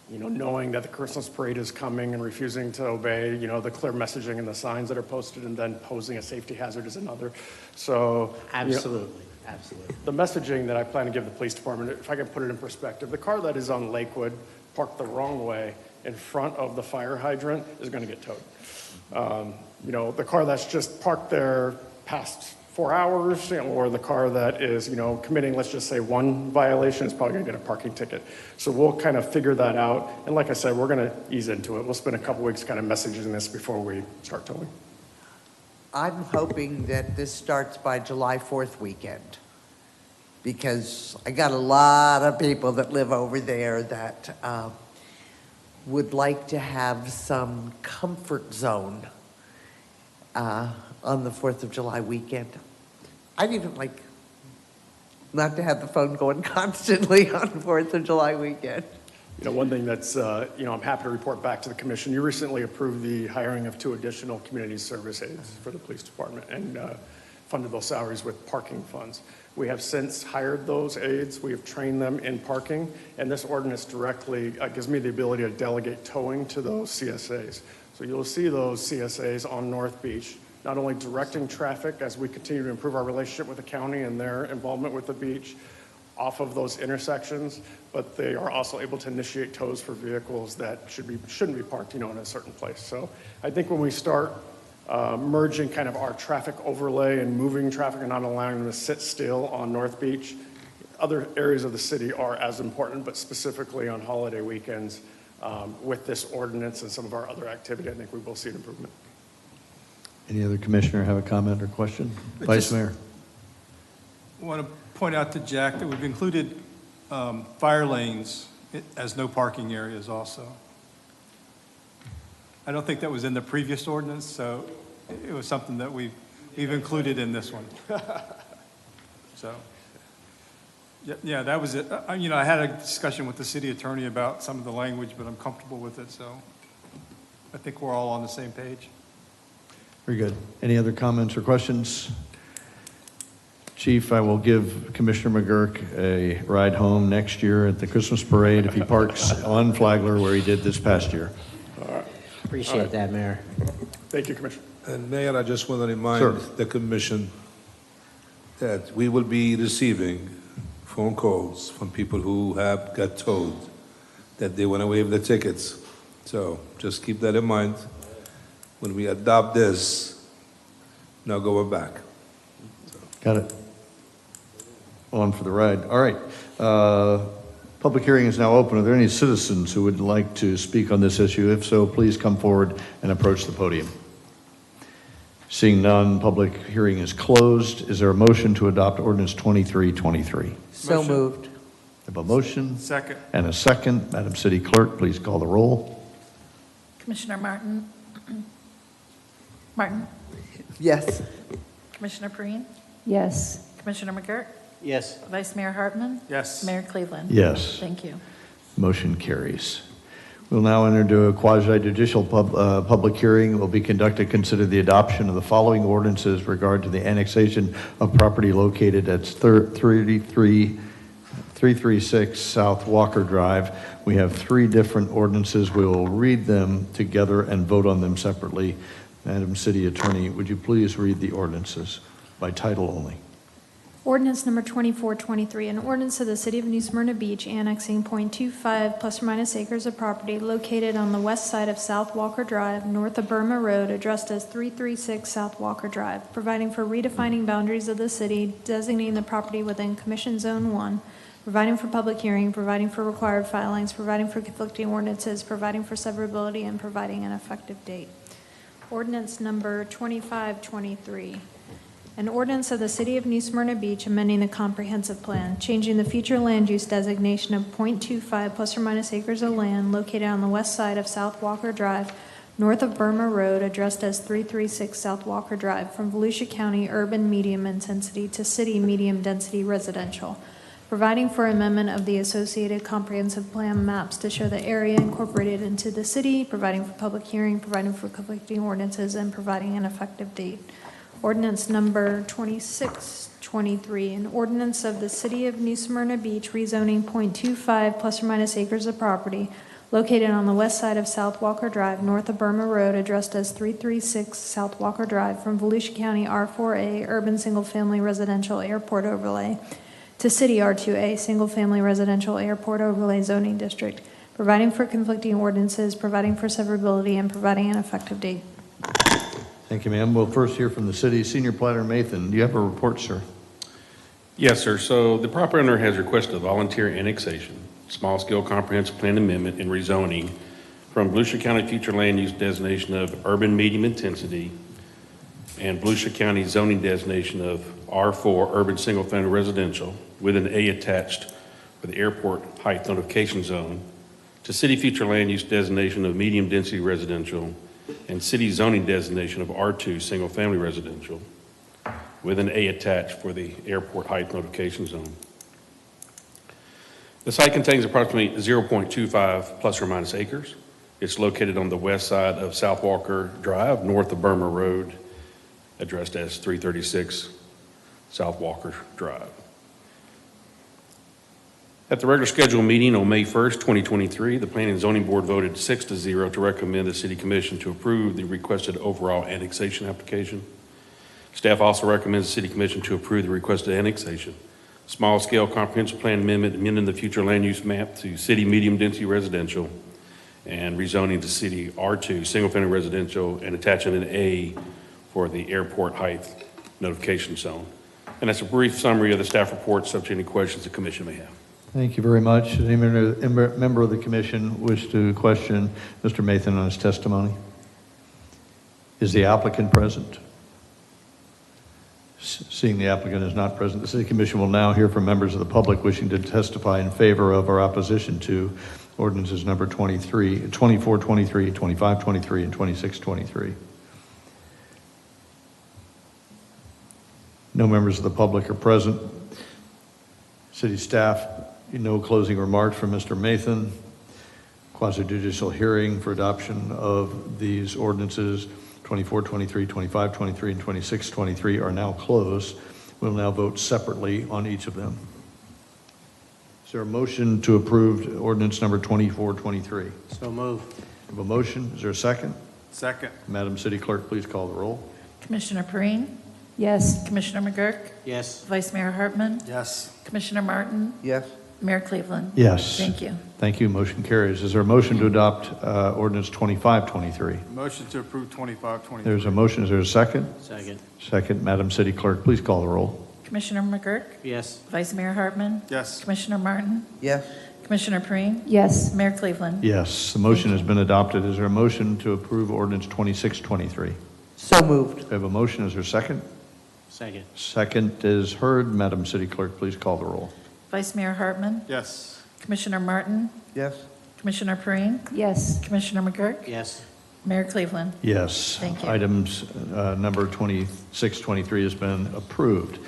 knowing that the Christmas parade is coming and refusing to obey, the clear messaging and the signs that are posted, and then posing a safety hazard is another. So Absolutely, absolutely. the messaging that I plan to give the police department, if I can put it in perspective, the car that is on Lakewood parked the wrong way in front of the fire hydrant is going to get towed. The car that's just parked there past 4 hours, or the car that is, committing, let's just say, one violation is probably going to get a parking ticket. So we'll kind of figure that out. And like I said, we're going to ease into it. We'll spend a couple weeks kind of messaging this before we start towing. I'm hoping that this starts by July 4th weekend, because I got a lot of people that live over there that would like to have some comfort zone on the 4th of July weekend. I'd even like not to have the phone going constantly on 4th of July weekend. One thing that's, I'm happy to report back to the commission. You recently approved the hiring of 2 additional community service aides for the police department and funded those salaries with parking funds. We have since hired those aides. We have trained them in parking, and this ordinance directly gives me the ability to delegate towing to those CSAs. So you'll see those CSAs on North Beach, not only directing traffic as we continue to improve our relationship with the county and their involvement with the beach off of those intersections, but they are also able to initiate tows for vehicles that shouldn't be parked, in a certain place. So I think when we start merging kind of our traffic overlay and moving traffic and not allowing them to sit still on North Beach, other areas of the city are as important, but specifically on holiday weekends, with this ordinance and some of our other activity, I think we will see an improvement. Any other commissioner have a comment or question? Vice Mayor. I want to point out to Jack that we've included fire lanes as no parking areas also. I don't think that was in the previous ordinance, so it was something that we've included in this one. So, yeah, that was it. I had a discussion with the city attorney about some of the language, but I'm comfortable with it, so I think we're all on the same page. Very good. Any other comments or questions? Chief, I will give Commissioner McGurk a ride home next year at the Christmas parade if he parks on Flagler where he did this past year. Appreciate that, Mayor. Thank you, Commissioner. And Mayor, I just want to remind Sir. the commission that we will be receiving phone calls from people who have got told that they want to waive the tickets. So just keep that in mind. When we adopt this, now going back. Got it. On for the ride. All right. Public hearing is now open. Are there any citizens who would like to speak on this issue? If so, please come forward and approach the podium. Seeing none, public hearing is closed. Is there a motion to adopt ordinance 2323? So moved. I have a motion. Second. And a second. Madam City Clerk, please call the roll. Commissioner Martin? Martin? Yes. Commissioner Perine? Yes. Commissioner McGurk? Yes. Vice Mayor Hartman? Yes. Mayor Cleveland? Yes. Thank you. Motion carries. We'll now enter into a quasi-judicial public hearing. It will be conducted, consider the adoption of the following ordinances regard to the annexation of property located at 336 South Walker Drive. We have three different ordinances. We will read them together and vote on them separately. Madam City Attorney, would you please read the ordinances by title only? Ordinance number 2423, an ordinance of the City of New Smyrna Beach annexing .25 plus or minus acres of property located on the west side of South Walker Drive, north of Burma Road, addressed as 336 South Walker Drive, providing for redefining boundaries of the city, designating the property within Commission Zone 1, providing for public hearing, providing for required filings, providing for conflicting ordinances, providing for severability, and providing an effective date. Ordinance number 2523. An ordinance of the City of New Smyrna Beach amending the comprehensive plan, changing the future land use designation of .25 plus or minus acres of land located on the west side of South Walker Drive, north of Burma Road, addressed as 336 South Walker Drive, from Volusia County urban medium intensity to city medium density residential, providing for amendment of the associated comprehensive plan maps to show the area incorporated into the city, providing for public hearing, providing for conflicting ordinances, and providing an effective date. Ordinance number 2623, an ordinance of the City of New Smyrna Beach rezoning .25 plus or minus acres of property located on the west side of South Walker Drive, north of Burma Road, addressed as 336 South Walker Drive, from Volusia County R4A urban single-family residential airport overlay to City R2A single-family residential airport overlay zoning district, providing for conflicting ordinances, providing for severability, and providing an effective date. Thank you, ma'am. We'll first hear from the city. Senior Planner Mathan, do you have a report, sir? Yes, sir. So the property owner has requested a volunteer annexation, small-scale comprehensive plan amendment and rezoning from Volusia County future land use designation of urban medium intensity and Volusia County zoning designation of R4 urban single-family residential with an A attached for the airport height notification zone to city future land use designation of medium density residential and city zoning designation of R2 single-family residential with an A attached for the airport height notification zone. The site contains approximately 0.25 plus or minus acres. It's located on the west side of South Walker Drive, north of Burma Road, addressed as 336 South Walker Drive. At the regular scheduled meeting on May 1st, 2023, the Planning and Zoning Board voted 6-0 to recommend the City Commission to approve the requested overall annexation application. Staff also recommends the City Commission to approve the requested annexation. Small-scale comprehensive plan amendment, amending the future land use map to city medium-density residential and rezoning to city R2 single-family residential and attaching an A for the airport height notification zone. And that's a brief summary of the staff report, subject to any questions the Commission may have. Thank you very much. Does any member of the commission wish to question Mr. Mathan on his testimony? Is the applicant present? Seeing the applicant is not present, the City Commission will now hear from members of the public wishing to testify in favor of or opposition to ordinances number 2423, 2523, and 2623. No members of the public are present. City staff, no closing remarks from Mr. Mathan. Quasi-judicial hearing for adoption of these ordinances 2423, 2523, and 2623 are now closed. We'll now vote separately on each of them. Is there a motion to approve ordinance number 2423? So move. We have a motion. Is there a second? Second. Madam City Clerk, please call the roll. Commissioner Perine? Yes. Commissioner McGurk? Yes. Vice Mayor Hartman? Yes. Commissioner Martin? Yes. Mayor Cleveland? Yes. Thank you. Thank you. Motion carries. Is there a motion to adopt ordinance 2523? Motion to approve 2523. There's a motion. Is there a second? Second. Second. Madam City Clerk, please call the roll. Commissioner McGurk? Yes. Vice Mayor Hartman? Yes. Commissioner Martin? Yes. Commissioner Perine? Yes. Mayor Cleveland? Yes, the motion has been adopted. Is there a motion to approve ordinance 2623? So moved. We have a motion. Is there a second? Second. Second is heard. Madam City Clerk, please call the roll. Vice Mayor Hartman? Yes. Commissioner Martin? Yes. Commissioner Perine? Yes. Commissioner McGurk? Yes. Mayor Cleveland? Yes. Thank you. Items number 2623 has been approved.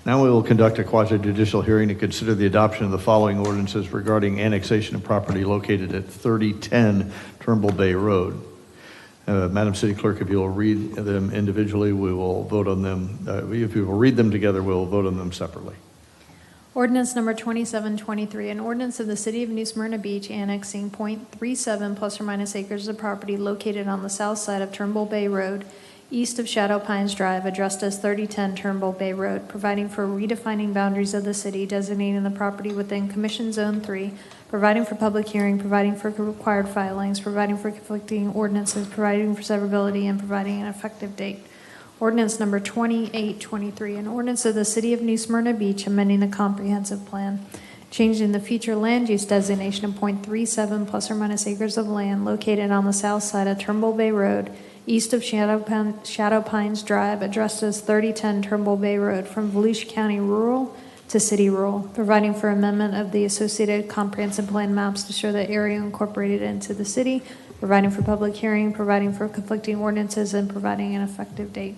Now we will conduct a quasi-judicial hearing to consider the adoption of the following ordinances regarding annexation of property located at 3010 Turnbull Bay Road. Madam City Clerk, if you will read them individually, we will vote on them. If you will read them together, we'll vote on them separately. Ordinance number 2723, an ordinance of the City of New Smyrna Beach annexing .37 plus or minus acres of property located on the south side of Turnbull Bay Road, east of Shadow Pines Drive, addressed as 3010 Turnbull Bay Road, providing for redefining boundaries of the city, designating the property within Commission Zone 3, providing for public hearing, providing for required filings, providing for conflicting ordinances, providing for severability, and providing an effective date. Ordinance number 2823, an ordinance of the City of New Smyrna Beach amending the comprehensive plan, changing the future land use designation of .37 plus or minus acres of land located on the south side of Turnbull Bay Road, east of Shadow Pines Drive, addressed as 3010 Turnbull Bay Road, from Volusia County Rural to City Rural, providing for amendment of the associated comprehensive plan maps to show the area incorporated into the city, providing for public hearing, providing for conflicting ordinances, and providing an effective date.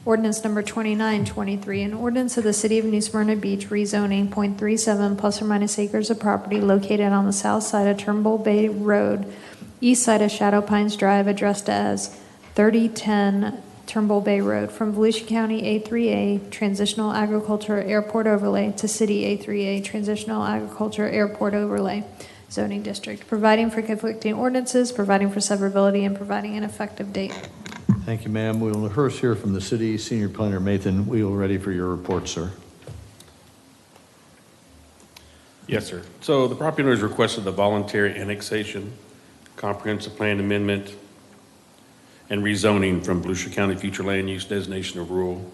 Ordinance number 2923, an ordinance of the City of New Smyrna Beach rezoning .37 plus or minus acres of property located on the south side of Turnbull Bay Road, east side of Shadow Pines Drive, addressed as 3010 Turnbull Bay Road, from Volusia County A3A Transitional Agriculture Airport Overlay to City A3A Transitional Agriculture Airport Overlay zoning district, providing for conflicting ordinances, providing for severability, and providing an effective date. Thank you, ma'am. We will first hear from the city. Senior Planner Mathan, we are ready for your report, sir. Yes, sir. So the property owners requested the voluntary annexation, comprehensive plan amendment, and rezoning from Volusia County future land use designation of rural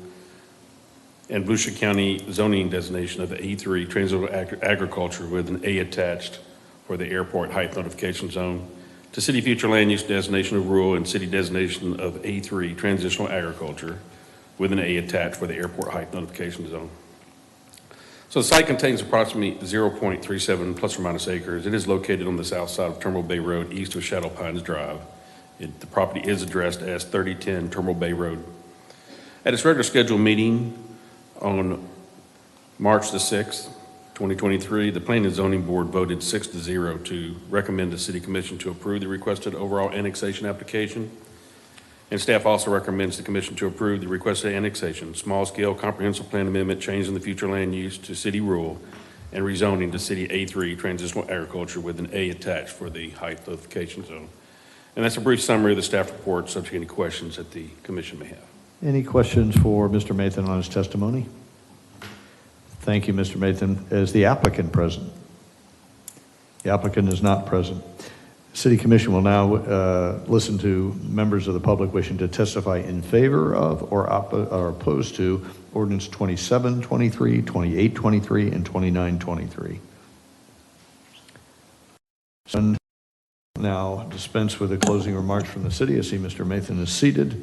and Volusia County zoning designation of A3 transitional agriculture with an A attached for the airport height notification zone to city future land use designation of rural and city designation of A3 transitional agriculture with an A attached for the airport height notification zone. So the site contains approximately 0.37 plus or minus acres. It is located on the south side of Turnbull Bay Road, east of Shadow Pines Drive. The property is addressed as 3010 Turnbull Bay Road. At its regular scheduled meeting on March the 6th, 2023, the Planning and Zoning Board voted 6-0 to recommend the City Commission to approve the requested overall annexation application. And staff also recommends the Commission to approve the requested annexation, small-scale comprehensive plan amendment changing the future land use to city rural and rezoning to city A3 transitional agriculture with an A attached for the height notification zone. And that's a brief summary of the staff report, subject to any questions that the Commission may have. Any questions for Mr. Mathan on his testimony? Thank you, Mr. Mathan. Is the applicant present? The applicant is not present. The City Commission will now listen to members of the public wishing to testify in favor of or opposed to ordinance 2723, 2823, and 2923. So now dispense with the closing remarks from the city. I see Mr. Mathan is seated.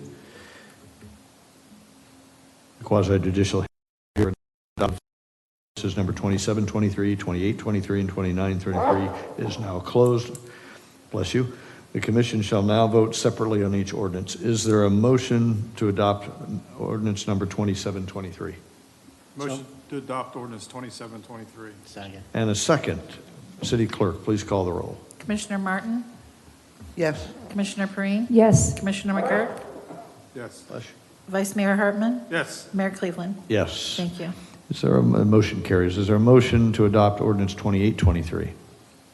The quasi-judicial hearing on ordinances number 2723, 2823, and 2933 is now closed. Bless you. The commission shall now vote separately on each ordinance. Is there a motion to adopt ordinance number 2723? Motion to adopt ordinance 2723. Second. And a second. City Clerk, please call the roll. Commissioner Martin? Yes. Commissioner Perine? Yes. Commissioner McGurk? Yes. Vice Mayor Hartman? Yes. Mayor Cleveland? Yes. Thank you. Is there a motion carries? Is there a motion to adopt ordinance 2823?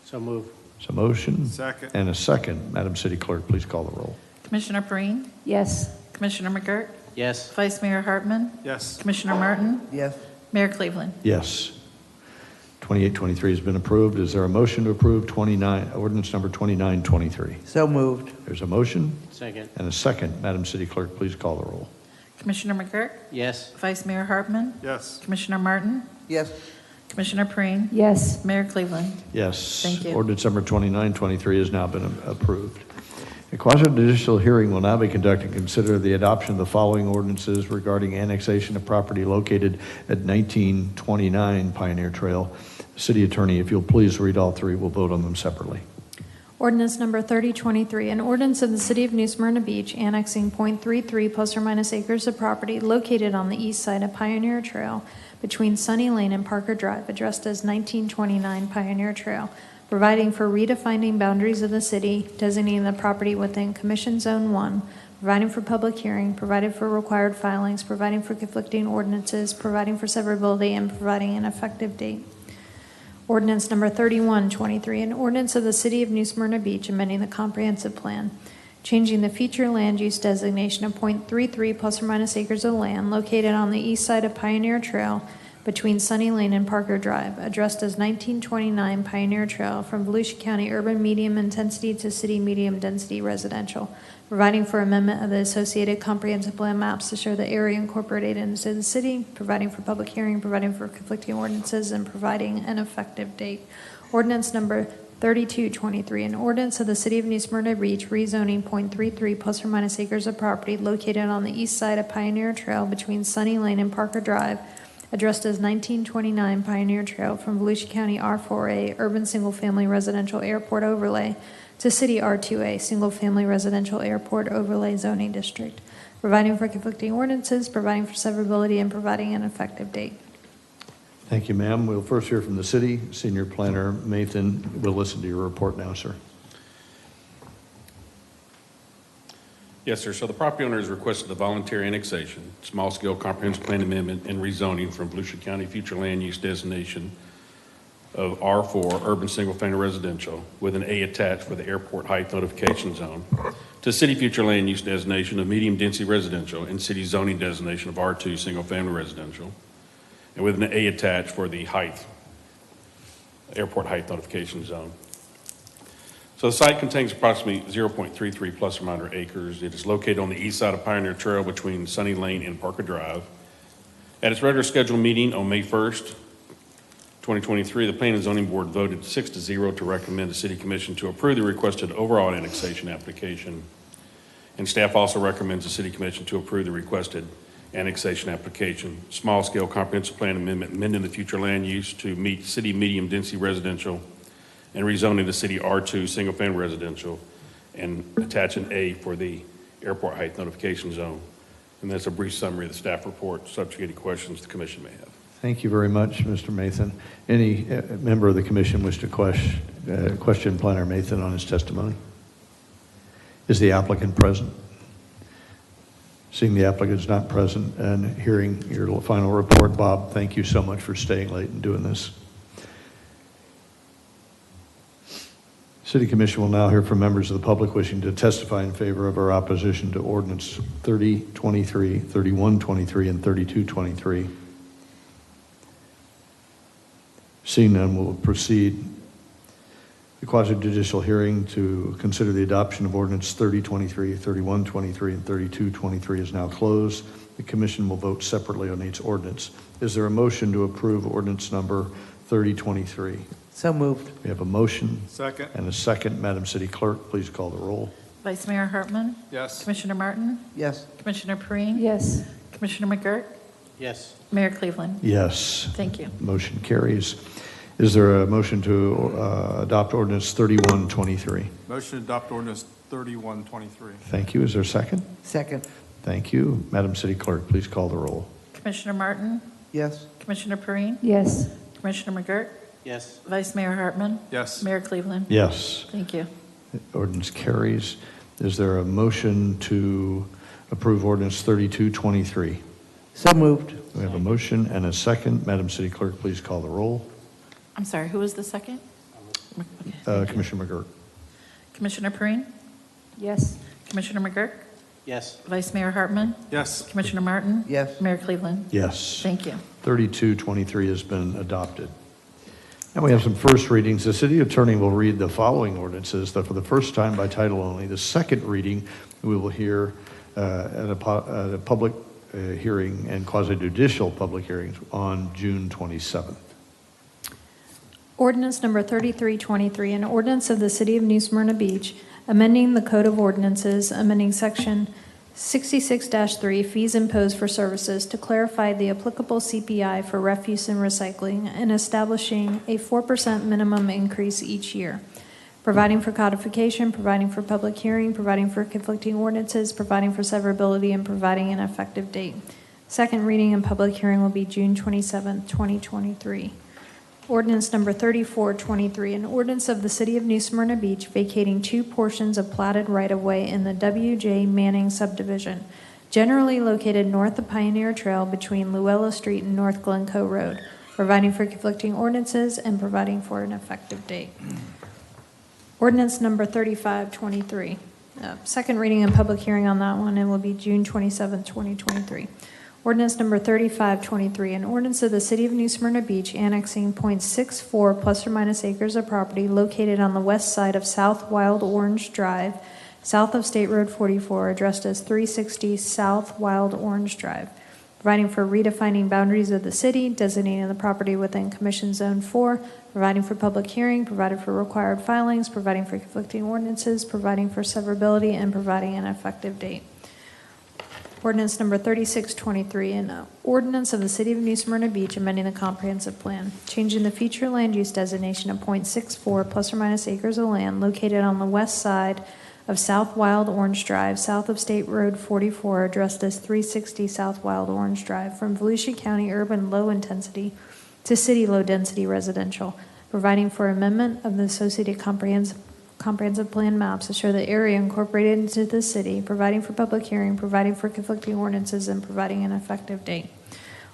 So move. Is a motion? Second. And a second. Madam City Clerk, please call the roll. Commissioner Perine? Yes. Commissioner McGurk? Yes. Vice Mayor Hartman? Yes. Commissioner Martin? Yes. Mayor Cleveland? Yes. 2823 has been approved. Is there a motion to approve ordinance number 2923? So moved. There's a motion Second. and a second. Madam City Clerk, please call the roll. Commissioner McGurk? Yes. Vice Mayor Hartman? Yes. Commissioner Martin? Yes. Commissioner Perine? Yes. Mayor Cleveland? Yes. Thank you. Ordinance number 2923 has now been approved. A quasi-judicial hearing will now be conducted to consider the adoption of the following ordinances regarding annexation of property located at 1929 Pioneer Trail. City Attorney, if you'll please read all three, we'll vote on them separately. Ordinance number 3023, an ordinance of the City of New Smyrna Beach annexing .33 plus or minus acres of property located on the east side of Pioneer Trail between Sunny Lane and Parker Drive, addressed as 1929 Pioneer Trail, providing for redefining boundaries of the city, designating the property within Commission Zone 1, providing for public hearing, providing for required filings, providing for conflicting ordinances, providing for severability, and providing an effective date. Ordinance number 3123, an ordinance of the City of New Smyrna Beach amending the comprehensive plan, changing the future land use designation of .33 plus or minus acres of land located on the east side of Pioneer Trail between Sunny Lane and Parker Drive, addressed as 1929 Pioneer Trail, from Volusia County urban medium intensity to city medium density residential, providing for amendment of the associated comprehensive plan maps to show the area incorporated into the city, providing for public hearing, providing for conflicting ordinances, and providing an effective date. Ordinance number 3223, an ordinance of the City of New Smyrna Beach rezoning .33 plus or minus acres of property located on the east side of Pioneer Trail between Sunny Lane and Parker Drive, addressed as 1929 Pioneer Trail, from Volusia County R4A urban single-family residential airport overlay to City R2A single-family residential airport overlay zoning district, providing for conflicting ordinances, providing for severability, and providing an effective date. Thank you, ma'am. We'll first hear from the city. Senior Planner Mathan, we'll listen to your report now, sir. Yes, sir. So the property owner has requested the voluntary annexation, small-scale comprehensive plan amendment, and rezoning from Volusia County future land use designation of R4 urban single-family residential with an A attached for the airport height notification zone to city future land use designation of medium density residential and city zoning designation of R2 single-family residential, and with an A attached for the airport height notification zone. So the site contains approximately 0.33 plus or minus acres. It is located on the east side of Pioneer Trail between Sunny Lane and Parker Drive. At its regular scheduled meeting on May 1st, 2023, the Planning and Zoning Board voted 6-0 to recommend the City Commission to approve the requested overall annexation application. And staff also recommends the City Commission to approve the requested annexation application, small-scale comprehensive plan amendment, amending the future land use to meet city medium density residential and rezoning the city R2 single-family residential, and attach an A for the airport height notification zone. And that's a brief summary of the staff report, subject to any questions the commission may have. Thank you very much, Mr. Mathan. Any member of the commission wish to question Planner Mathan on his testimony? Is the applicant present? Seeing the applicant is not present and hearing your final report, Bob, thank you so much for staying late and doing this. City Commission will now hear from members of the public wishing to testify in favor of our opposition to ordinance 3023, 3123, and 3223. Seeing none, we'll proceed. The quasi-judicial hearing to consider the adoption of ordinance 3023, 3123, and 3223 is now closed. The Commission will vote separately on each ordinance. Is there a motion to approve ordinance number 3023? So moved. We have a motion. Second. And a second. Madam City Clerk, please call the roll. Vice Mayor Hartman? Yes. Commissioner Martin? Yes. Commissioner Perine? Yes. Commissioner McGurk? Yes. Mayor Cleveland? Yes. Thank you. Motion carries. Is there a motion to adopt ordinance 3123? Motion to adopt ordinance 3123. Thank you. Is there a second? Second. Thank you. Madam City Clerk, please call the roll. Commissioner Martin? Yes. Commissioner Perine? Yes. Commissioner McGurk? Yes. Vice Mayor Hartman? Yes. Mayor Cleveland? Yes. Thank you. Ordinance carries. Is there a motion to approve ordinance 3223? So moved. We have a motion and a second. Madam City Clerk, please call the roll. I'm sorry, who was the second? Commissioner McGurk. Commissioner Perine? Yes. Commissioner McGurk? Yes. Vice Mayor Hartman? Yes. Commissioner Martin? Yes. Mayor Cleveland? Yes. Thank you. 3223 has been adopted. And we have some first readings. The city attorney will read the following ordinances that for the first time by title only. The second reading we will hear at a public hearing and quasi-judicial public hearings on June 27th. Ordinance number 3323, an ordinance of the City of New Smyrna Beach, amending the Code of Ordinances, amending Section 66-3, fees imposed for services, to clarify the applicable CPI for refuse and recycling, and establishing a 4% minimum increase each year, providing for codification, providing for public hearing, providing for conflicting ordinances, providing for severability, and providing an effective date. Second reading and public hearing will be June 27, 2023. Ordinance number 3423, an ordinance of the City of New Smyrna Beach vacating two portions of platted right-of-way in the W.J. Manning subdivision, generally located north of Pioneer Trail between Luella Street and North Glencoe Road, providing for conflicting ordinances and providing for an effective date. Ordinance number 3523. Second reading and public hearing on that one, it will be June 27, 2023. Ordinance number 3523, an ordinance of the City of New Smyrna Beach annexing .64 plus or minus acres of property located on the west side of South Wild Orange Drive, south of State Road 44, addressed as 360 South Wild Orange Drive, providing for redefining boundaries of the city, designating the property within Commission Zone 4, providing for public hearing, providing for required filings, providing for conflicting ordinances, providing for severability, and providing an effective date. Ordinance number 3623, an ordinance of the City of New Smyrna Beach amending the comprehensive plan, changing the future land use designation of .64 plus or minus acres of land located on the west side of South Wild Orange Drive, south of State Road 44, addressed as 360 South Wild Orange Drive, from Volusia County urban low intensity to city low density residential, providing for amendment of the associated comprehensive plan maps to show the area incorporated into the city, providing for public hearing, providing for conflicting ordinances, and providing an effective date.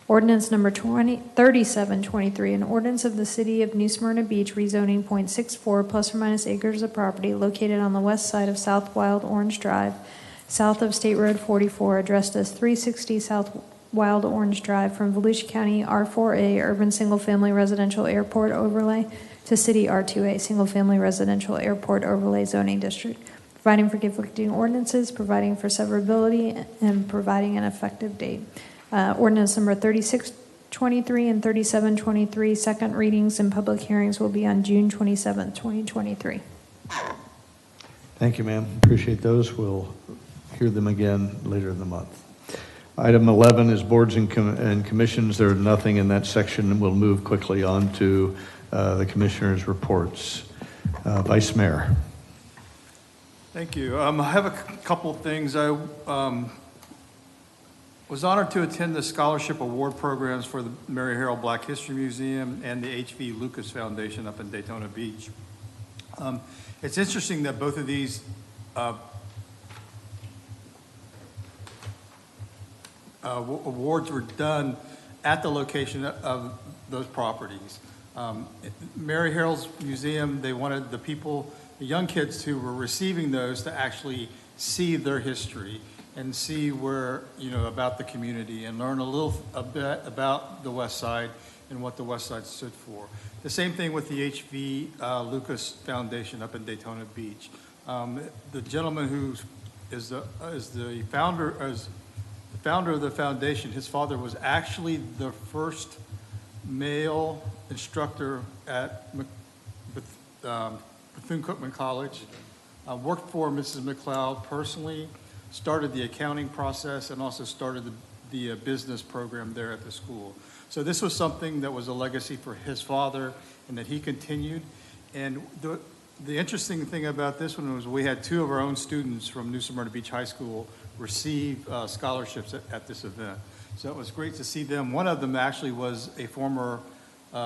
Ordinance number 3723, an ordinance of the City of New Smyrna Beach rezoning .64 plus or minus acres of property located on the west side of South Wild Orange Drive, south of State Road 44, addressed as 360 South Wild Orange Drive, from Volusia County R4A urban single-family residential airport overlay to City R2A single-family residential airport overlay zoning district, providing for conflicting ordinances, providing for severability, and providing an effective date. Ordinance number 3623 and 3723, second readings and public hearings will be on June 27, 2023. Thank you, ma'am. Appreciate those. We'll hear them again later in the month. Item 11 is boards and commissions. There's nothing in that section. We'll move quickly on to the commissioners' reports. Vice Mayor. Thank you. I have a couple of things. I was honored to attend the scholarship award programs for the Mary Harrell Black History Museum and the H.V. Lucas Foundation up in Daytona Beach. It's interesting that both of these awards were done at the location of those properties. Mary Harrell's Museum, they wanted the people, the young kids who were receiving those, to actually see their history and see where, about the community and learn a bit about the West Side and what the West Side stood for. The same thing with the H.V. Lucas Foundation up in Daytona Beach. The gentleman who is the founder of the foundation, his father was actually the first male instructor at Bethune-Cookman College. Worked for Mrs. McLeod personally, started the accounting process, and also started the business program there at the school. So this was something that was a legacy for his father and that he continued. And the interesting thing about this one was we had 2 of our own students from New Smyrna Beach High School receive scholarships at this event. So it was great to see them. One of them actually was a former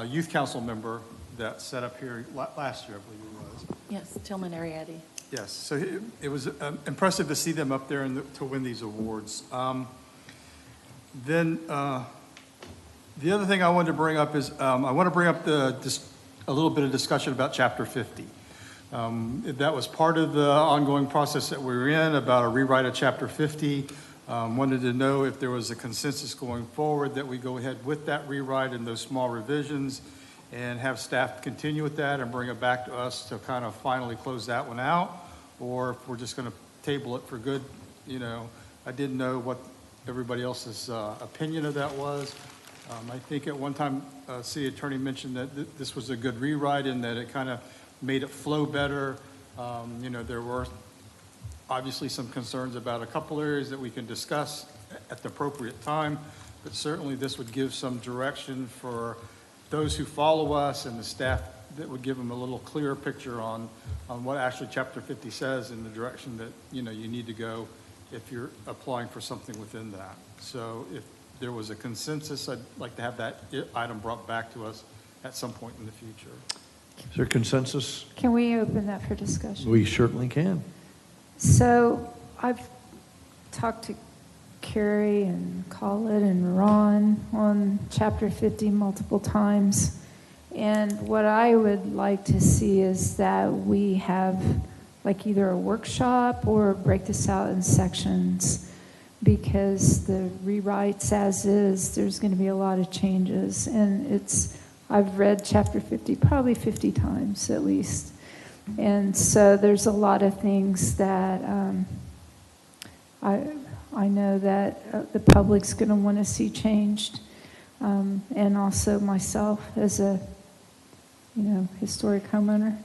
youth council member that set up here last year, I believe it was. Yes, Tillman Ariadne. Yes, so it was impressive to see them up there and to win these awards. Then the other thing I wanted to bring up is I want to bring up a little bit of discussion about Chapter 50. That was part of the ongoing process that we were in about a rewrite of Chapter 50. Wanted to know if there was a consensus going forward that we go ahead with that rewrite and those small revisions and have staff continue with that and bring it back to us to kind of finally close that one out, or if we're just going to table it for good. You know, I didn't know what everybody else's opinion of that was. I think at one time, city attorney mentioned that this was a good rewrite and that it kind of made it flow better. You know, there were obviously some concerns about a couple areas that we can discuss at the appropriate time, but certainly this would give some direction for those who follow us and the staff, that would give them a little clearer picture on what actually Chapter 50 says and the direction that, you know, you need to go if you're applying for something within that. So if there was a consensus, I'd like to have that item brought back to us at some point in the future. Is there consensus? Can we open that for discussion? We certainly can. So I've talked to Carrie and Colin and Ron on Chapter 50 multiple times. And what I would like to see is that we have like either a workshop or break this out in sections, because the rewrites as is, there's going to be a lot of changes. And I've read Chapter 50 probably 50 times at least. And so there's a lot of things that I know that the public's going to want to see changed, and also myself as a, you know, historic homeowner.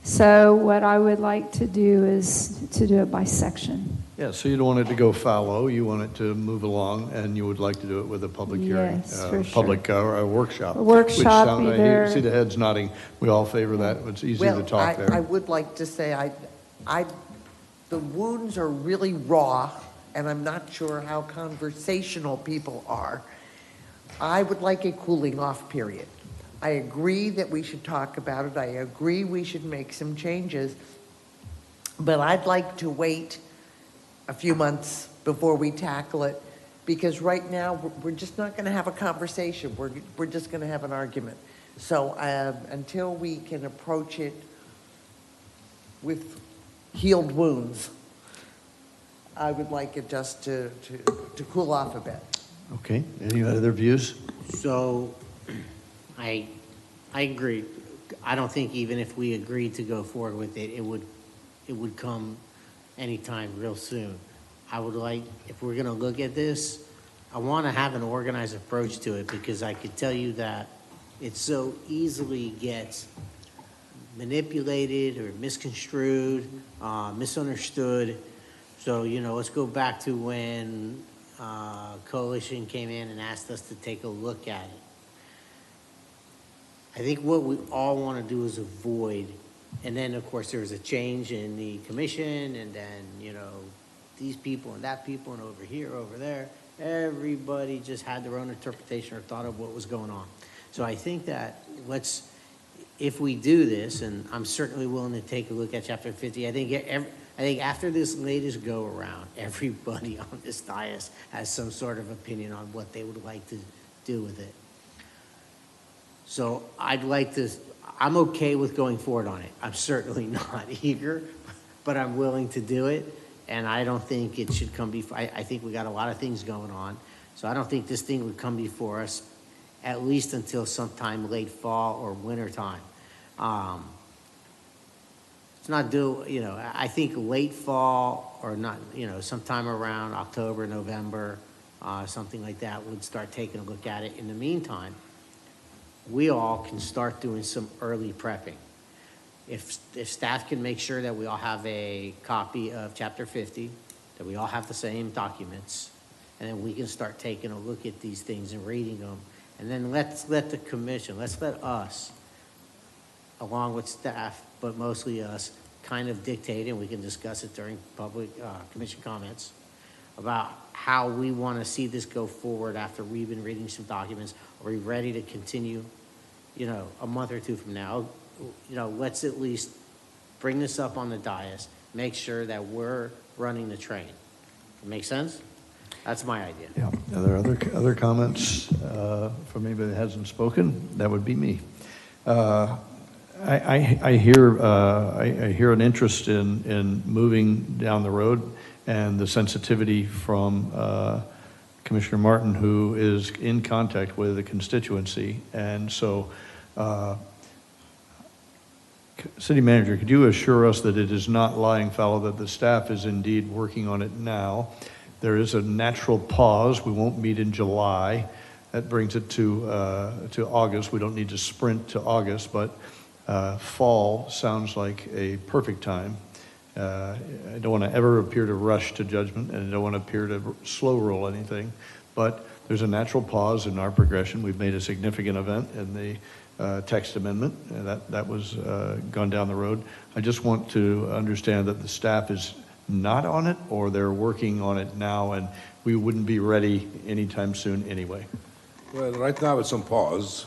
So what I would like to do is to do it by section. Yeah, so you don't want it to go fallow, you want it to move along, and you would like to do it with a public hearing. Yes, for sure. Public, or a workshop. A workshop, I either. see the heads nodding, we all favor that, it's easy to talk there. I would like to say, the wounds are really raw, and I'm not sure how conversational people are. I would like a cooling off period. I agree that we should talk about it. I agree we should make some changes. But I'd like to wait a few months before we tackle it, because right now we're just not going to have a conversation. We're just going to have an argument. So until we can approach it with healed wounds, I would like it just to cool off a bit. Okay, any other views? So, I agree. I don't think even if we agreed to go forward with it, it would come anytime real soon. I would like, if we're gonna look at this, I wanna have an organized approach to it, because I could tell you that it so easily gets manipulated or misconstrued, misunderstood. So, you know, let's go back to when Coalition came in and asked us to take a look at it. I think what we all want to do is avoid, and then of course there was a change in the commission, and then, you know, these people and that people and over here, over there, everybody just had their own interpretation or thought of what was going on. So I think that if we do this, and I'm certainly willing to take a look at Chapter 50, I think after this latest go around, everybody on this dais has some sort of opinion on what they would like to do with it. So I'm okay with going forward on it. I'm certainly not eager, but I'm willing to do it. And I don't think it should come before, I think we got a lot of things going on. So I don't think this thing would come before us at least until sometime late fall or winter time. It's not due, you know, I think late fall or not, you know, sometime around October, November, something like that, would start taking a look at it. In the meantime, we all can start doing some early prepping. If staff can make sure that we all have a copy of Chapter 50, that we all have the same documents, and then we can start taking a look at these things and reading them. And then let's let the commission, let's let us, along with staff, but mostly us, kind of dictate, and we can discuss it during public commission comments, about how we want to see this go forward after we've been reading some documents. Are we ready to continue, a month or two from now? Let's at least bring this up on the dais, make sure that we're running the train. Make sense? That's my idea. Yeah. Are there other comments from anybody that hasn't spoken? That would be me. I hear an interest in moving down the road, and the sensitivity from Commissioner Martin, who is in contact with the constituency. And so, City Manager, could you assure us that it is not lying fallow, that the staff is indeed working on it now? There is a natural pause. We won't meet in July. That brings it to August. We don't need to sprint to August, but fall sounds like a perfect time. I don't want to ever appear to rush to judgment, and I don't want to appear to slow roll anything, but there's a natural pause in our progression. We've made a significant event in the text amendment, and that was gone down the road. I just want to understand that the staff is not on it, or they're working on it now, and we wouldn't be ready anytime soon anyway. Well, right now it's on pause.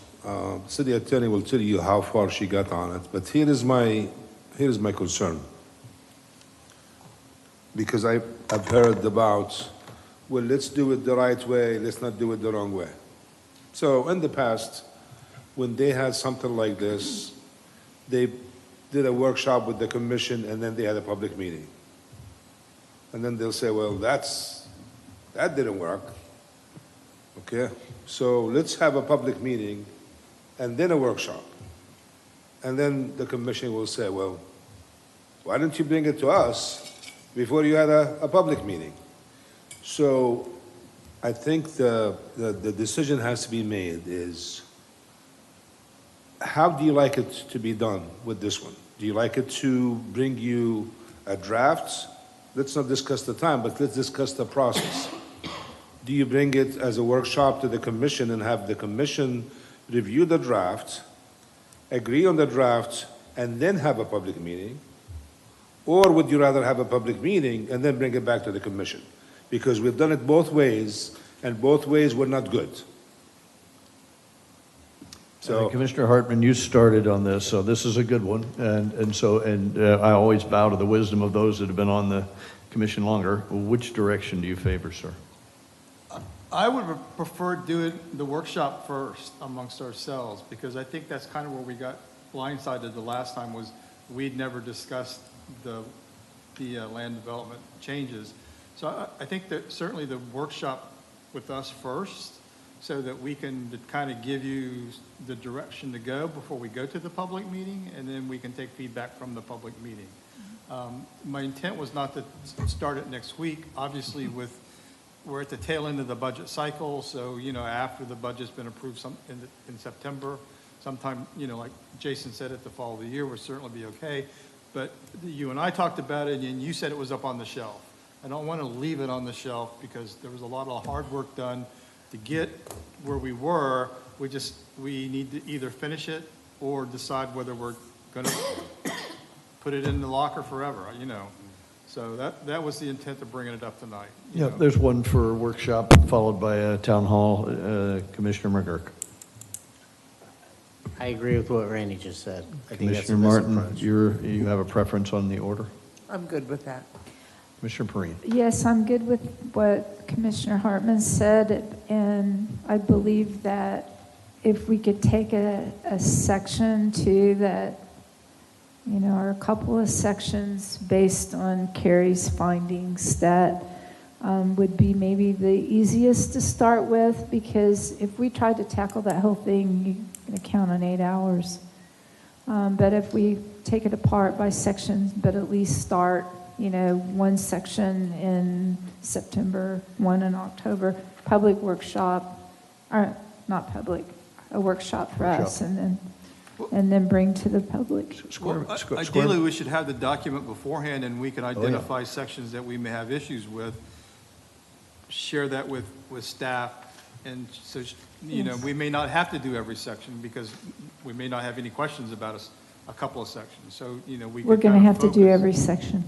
City attorney will tell you how far she got on it, but here is my concern. Because I've heard about, well, let's do it the right way, let's not do it the wrong way. So in the past, when they had something like this, they did a workshop with the commission, and then they had a public meeting. And then they'll say, well, that didn't work. Okay, so let's have a public meeting and then a workshop. And then the commission will say, well, why didn't you bring it to us before you had a public meeting? So I think the decision has to be made is, how do you like it to be done with this one? Do you like it to bring you a draft? Let's not discuss the time, but let's discuss the process. Do you bring it as a workshop to the commission and have the commission review the draft, agree on the draft, and then have a public meeting? Or would you rather have a public meeting and then bring it back to the commission? Because we've done it both ways, and both ways were not good. So, Commissioner Hartman, you started on this, so this is a good one. And I always bow to the wisdom of those that have been on the commission longer. Which direction do you favor, sir? I would prefer doing the workshop first amongst ourselves, because I think that's kind of where we got blindsided the last time, was we'd never discussed the land development changes. So I think that certainly the workshop with us first, so that we can kind of give you the direction to go before we go to the public meeting, and then we can take feedback from the public meeting. My intent was not to start it next week. Obviously, we're at the tail end of the budget cycle, so, after the budget's been approved in September, sometime, like Jason said, at the fall of the year, would certainly be okay. But you and I talked about it, and you said it was up on the shelf. I don't want to leave it on the shelf, because there was a lot of hard work done to get where we were. We need to either finish it or decide whether we're going to put it in the locker forever, So that was the intent of bringing it up tonight. Yeah, there's one for workshop, followed by a town hall. Commissioner McGurk. I agree with what Randy just said. I think that's the Commissioner best Martin, approach. you have a preference on the order? I'm good with that. Commissioner Perrine. Yes, I'm good with what Commissioner Hartman said, and I believe that if we could take a section too that, or a couple of sections based on Carrie's findings, that would be maybe the easiest to start with, because if we tried to tackle that whole thing, you're going to count on 8 hours. But if we take it apart by sections, but at least start, one section in September, one in October, public workshop, or not public, a workshop for us, and then bring to the public. Well, ideally, we should have the document beforehand, and we can identify sections that we may have issues with. share that with staff. And so, we may not have to do every section because we may not have any questions about a couple of sections. So, We're going to have to do every section.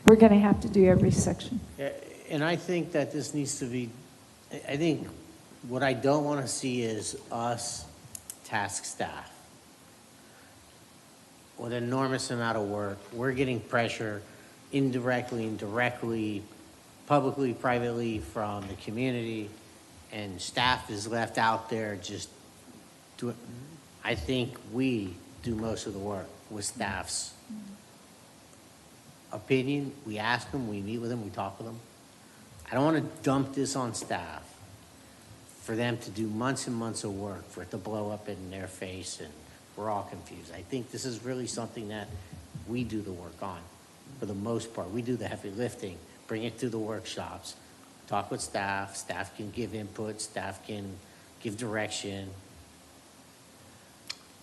We're going to have to do every section. Yeah, and I think that this needs to be, I think what I don't want to see is us task staff with an enormous amount of work. We're getting pressure indirectly and directly, publicly, privately from the community, and staff is left out there just doing. I think we do most of the work with staff's opinion. We ask them, we meet with them, we talk with them. I don't want to dump this on staff for them to do months and months of work, for it to blow up in their face and we're all confused. I think this is really something that we do the work on for the most part. We do the heavy lifting, bring it to the workshops, talk with staff, staff can give input, staff can give direction.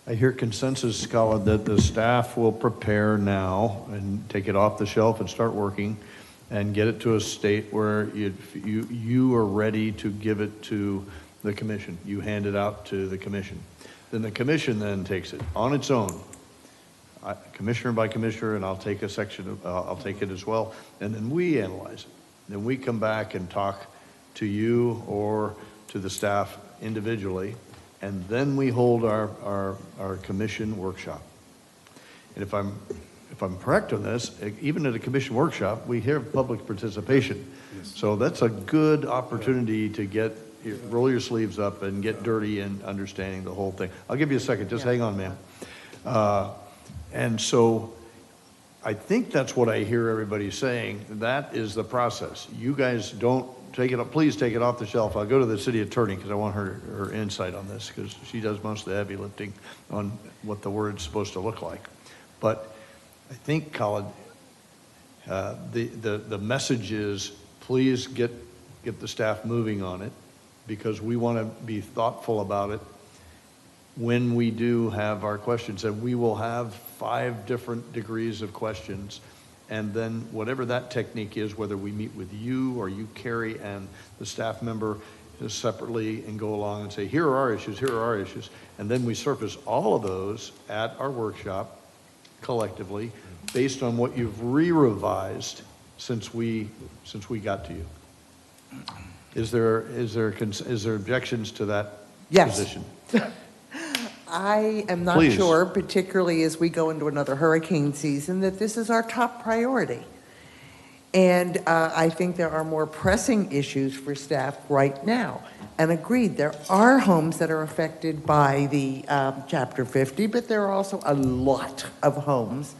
I hear consensus, Colin, that the staff will prepare now and take it off the shelf and start working and get it to a state where you are ready to give it to the commission. You hand it out to the commission. Then the commission then takes it on its own, commissioner by commissioner, and I'll take a section, I'll take it as well, and then we analyze it. Then we come back and talk to you or to the staff individually, and then we hold our commission workshop. And if I'm correct on this, even at a commission workshop, we have public participation. Yes. So that's a good opportunity to roll your sleeves up and get dirty in understanding the whole thing. I'll give you a second, just hang on, ma'am. And so I think that's what I hear everybody saying. That is the process. You guys don't take it up, please take it off the shelf. I'll go to the city attorney because I want her insight on this, because she does most of the heavy lifting on what the word's supposed to look like. But I think, Colin, the message is please get the staff moving on it, because we want to be thoughtful about it when we do have our questions. And we will have 5 different degrees of questions. And then whatever that technique is, whether we meet with you or you, Carrie, and the staff member separately and go along and say, here are our issues, here are our issues. And then we surface all of those at our workshop collectively based on what you've re-revised since we got to you. Is there objections to that position? I am not Please. sure, particularly as we go into another hurricane season, that this is our top priority. And I think there are more pressing issues for staff right now. And agreed, there are homes that are affected by the Chapter 50, but there are also a lot of homes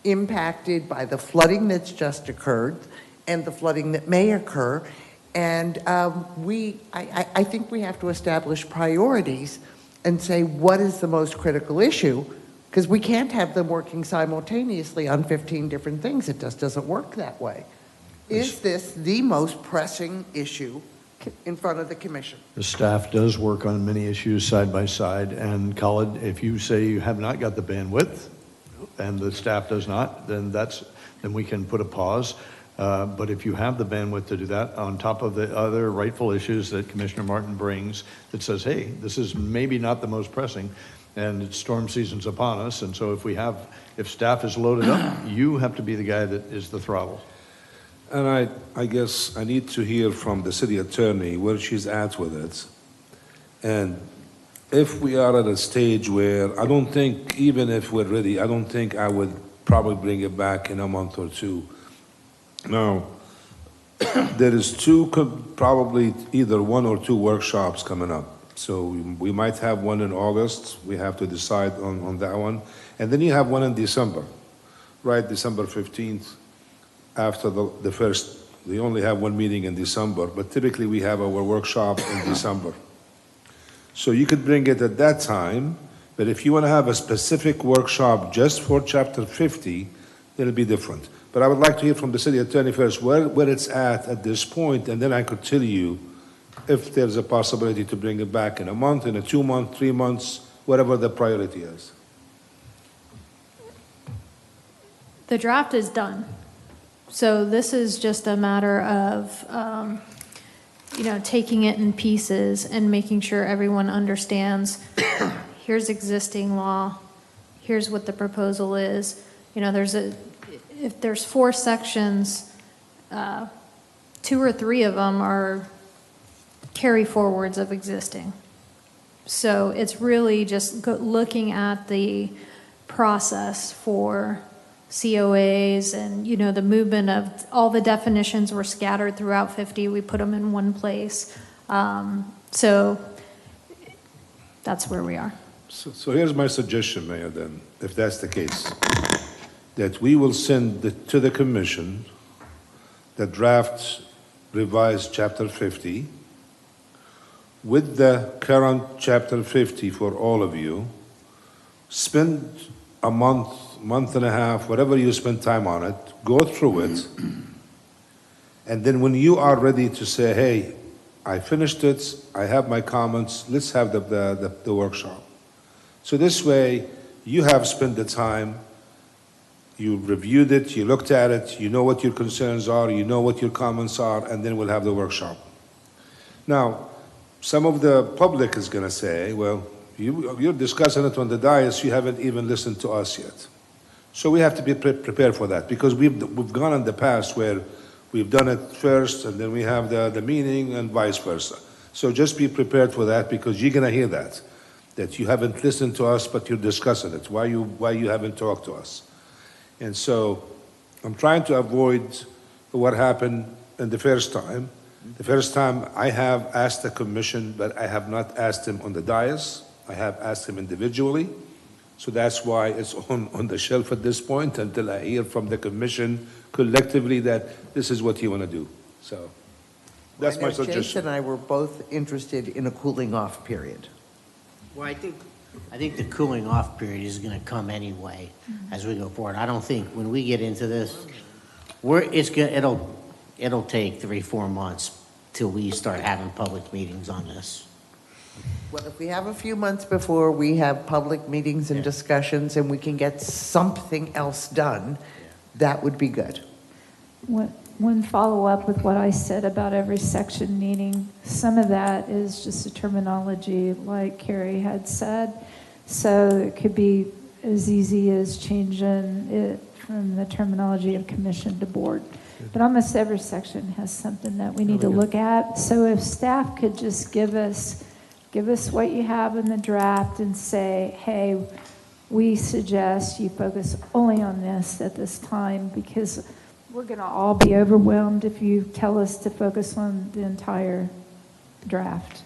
impacted by the flooding that's just occurred and the flooding that may occur. And I think we have to establish priorities and say what is the most critical issue, because we can't have them working simultaneously on 15 different things. It just doesn't work that way. Is this the most pressing issue in front of the commission? The staff does work on many issues side by side, and Colin, if you say you have not got the bandwidth and the staff does not, then we can put a pause. But if you have the bandwidth to do that, on top of the other rightful issues that Commissioner Martin brings, that says, hey, this is maybe not the most pressing, and it's storm season's upon us, and so if staff is loaded up, you have to be the guy that is the throttle. And I guess I need to hear from the city attorney where she's at with it. And if we are at a stage where I don't think, even if we're ready, I don't think I would probably bring it back in a month or two. Now, there is probably either 1 or 2 workshops coming up. So we might have one in August. We have to decide on that one. And then you have one in December, right? December 15th, after the first. We only have one meeting in December, but typically we have our workshop in December. So you could bring it at that time, but if you want to have a specific workshop just for Chapter 50, it'll be different. But I would like to hear from the city attorney first where it's at this point, and then I could tell you if there's a possibility to bring it back in a month, in a 2 month, 3 months, whatever the priority is. The draft is done. So this is just a matter of taking it in pieces and making sure everyone understands, here's existing law, here's what the proposal is. If there's 4 sections, 2 or 3 of them are carry forwards of existing. So it's really just looking at the process for COAs and, the movement of all the definitions were scattered throughout 50. We put them in one place. So that's where we are. So here's my suggestion, Mayor, then, if that's the case, that we will send to the commission the draft revised Chapter 50 with the current Chapter 50 for all of you. Spend a month and a half, whatever you spend time on it, go through it, and then when you are ready to say, hey, I finished it, I have my comments, let's have the workshop. So this way, you have spent the time, you reviewed it, you looked at it, you know what your concerns are, you know what your comments are, and then we'll have the workshop. Now, some of the public is going to say, well, you're discussing it on the dais, you haven't even listened to us yet. So we have to be prepared for that, because we've gone in the past where we've done it first, and then we have the meeting, and vice versa. So just be prepared for that, because you're going to hear that you haven't listened to us, but you're discussing it, why you haven't talked to us. And so I'm trying to avoid what happened in the first time. The first time I have asked the commission, but I have not asked them on the dais. I have asked them individually. So that's why it's on the shelf at this point until I hear from the commission collectively that this is what you want to do. So that's my Jason suggestion. and I were both interested in a cooling off period. Well, I think the cooling off period is going to come anyway as we go forward. I don't think when we get into this, it'll take 3-4 months till we start having public meetings on this. Well, if we have a few months before we have public meetings and discussions and we can get something else done, that would be good. One follow-up with what I said about every section needing, some of that is just a terminology like Carrie had said. So it could be as easy as changing it from the terminology of commission to board. But almost every section has something that we need to look at. So if staff could just give us what you have in the draft and say, hey, we suggest you focus only on this at this time, because we're going to all be overwhelmed if you tell us to focus on the entire draft.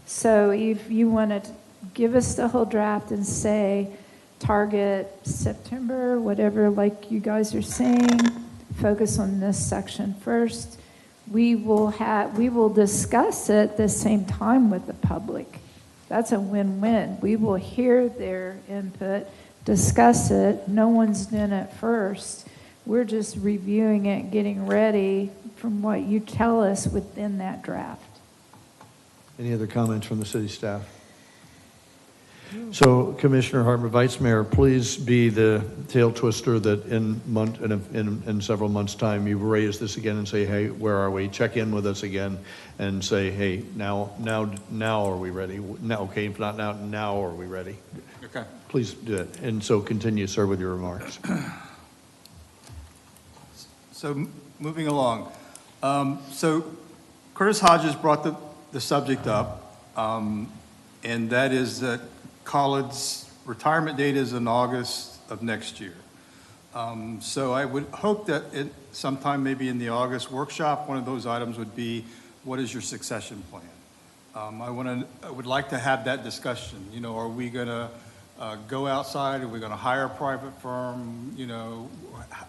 So if you want to give us the whole draft and say, target September, whatever, like you guys are saying, focus on this section first. We will discuss it at the same time with the public. That's a win-win. We will hear their input, discuss it. No one's doing it first. We're just reviewing it, getting ready from what you tell us within that draft. Any other comments from the city staff? So Commissioner Hartman, Vice Mayor, please be the tail twister that in several months' time you raise this again and say, hey, where are we? Check in with us again and say, hey, now are we ready? Now, okay, if not now are we ready? Okay. Please do it. And so continue, sir, with your remarks. So moving along. So Curtis Hodges brought the subject up, and that is that Khaled's retirement date is in August of next year. So I would hope that sometime maybe in the August workshop, one of those items would be, what is your succession plan? I would like to have that discussion. You know, are we going to go outside? Are we going to hire a private firm? You know,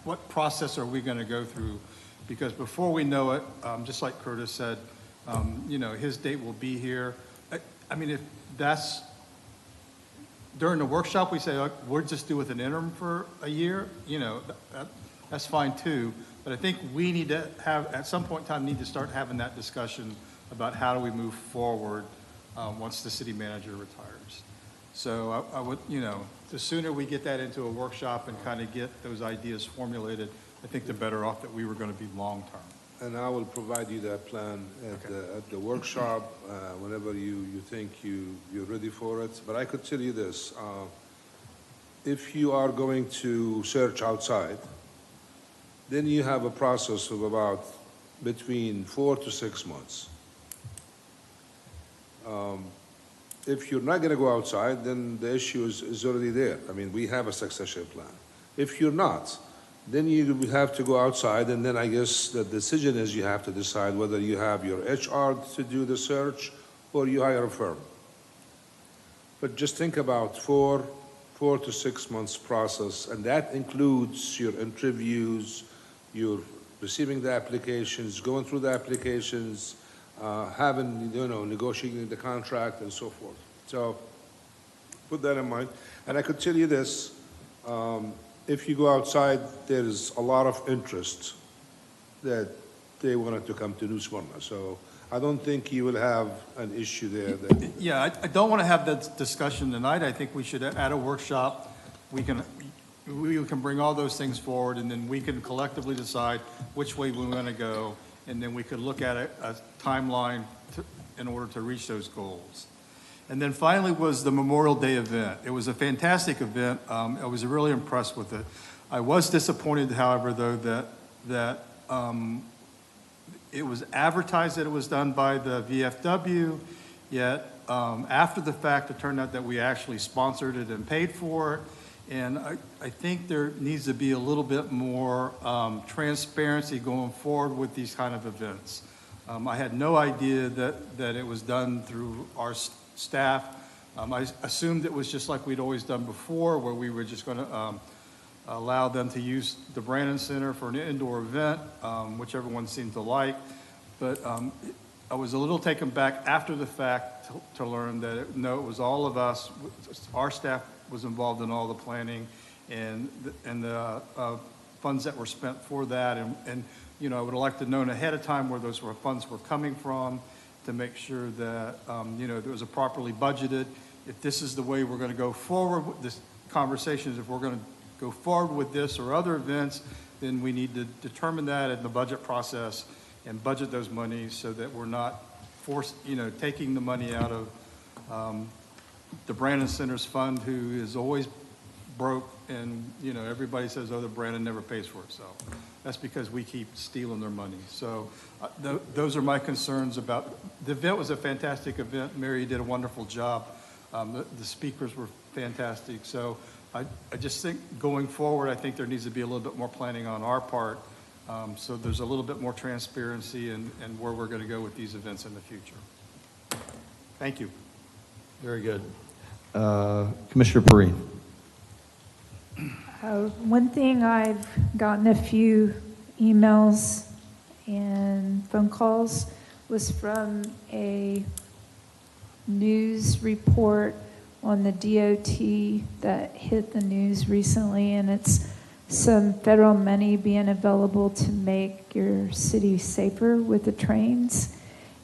what process are we going to go through? Because before we know it, just like Curtis said, you know, his date will be here. I mean, if that's during the workshop, we say, look, we'll just do with an interim for a year, you know, that's fine too. But I think we need to have, at some point in time, need to start having that discussion about how do we move forward once the city manager retires. So I would, you know, the sooner we get that into a workshop and kind of get those ideas formulated, I think the better off that we were going to be long-term. and I will provide you that plan at the workshop, whenever you think you're ready for it. But I could tell you this, if you are going to search outside, then you have a process of about between 4 to 6 months. If you're not going to go outside, then the issue is already there. I mean, we have a succession plan. If you're not, then you have to go outside, and then I guess the decision is you have to decide whether you have your HR to do the search or you hire a firm. But just think about 4 to 6 months process, and that includes your interviews, your receiving the applications, going through the applications, having, negotiating the contract and so forth. So put that in mind. And I could tell you this, if you go outside, there is a lot of interest that they wanted to come to New Smyrna. So I don't think you will have an issue there. Yeah, I don't want to have that discussion tonight. I think we should, at a workshop, we can bring all those things forward, and then we can collectively decide which way we want to go, and then we could look at a timeline in order to reach those goals. And then finally was the Memorial Day event. It was a fantastic event. I was really impressed with it. I was disappointed, however, though, that it was advertised that it was done by the VFW, yet after the fact, it turned out that we actually sponsored it and paid for it. And I think there needs to be a little bit more transparency going forward with these kind of events. I had no idea that it was done through our staff. I assumed it was just like we'd always done before, where we were just going to allow them to use the Brandon Center for an indoor event, which everyone seemed to like. But I was a little taken back after the fact to learn that, it was all of us. Our staff was involved in all the planning and the funds that were spent for that. And I would have liked to have known ahead of time where those funds were coming from, to make sure that, it was properly budgeted. If this is the way we're going to go forward with this conversation, if we're going to go forward with this or other events, then we need to determine that in the budget process and budget those monies so that we're not taking the money out of the Brandon Center's fund, who is always broke, and, everybody says, oh, the Brandon never pays for it. So that's because we keep stealing their money. So those are my concerns about, the event was a fantastic event. Mary did a wonderful job. The speakers were fantastic. So I just think going forward, I think there needs to be a little bit more planning on our part. So there's a little bit more transparency and where we're going to go with these events in the future. Thank you. Very good. Commissioner Perrine. One thing, I've gotten a few emails and phone calls was from a news report on the DOT that hit the news recently, and it's some federal money being available to make your city safer with the trains.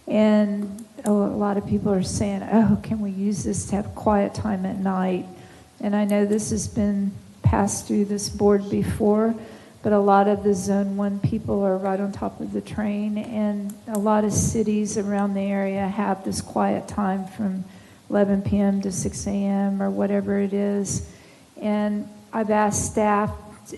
And a lot of people are saying, oh, can we use this to have quiet time at night? And I know this has been passed through this board before, but a lot of the Zone 1 people are right on top of the train, and a lot of cities around the area have this quiet time from 11 p.m. to 6 a.m. or whatever it is. And I've asked staff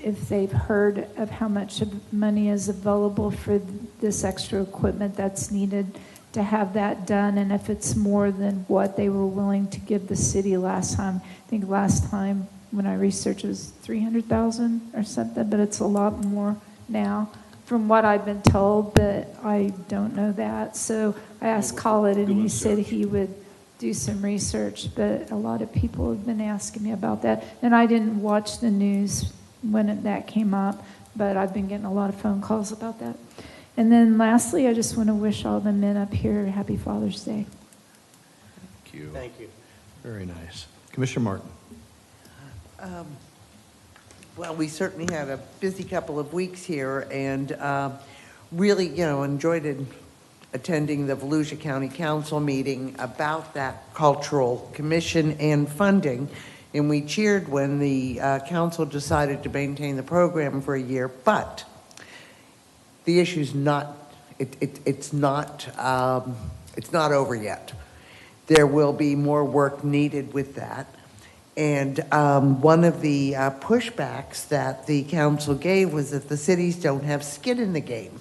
if they've heard of how much money is available for this extra equipment that's needed to have that done, and if it's more than what they were willing to give the city last time. I think last time when I researched it was $300,000 or something, but it's a lot more now from what I've been told, but I don't know that. So I asked Khalid, and he said he would do some research, but a lot of people have been asking me about that. And I didn't watch the news when that came up, but I've been getting a lot of phone calls about that. And then lastly, I just want to wish all the men up here happy Father's Day. Thank you. Thank you. Very nice. Commissioner Martin. Well, we certainly had a busy couple of weeks here, and really, enjoyed attending the Volusia County Council meeting about that cultural commission and funding. And we cheered when the council decided to maintain the program for a year, but the issue's not it's not over yet. There will be more work needed with that. And one of the pushbacks that the council gave was that the cities don't have skin in the game.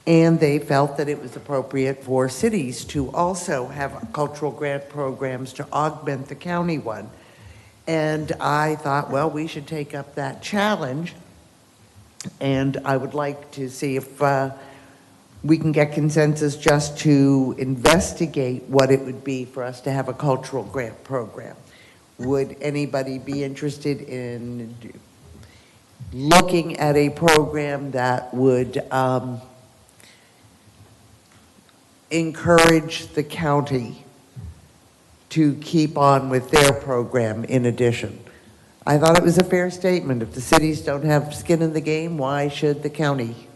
And they felt that it was appropriate for cities to also have cultural grant programs to augment the county one. And I thought, well, we should take up that challenge. And I would like to see if we can get consensus just to investigate what it would be for us to have a cultural grant program. Would anybody be interested in looking at a program that would encourage the county to keep on with their program in addition? I thought it was a fair statement. If the cities don't have skin in the game, why should the county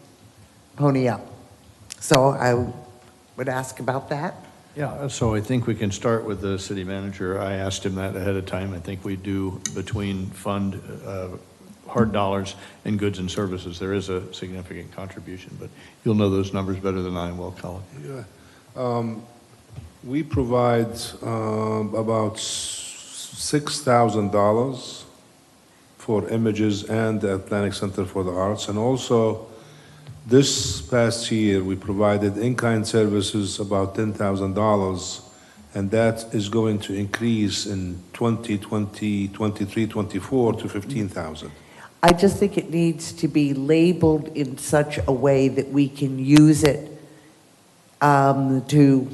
pony up? So I would ask about that. Yeah, so I think we can start with the city manager. I asked him that ahead of time. I think we do between fund hard dollars and goods and services. There is a significant contribution, but you'll know those numbers better than I will, Colin. Yeah. We provide about $6,000 for images and the Atlantic Center for the Arts. And also, this past year, we provided in-kind services about $10,000, and that is going to increase in 2020, 23, 24 to $15,000. I just think it needs to be labeled in such a way that we can use it to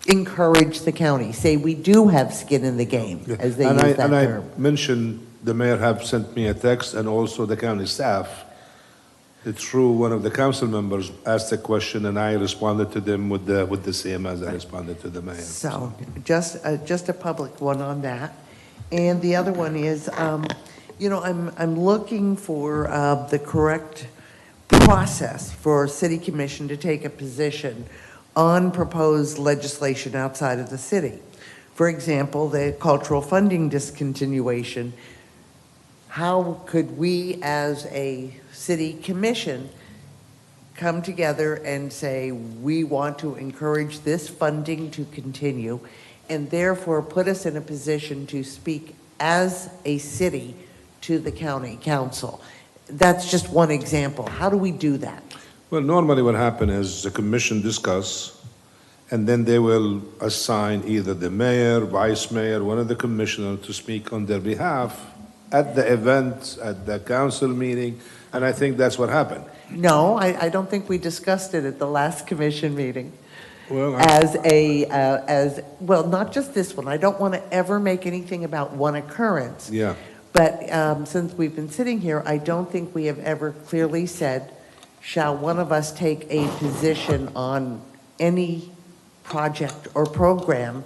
encourage the county. Say we do have skin in the game, as they use that term. I mentioned the mayor have sent me a text, and also the county staff. It's true, one of the council members asked a question, and I responded to them with the same as I responded to the mayor. So just a public one on that. And the other one is, you know, I'm looking for the correct process for city commission to take a position on proposed legislation outside of the city. For example, the cultural funding discontinuation. How could we as a city commission come together and say we want to encourage this funding to continue, and therefore put us in a position to speak as a city to the county council? That's just one example. How do we do that? Well, normally what happens is the commission discuss, and then they will assign either the mayor, vice mayor, one of the commissioners to speak on their behalf at the event, at the council meeting, and I think that's what happened. No, I don't think we discussed it at the last commission meeting. Well, as well, not just this one. I don't want to ever make anything about one occurrence. Yeah. But since we've been sitting here, I don't think we have ever clearly said, shall one of us take a position on any project or program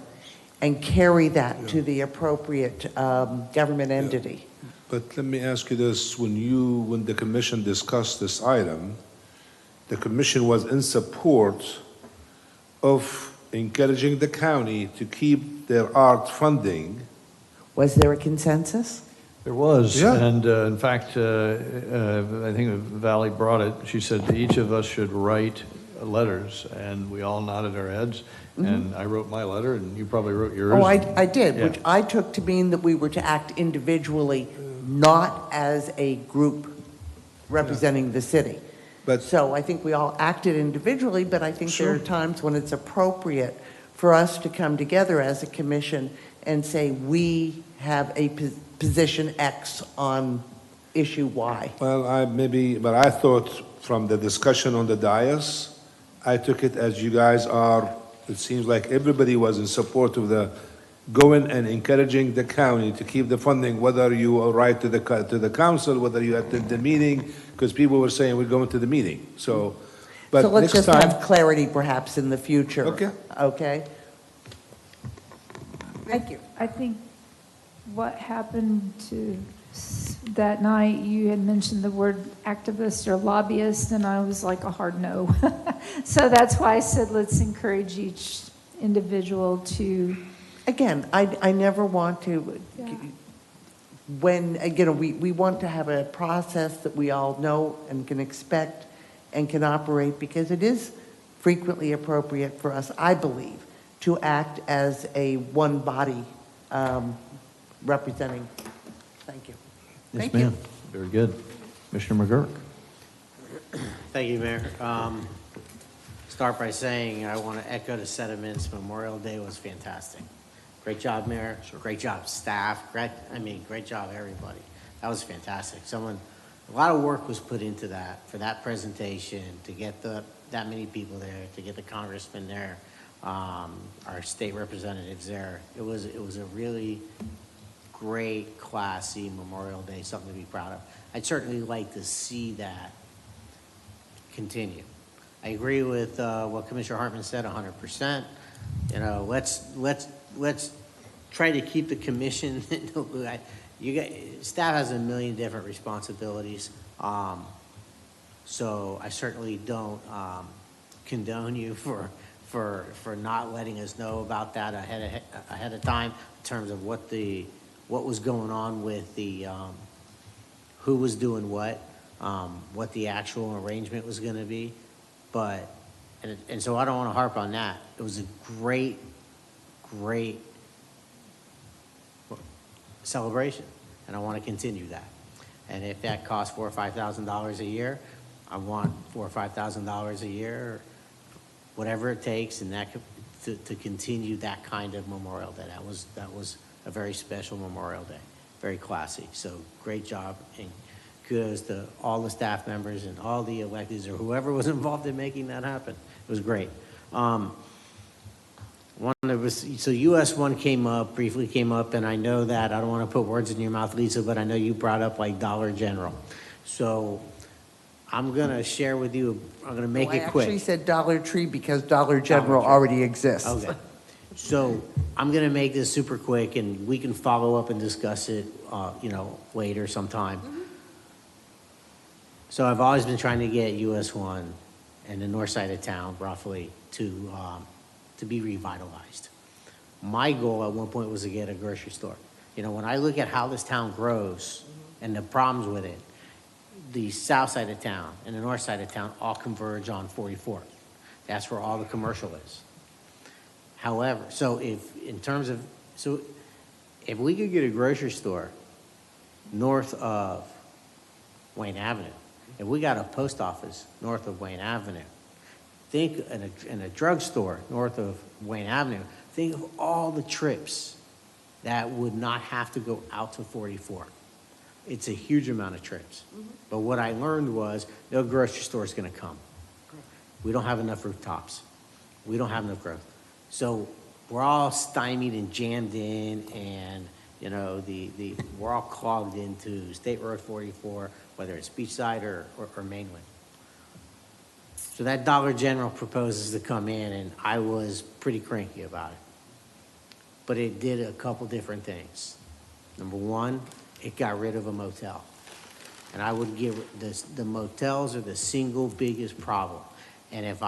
and carry that to the appropriate government entity? But let me ask you this, when the commission discussed this item, the commission was in support of encouraging the county to keep their art funding. Was there a consensus? There was, Yeah. and in fact, I think Valley brought it. She said each of us should write letters, and we all nodded our heads. And I wrote my letter, and you probably wrote yours. Oh, I did, Yeah. which I took to mean that we were to act individually, not as a group representing the city. So I think we all acted individually, but I think there are times when it's appropriate for us to come together as a commission and say we have a position X on issue Y. Well, but I thought from the discussion on the dais, I took it as you guys are, it seems like everybody was in support of the going and encouraging the county to keep the funding, whether you write to the council, whether you attend the meeting, because people were saying we're going to the meeting. So, but So let's next just time, have clarity perhaps in the future. Okay. Okay? Thank you. I think what happened to that night, you had mentioned the word activist or lobbyist, and I was like a hard no. So that's why I said let's encourage each individual to. Again, I never want to, when, you know, we want to have a process that we all know and can expect, and can operate, because it is frequently appropriate for us, I believe, to act as a one body representing. Thank you. Yes, Thank ma'am. you. Very good. Commissioner McGurk. Thank you, Mayor. Start by saying I want to echo the sentiments. Memorial Day was fantastic. Great job, Mayor. Great job, staff. Great job, everybody. That was fantastic. A lot of work was put into that, for that presentation, to get that many people there, to get the congressmen there, our state representatives there. It was a really great, classy Memorial Day, something to be proud of. I'd certainly like to see that continue. I agree with what Commissioner Hartman said 100%. You know, let's try to keep the commission. Staff has a million different responsibilities, so I certainly don't condone you for not letting us know about that ahead of time in terms of what was going on with the who was doing what the actual arrangement was going to be, and so I don't want to harp on that. It was a great celebration, and I want to continue that. And if that costs $4,000 or $5,000 a year, I want $4,000 or $5,000 a year, whatever it takes, and that to continue that kind of Memorial Day. That was a very special Memorial Day, very classy. So great job, and kudos to all the staff members and all the electeds or whoever was involved in making that happen. It was great. So US 1 briefly came up, and I know that, I don't want to put words in your mouth, Lisa, but I know you brought up like Dollar General. So I'm going to share with you, I'm going to make it quick. I actually said Dollar Tree because Dollar General already exists. Okay. So I'm going to make this super quick, and we can follow up and discuss it, later sometime. So I've always been trying to get US 1 and the north side of town, roughly, to be revitalized. My goal at one point was to get a grocery store. You know, when I look at how this town grows and the problems with it, the south side of town and the north side of town all converge on 44. That's where all the commercial is. However, if we could get a grocery store north of Wayne Avenue, if we got a post office north of Wayne Avenue, think in a drugstore north of Wayne Avenue, think of all the trips that would not have to go out to 44. It's a huge amount of trips. But what I learned was no grocery store is going to come. We don't have enough rooftops. We don't have enough growth. So we're all stymied and jammed in, and we're all clogged into State Road 44, whether it's Beachside or Mainland. So that Dollar General proposes to come in, and I was pretty cranky about it. But it did a couple different things. Number one, it got rid of a motel. And I would give the motels are the single biggest problem. And if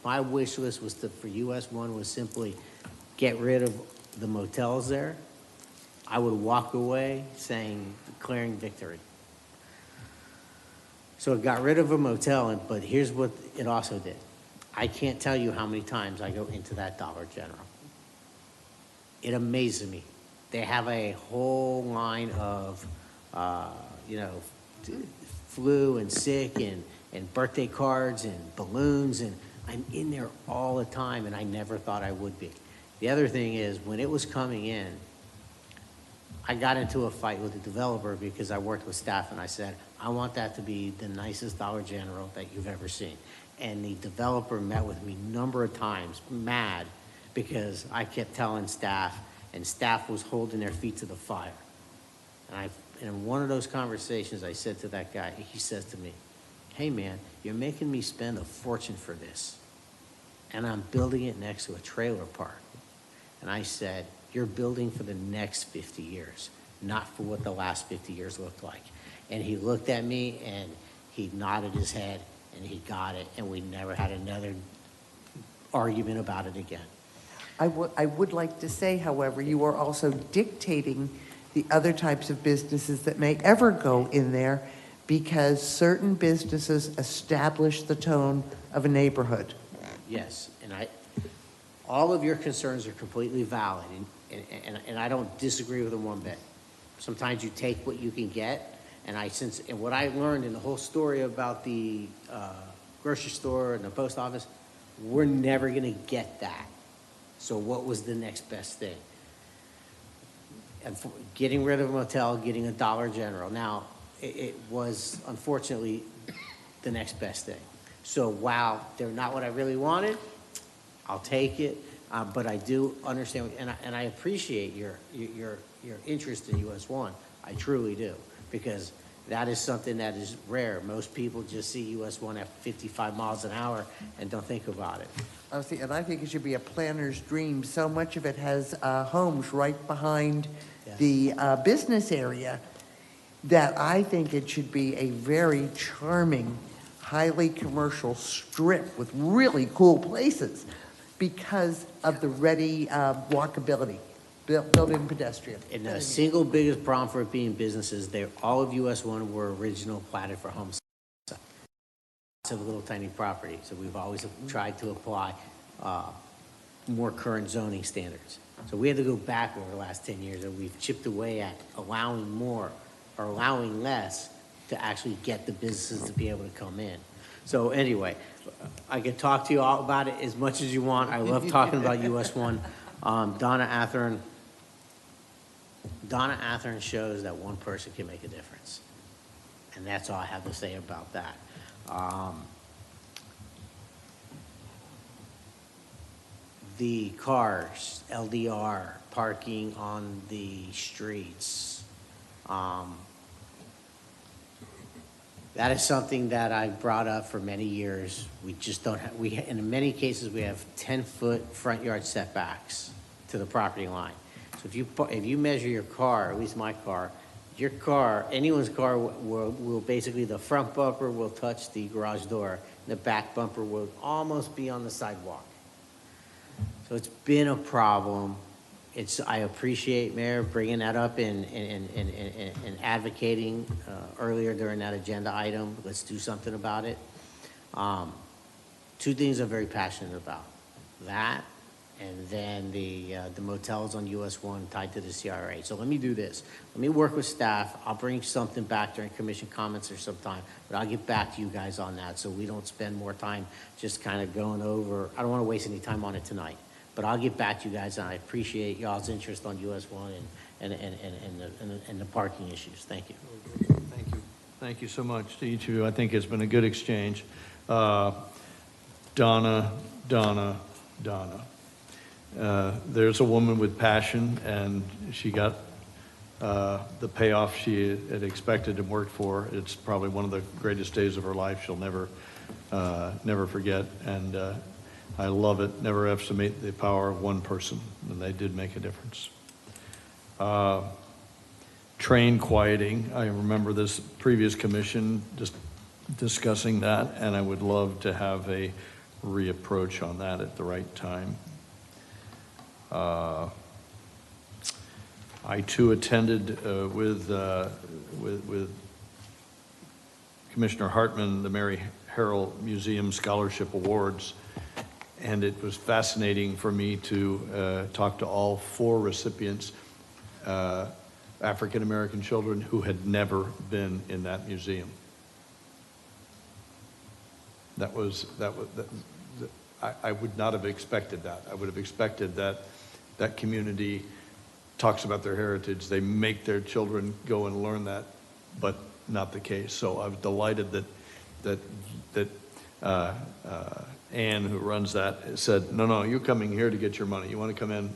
my wish list was for US 1 was simply get rid of the motels there, I would walk away declaring victory. So it got rid of a motel, but here's what it also did. I can't tell you how many times I go into that Dollar General. It amazes me. They have a whole line of, flu and sick and birthday cards and balloons, and I'm in there all the time, and I never thought I would be. The other thing is, when it was coming in, I got into a fight with the developer because I worked with staff, and I said, I want that to be the nicest Dollar General that you've ever seen. And the developer met with me a number of times, mad, because I kept telling staff, and staff was holding their feet to the fire. And in one of those conversations, I said to that guy, he says to me, hey man, you're making me spend a fortune for this, and I'm building it next to a trailer park. And I said, you're building for the next 50 years, not for what the last 50 years looked like. And he looked at me, and he nodded his head, and he got it, and we never had another argument about it again. I would like to say, however, you are also dictating the other types of businesses that may ever go in there, because certain businesses establish the tone of a neighborhood. Yes, and all of your concerns are completely valid, and I don't disagree with them one bit. Sometimes you take what you can get, and what I learned in the whole story about the grocery store and the post office, we're never gonna get that. So what was the next best thing? And getting rid of a motel, getting a Dollar General. Now, it was unfortunately the next best thing. So while they're not what I really wanted, I'll take it. But I do understand, and I appreciate your interest in US One. I truly do, because that is something that is rare. Most people just see US One at 55 miles an hour and don't think about it. And I think it should be a planner's dream. So much of it has homes right behind the business area that I think it should be a very charming, highly commercial strip with really cool places because of the ready walkability, built-in pedestrian. And the single biggest problem for it being businesses, all of US One were original platted for homes. It's a little tiny property, so we've always tried to apply more current zoning standards. So we had to go back over the last 10 years, and we've chipped away at allowing more or allowing less to actually get the businesses to be able to come in. So anyway, I can talk to you all about it as much as you want. I love talking about US One. Donna Athearn shows that one person can make a difference. And that's all I have to say about that. The cars, LDR, parking on the streets. That is something that I've brought up for many years. We just don't have, in many cases, we have 10-foot front yard setbacks to the property line. So if you measure your car, at least my car, your car, anyone's car will basically, the front bumper will touch the garage door, and the back bumper will almost be on the sidewalk. So it's been a problem. I appreciate Mayor bringing that up and advocating earlier during that agenda item. Let's do something about it. Two things I'm very passionate about. That, and then the motels on US One tied to the CRA. So let me do this. Let me work with staff. I'll bring something back during commission comments or sometime, but I'll get back to you guys on that so we don't spend more time just kind of going over. I don't want to waste any time on it tonight. But I'll get back to you guys, and I appreciate y'all's interest on US One and the parking issues. Thank you. Thank you. Thank you so much to each of you. I think it's been a good exchange. Donna. There's a woman with passion, and she got the payoff she had expected and worked for. It's probably one of the greatest days of her life. She'll never forget. And I love it. Never estimate the power of one person, and they did make a difference. Train quieting. I remember this previous commission just discussing that, and I would love to have a reapproach on that at the right time. I too attended with Commissioner Hartman the Mary Harrell Museum Scholarship Awards. And it was fascinating for me to talk to all 4 recipients, African-American children who had never been in that museum. I would not have expected that. I would have expected that that community talks about their heritage. They make their children go and learn that, but not the case. So I was delighted that Ann, who runs that, said, no, you're coming here to get your money. You want to come in?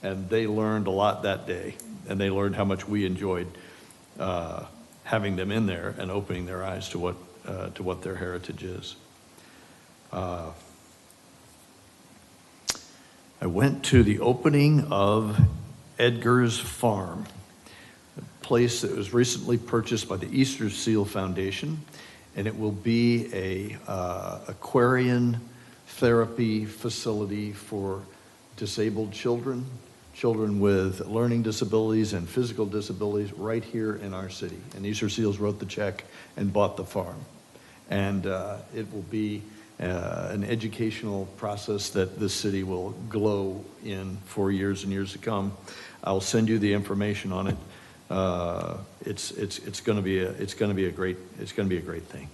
And they learned a lot that day, and they learned how much we enjoyed having them in there and opening their eyes to what their heritage is. I went to the opening of Edgar's Farm, a place that was recently purchased by the Easter Seal Foundation, and it will be a aquarium therapy facility for disabled children children with learning disabilities and physical disabilities right here in our city. And Easter Seals wrote the check and bought the farm. And it will be an educational process that this city will glow in for years and years to come. I'll send you the information on it. It's going to be a great thing.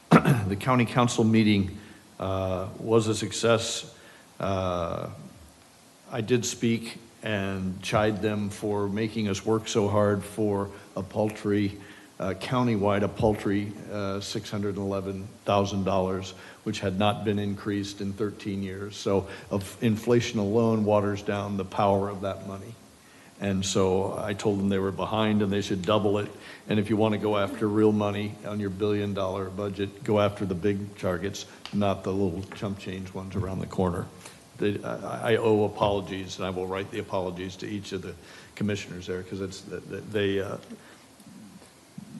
The county council meeting was a success. I did speak and chide them for making us work so hard for a paltry, countywide, a paltry $611,000, which had not been increased in 13 years. So inflation alone waters down the power of that money. And so I told them they were behind and they should double it. And if you want to go after real money on your $1 billion budget, go after the big targets, not the little chump change ones around the corner. I owe apologies, and I will write the apologies to each of the commissioners there, because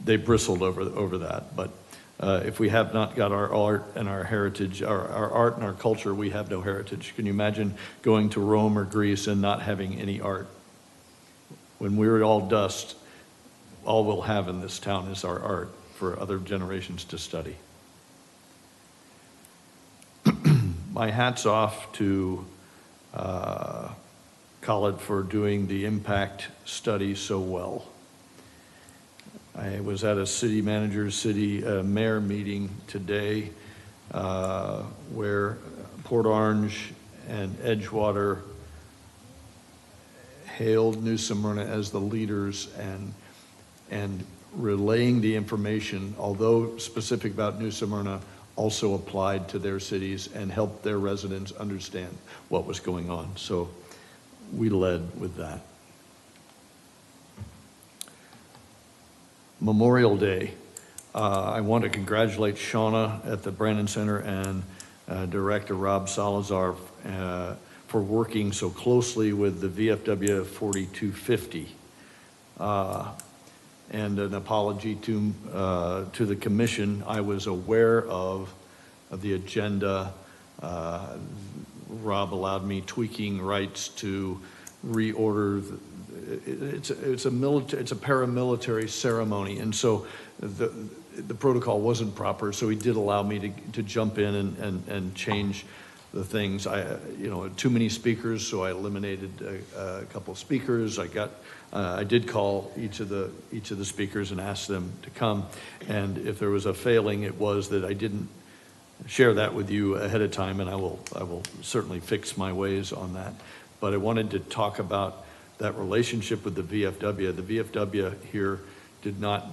they bristled over that. But if we have not got our art and our heritage, our art and our culture, we have no heritage. Can you imagine going to Rome or Greece and not having any art? When we're all dust, all we'll have in this town is our art for other generations to study. My hat's off to Khalid for doing the impact study so well. I was at a city mayor meeting today where Port Orange and Edgewater hailed New Smyrna as the leaders and relaying the information, although specific about New Smyrna, also applied to their cities and helped their residents understand what was going on. So we led with that. Memorial Day. I want to congratulate Shauna at the Brandon Center and Director Rob Salazar for working so closely with the VFW 4250. And an apology to the commission. I was aware of the agenda. Rob allowed me tweaking rights to reorder. It's a paramilitary ceremony, and so the protocol wasn't proper. So he did allow me to jump in and change the things. Too many speakers, so I eliminated a couple of speakers. I did call each of the speakers and asked them to come. And if there was a failing, it was that I didn't share that with you ahead of time, and I will certainly fix my ways on that. But I wanted to talk about that relationship with the VFW. The VFW here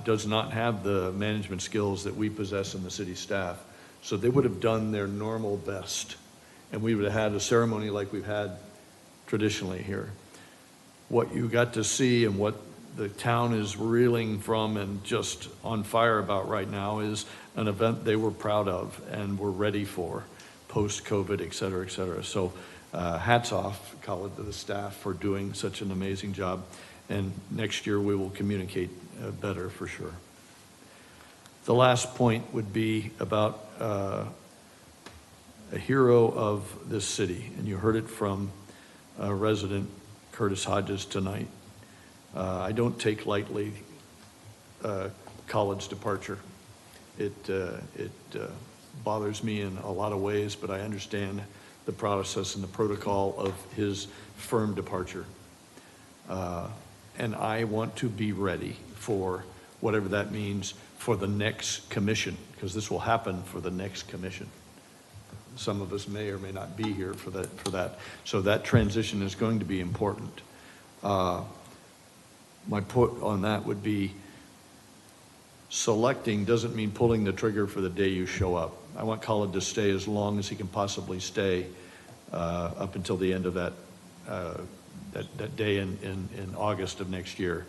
does not have the management skills that we possess in the city staff. So they would have done their normal best, and we would have had a ceremony like we've had traditionally here. What you got to see and what the town is reeling from and just on fire about right now is an event they were proud of and were ready for post-COVID, et cetera, et cetera. So hats off, Khalid, to the staff for doing such an amazing job. And next year we will communicate better for sure. The last point would be about a hero of this city, and you heard it from resident Curtis Hodges tonight. I don't take lightly Khalid's departure. It bothers me in a lot of ways, but I understand the process and the protocol of his firm departure. And I want to be ready for whatever that means for the next commission, because this will happen for the next commission. Some of us may or may not be here for that. So that transition is going to be important. My put on that would be selecting doesn't mean pulling the trigger for the day you show up. I want Khalid to stay as long as he can possibly stay up until the end of that day in August of next year.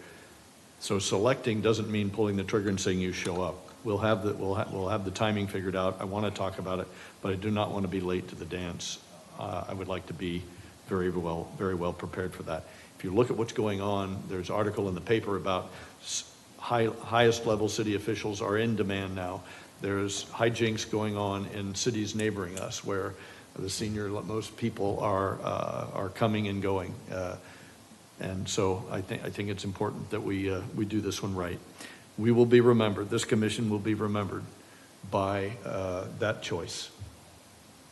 So selecting doesn't mean pulling the trigger and saying you show up. We'll have the timing figured out. I want to talk about it, but I do not want to be late to the dance. I would like to be very well prepared for that. If you look at what's going on, there's an article in the paper about highest level city officials are in demand now. There's hijinks going on in cities neighboring us where the senior, most people are coming and going. And so I think it's important that we do this one right. We will be remembered, this commission will be remembered by that choice.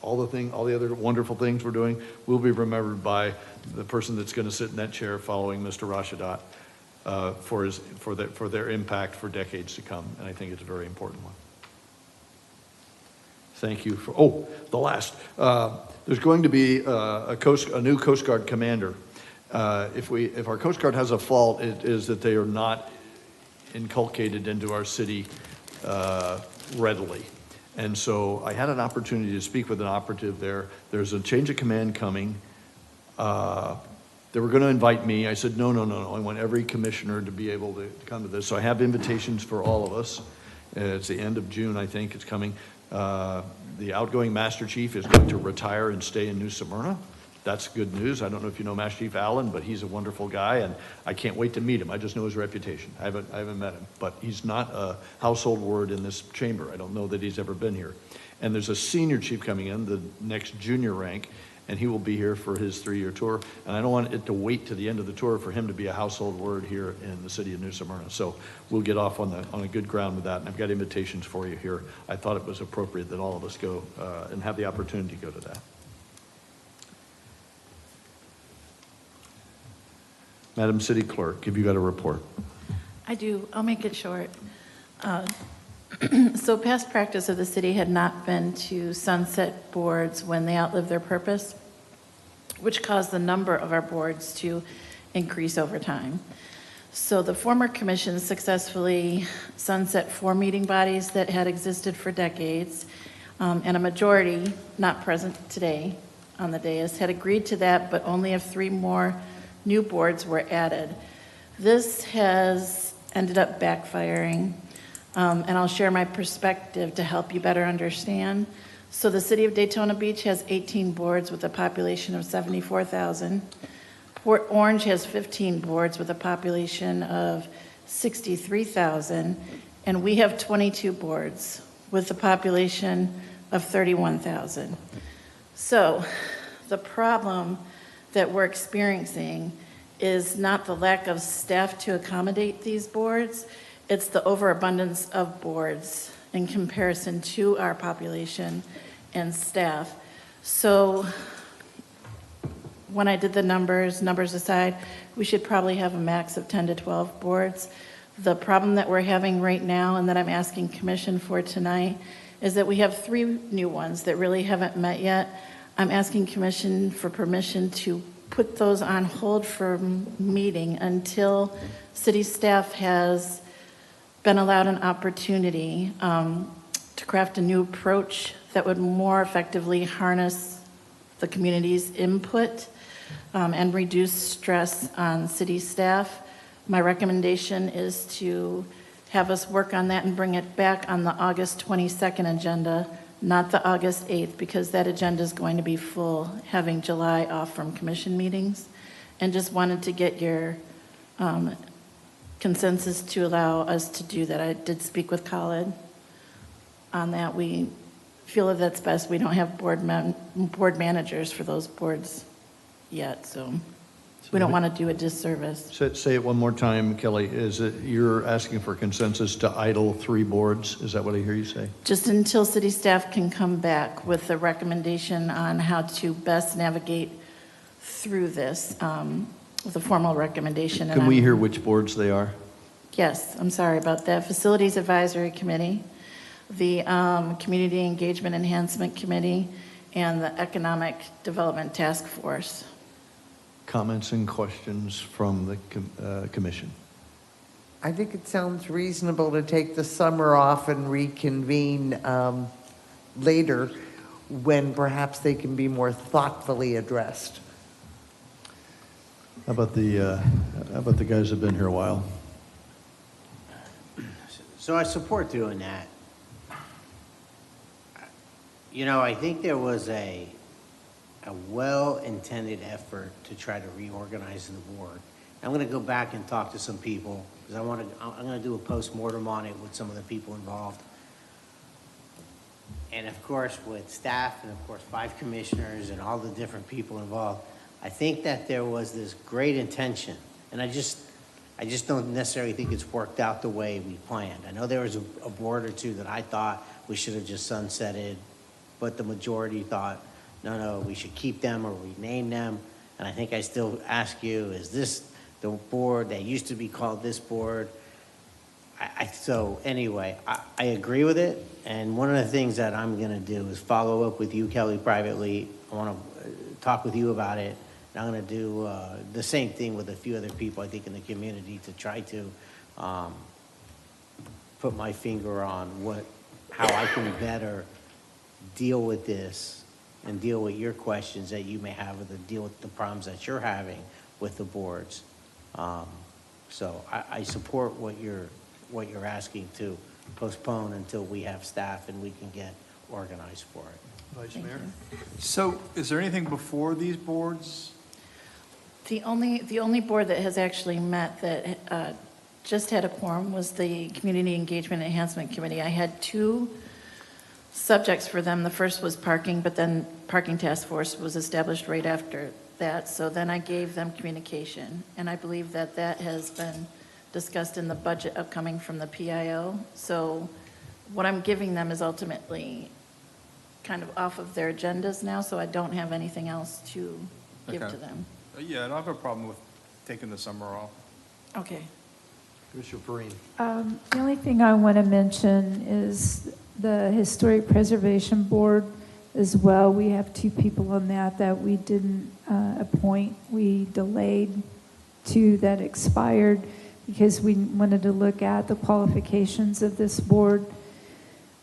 All the other wonderful things we're doing will be remembered by the person that's going to sit in that chair following Mr. Rashadat for their impact for decades to come. And I think it's a very important one. Thank you for, the last. There's going to be a new Coast Guard commander. If our Coast Guard has a fault, it is that they are not inculcated into our city readily. And so I had an opportunity to speak with an operative there. There's a change of command coming. They were going to invite me. I said, no. I want every commissioner to be able to come to this. So I have invitations for all of us. It's the end of June, I think it's coming. The outgoing Master Chief is going to retire and stay in New Smyrna. That's good news. I don't know if you know Master Chief Allen, but he's a wonderful guy, and I can't wait to meet him. I just know his reputation. I haven't met him, but he's not a household word in this chamber. I don't know that he's ever been here. And there's a senior chief coming in, the next junior rank, and he will be here for his 3-year tour. And I don't want it to wait to the end of the tour for him to be a household word here in the city of New Smyrna. So we'll get off on a good ground with that. And I've got invitations for you here. I thought it was appropriate that all of us go and have the opportunity to go to that. Madam City Clerk, have you got a report? I do. I'll make it short. So past practice of the city had not been to sunset boards when they outlive their purpose, which caused the number of our boards to increase over time. So the former commission successfully sunset 4 meeting bodies that had existed for decades, and a majority, not present today on the dais, had agreed to that, but only if 3 more new boards were added. This has ended up backfiring, and I'll share my perspective to help you better understand. So the city of Daytona Beach has 18 boards with a population of 74,000. Port Orange has 15 boards with a population of 63,000, and we have 22 boards with a population of 31,000. So the problem that we're experiencing is not the lack of staff to accommodate these boards, it's the overabundance of boards in comparison to our population and staff. So when I did the numbers aside, we should probably have a max of 10 to 12 boards. The problem that we're having right now and that I'm asking Commission for tonight is that we have 3 new ones that really haven't met yet. I'm asking Commission for permission to put those on hold for meeting until city staff has been allowed an opportunity to craft a new approach that would more effectively harness the community's input and reduce stress on city staff. My recommendation is to have us work on that and bring it back on the August 22nd agenda, not the August 8th, because that agenda is going to be full, having July off from commission meetings. And just wanted to get your consensus to allow us to do that. I did speak with Khalid on that. We feel that that's best. We don't have board managers for those boards yet, so we don't want to do a disservice. Say it one more time, Kelly. Is it you're asking for consensus to idle 3 boards? Is that what I hear you say? Just until city staff can come back with a recommendation on how to best navigate through this, with a formal recommendation. Can we hear which boards they are? Yes, I'm sorry about that. Facilities Advisory Committee, the Community Engagement Enhancement Committee, and the Economic Development Task Force. Comments and questions from the commission? I think it sounds reasonable to take the summer off and reconvene later when perhaps they can be more thoughtfully addressed. How about the guys who've been here a while? So I support doing that. You know, I think there was a well-intended effort to try to reorganize the board. I'm going to go back and talk to some people because I'm going to do a post-mortem on it with some of the people involved. And of course, with staff and of course 5 commissioners and all the different people involved, I think that there was this great intention. And I just don't necessarily think it's worked out the way we planned. I know there was a board or two that I thought we should have just sunsetted, but the majority thought, no, we should keep them or rename them. And I think I still ask you, is this the board that used to be called this board? So anyway, I agree with it. And one of the things that I'm going to do is follow up with you, Kelly, privately. I want to talk with you about it. And I'm going to do the same thing with a few other people, I think, in the community to try to put my finger on how I can better deal with this and deal with your questions that you may have or deal with the problems that you're having with the boards. So I support what you're asking to postpone until we have staff and we can get organized for it. Vice Mayor? So is there anything before these boards? The only board that has actually met that just had a quorum was the Community Engagement Enhancement Committee. I had 2 subjects for them. The first was parking, but then Parking Task Force was established right after that. So then I gave them communication, and I believe that has been discussed in the budget upcoming from the PIO. So what I'm giving them is ultimately kind of off of their agendas now, so I don't have anything else to give Okay. to them. Yeah, I don't have a problem with taking the summer off. Okay. Commissioner Perine. The only thing I want to mention is the Historic Preservation Board as well. We have 2 people on that we didn't appoint. We delayed 2 that expired because we wanted to look at the qualifications of this board.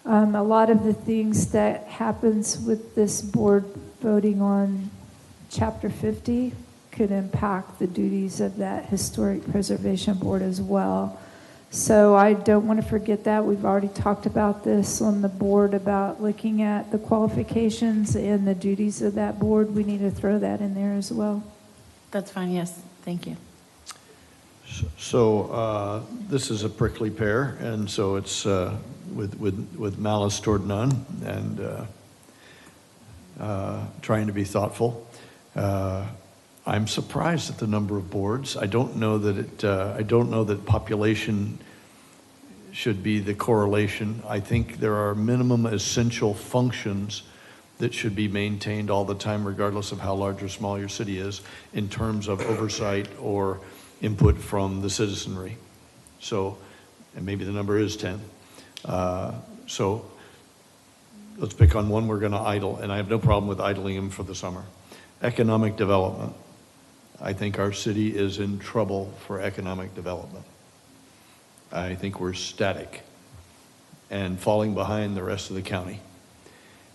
A lot of the things that happens with this board voting on Chapter 50 could impact the duties of that Historic Preservation Board as well. So I don't want to forget that. We've already talked about this on the board about looking at the qualifications and the duties of that board. We need to throw that in there as well. That's fine, yes. Thank you. So this is a prickly pear, and so it's with malice toward none, and trying to be thoughtful. I'm surprised at the number of boards. I don't know that population should be the correlation. I think there are minimum essential functions that should be maintained all the time, regardless of how large or small your city is, in terms of oversight or input from the citizenry. So, and maybe the number is 10. So let's pick on one we're going to idle, and I have no problem with idling them for the summer. Economic development. I think our city is in trouble for economic development. I think we're static and falling behind the rest of the county.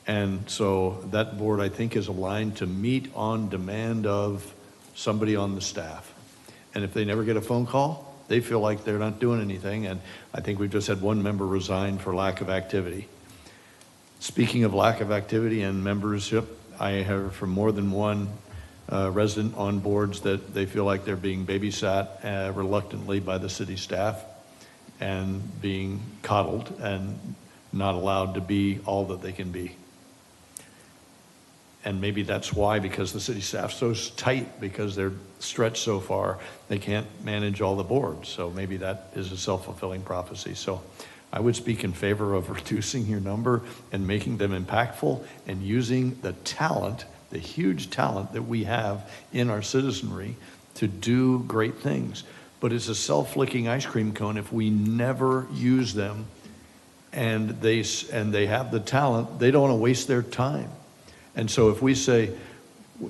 And so that board, I think, is aligned to meet on demand of somebody on the staff. And if they never get a phone call, they feel like they're not doing anything. And I think we've just had one member resign for lack of activity. Speaking of lack of activity and membership, I have from more than one resident on boards that they feel like they're being babysat reluctantly by the city staff and being coddled and not allowed to be all that they can be. And maybe that's why, because the city staff's so tight, because they're stretched so far, they can't manage all the boards. So maybe that is a self-fulfilling prophecy. So I would speak in favor of reducing your number and making them impactful and using the talent, the huge talent that we have in our citizenry to do great things. But it's a self-licking ice cream cone if we never use them and they have the talent, they don't want to waste their time. And so if we say,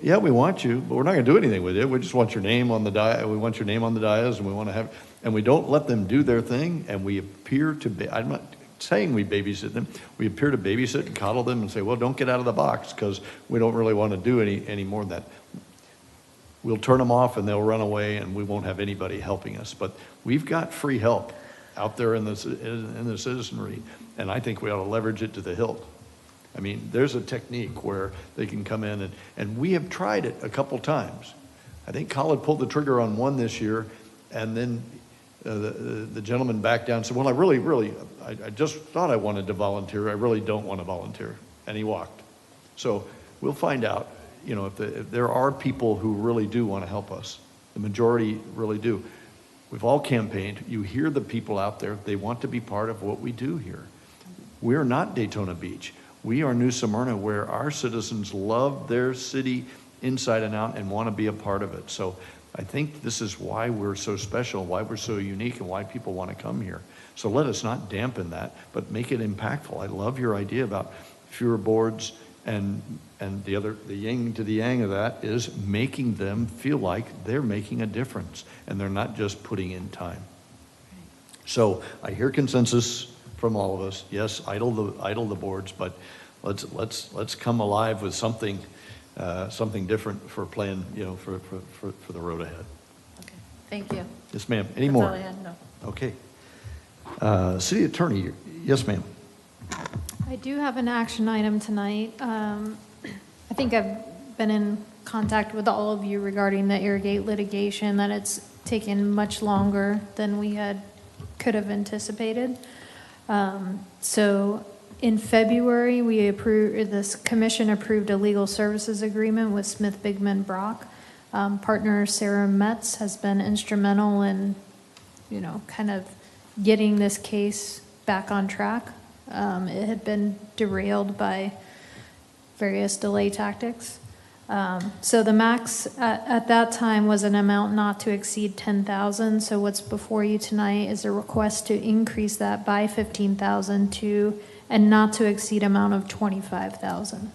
yeah, we want you, but we're not going to do anything with it. We just want your name on the we want your name on the dais, and we want to have, and we don't let them do their thing, and we appear to be, I'm not saying we babysit them, we appear to babysit and coddle them and say, well, don't get out of the box because we don't really want to do any more than that. We'll turn them off and they'll run away and we won't have anybody helping us. But we've got free help out there in the citizenry, and I think we ought to leverage it to the hilt. I mean, there's a technique where they can come in and we have tried it a couple times. I think Khalid pulled the trigger on one this year, and then the gentleman backed down and said, well, I just thought I wanted to volunteer. I really don't want to volunteer. And he walked. So we'll find out, if there are people who really do want to help us. The majority really do. We've all campaigned. You hear the people out there. They want to be part of what we do here. We're not Daytona Beach. We are New Smyrna, where our citizens love their city inside and out and want to be a part of it. So I think this is why we're so special, why we're so unique, and why people want to come here. So let us not dampen that, but make it impactful. I love your idea about fewer boards, and the yin to the yang of that is making them feel like they're making a difference and they're not just putting in time. So I hear consensus from all of us. Yes, idle the boards, but let's come alive with something different for plan, for the road ahead. Okay, thank you. Yes, ma'am. Any more? That's all I had, no. Okay. City Attorney, yes, ma'am. I do have an action item tonight. I think I've been in contact with all of you regarding the Airgate litigation, that it's taken much longer than we could have anticipated. So in February, this commission approved a legal services agreement with Smith Bigman Brock. Partner Sarah Metz has been instrumental in, kind of getting this case back on track. It had been derailed by various delay tactics. So the max at that time was an amount not to exceed $10,000. So what's before you tonight is a request to increase that by $15,000 to and not to exceed amount of $25,000.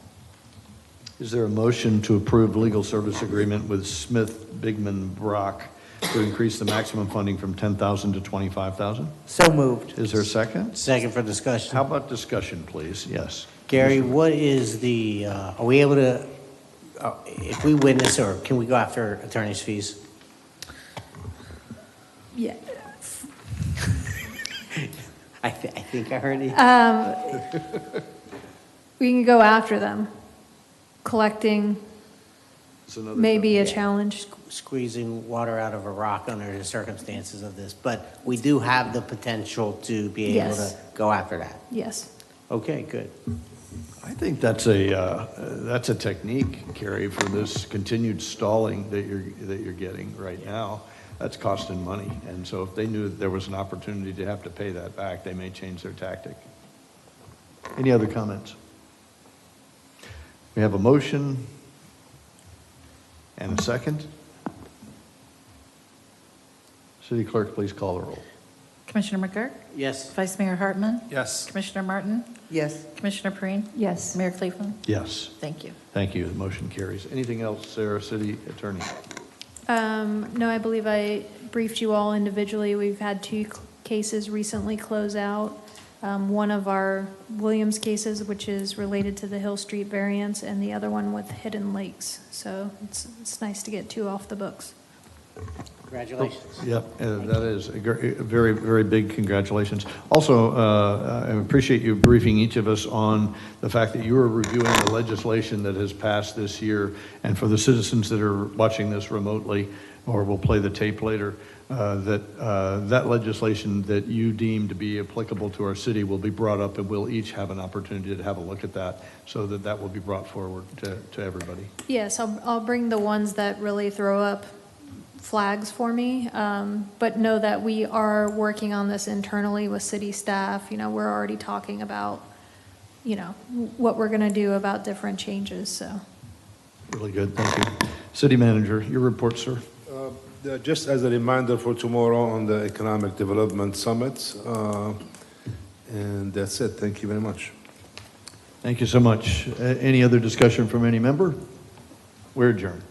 Is there a motion to approve legal service agreement with Smith Bigman Brock to increase the maximum funding from $10,000 to $25,000? So moved. Is there a second? Second for discussion. How about discussion, please? Yes. Gary, what is are we able to, if we win this, or can we go after attorney's fees? Yeah. I think I heard you. We can go after them. Collecting may be a challenge. Squeezing water out of a rock under the circumstances of this, but we do have the potential to be able to go after that. Yes. Okay, good. I think that's a technique, Carrie, for this continued stalling that you're getting right now. That's costing money, and so if they knew that there was an opportunity to have to pay that back, they may change their tactic. Any other comments? We have a motion and a second. City Clerk, please call the roll. Commissioner McGurk? Yes. Vice Mayor Hartman? Yes. Commissioner Martin? Yes. Commissioner Perine? Yes. Mayor Cleveland? Yes. Thank you. Thank you. The motion carries. Anything else, Sarah, City Attorney? No, I believe I briefed you all individually. We've had two cases recently close out. One of our Williams cases, which is related to the Hill Street variance, and the other one with Hidden Lakes. So it's nice to get two off the books. Congratulations. Yep, that is a very, very big congratulations. Also, I appreciate you briefing each of us on the fact that you are reviewing the legislation that has passed this year. And for the citizens that are watching this remotely, or will play the tape later, that legislation that you deem to be applicable to our city will be brought up, and we'll each have an opportunity to have a look at that, so that will be brought forward to everybody. Yes, I'll bring the ones that really throw up flags for me, but know that we are working on this internally with city staff. We're already talking about, what we're going to do about different changes, so. Really good, thank you. City Manager, your report, sir. Just as a reminder for tomorrow on the Economic Development Summit, and that's it. Thank you very much. Thank you so much. Any other discussion from any member? We're adjourned.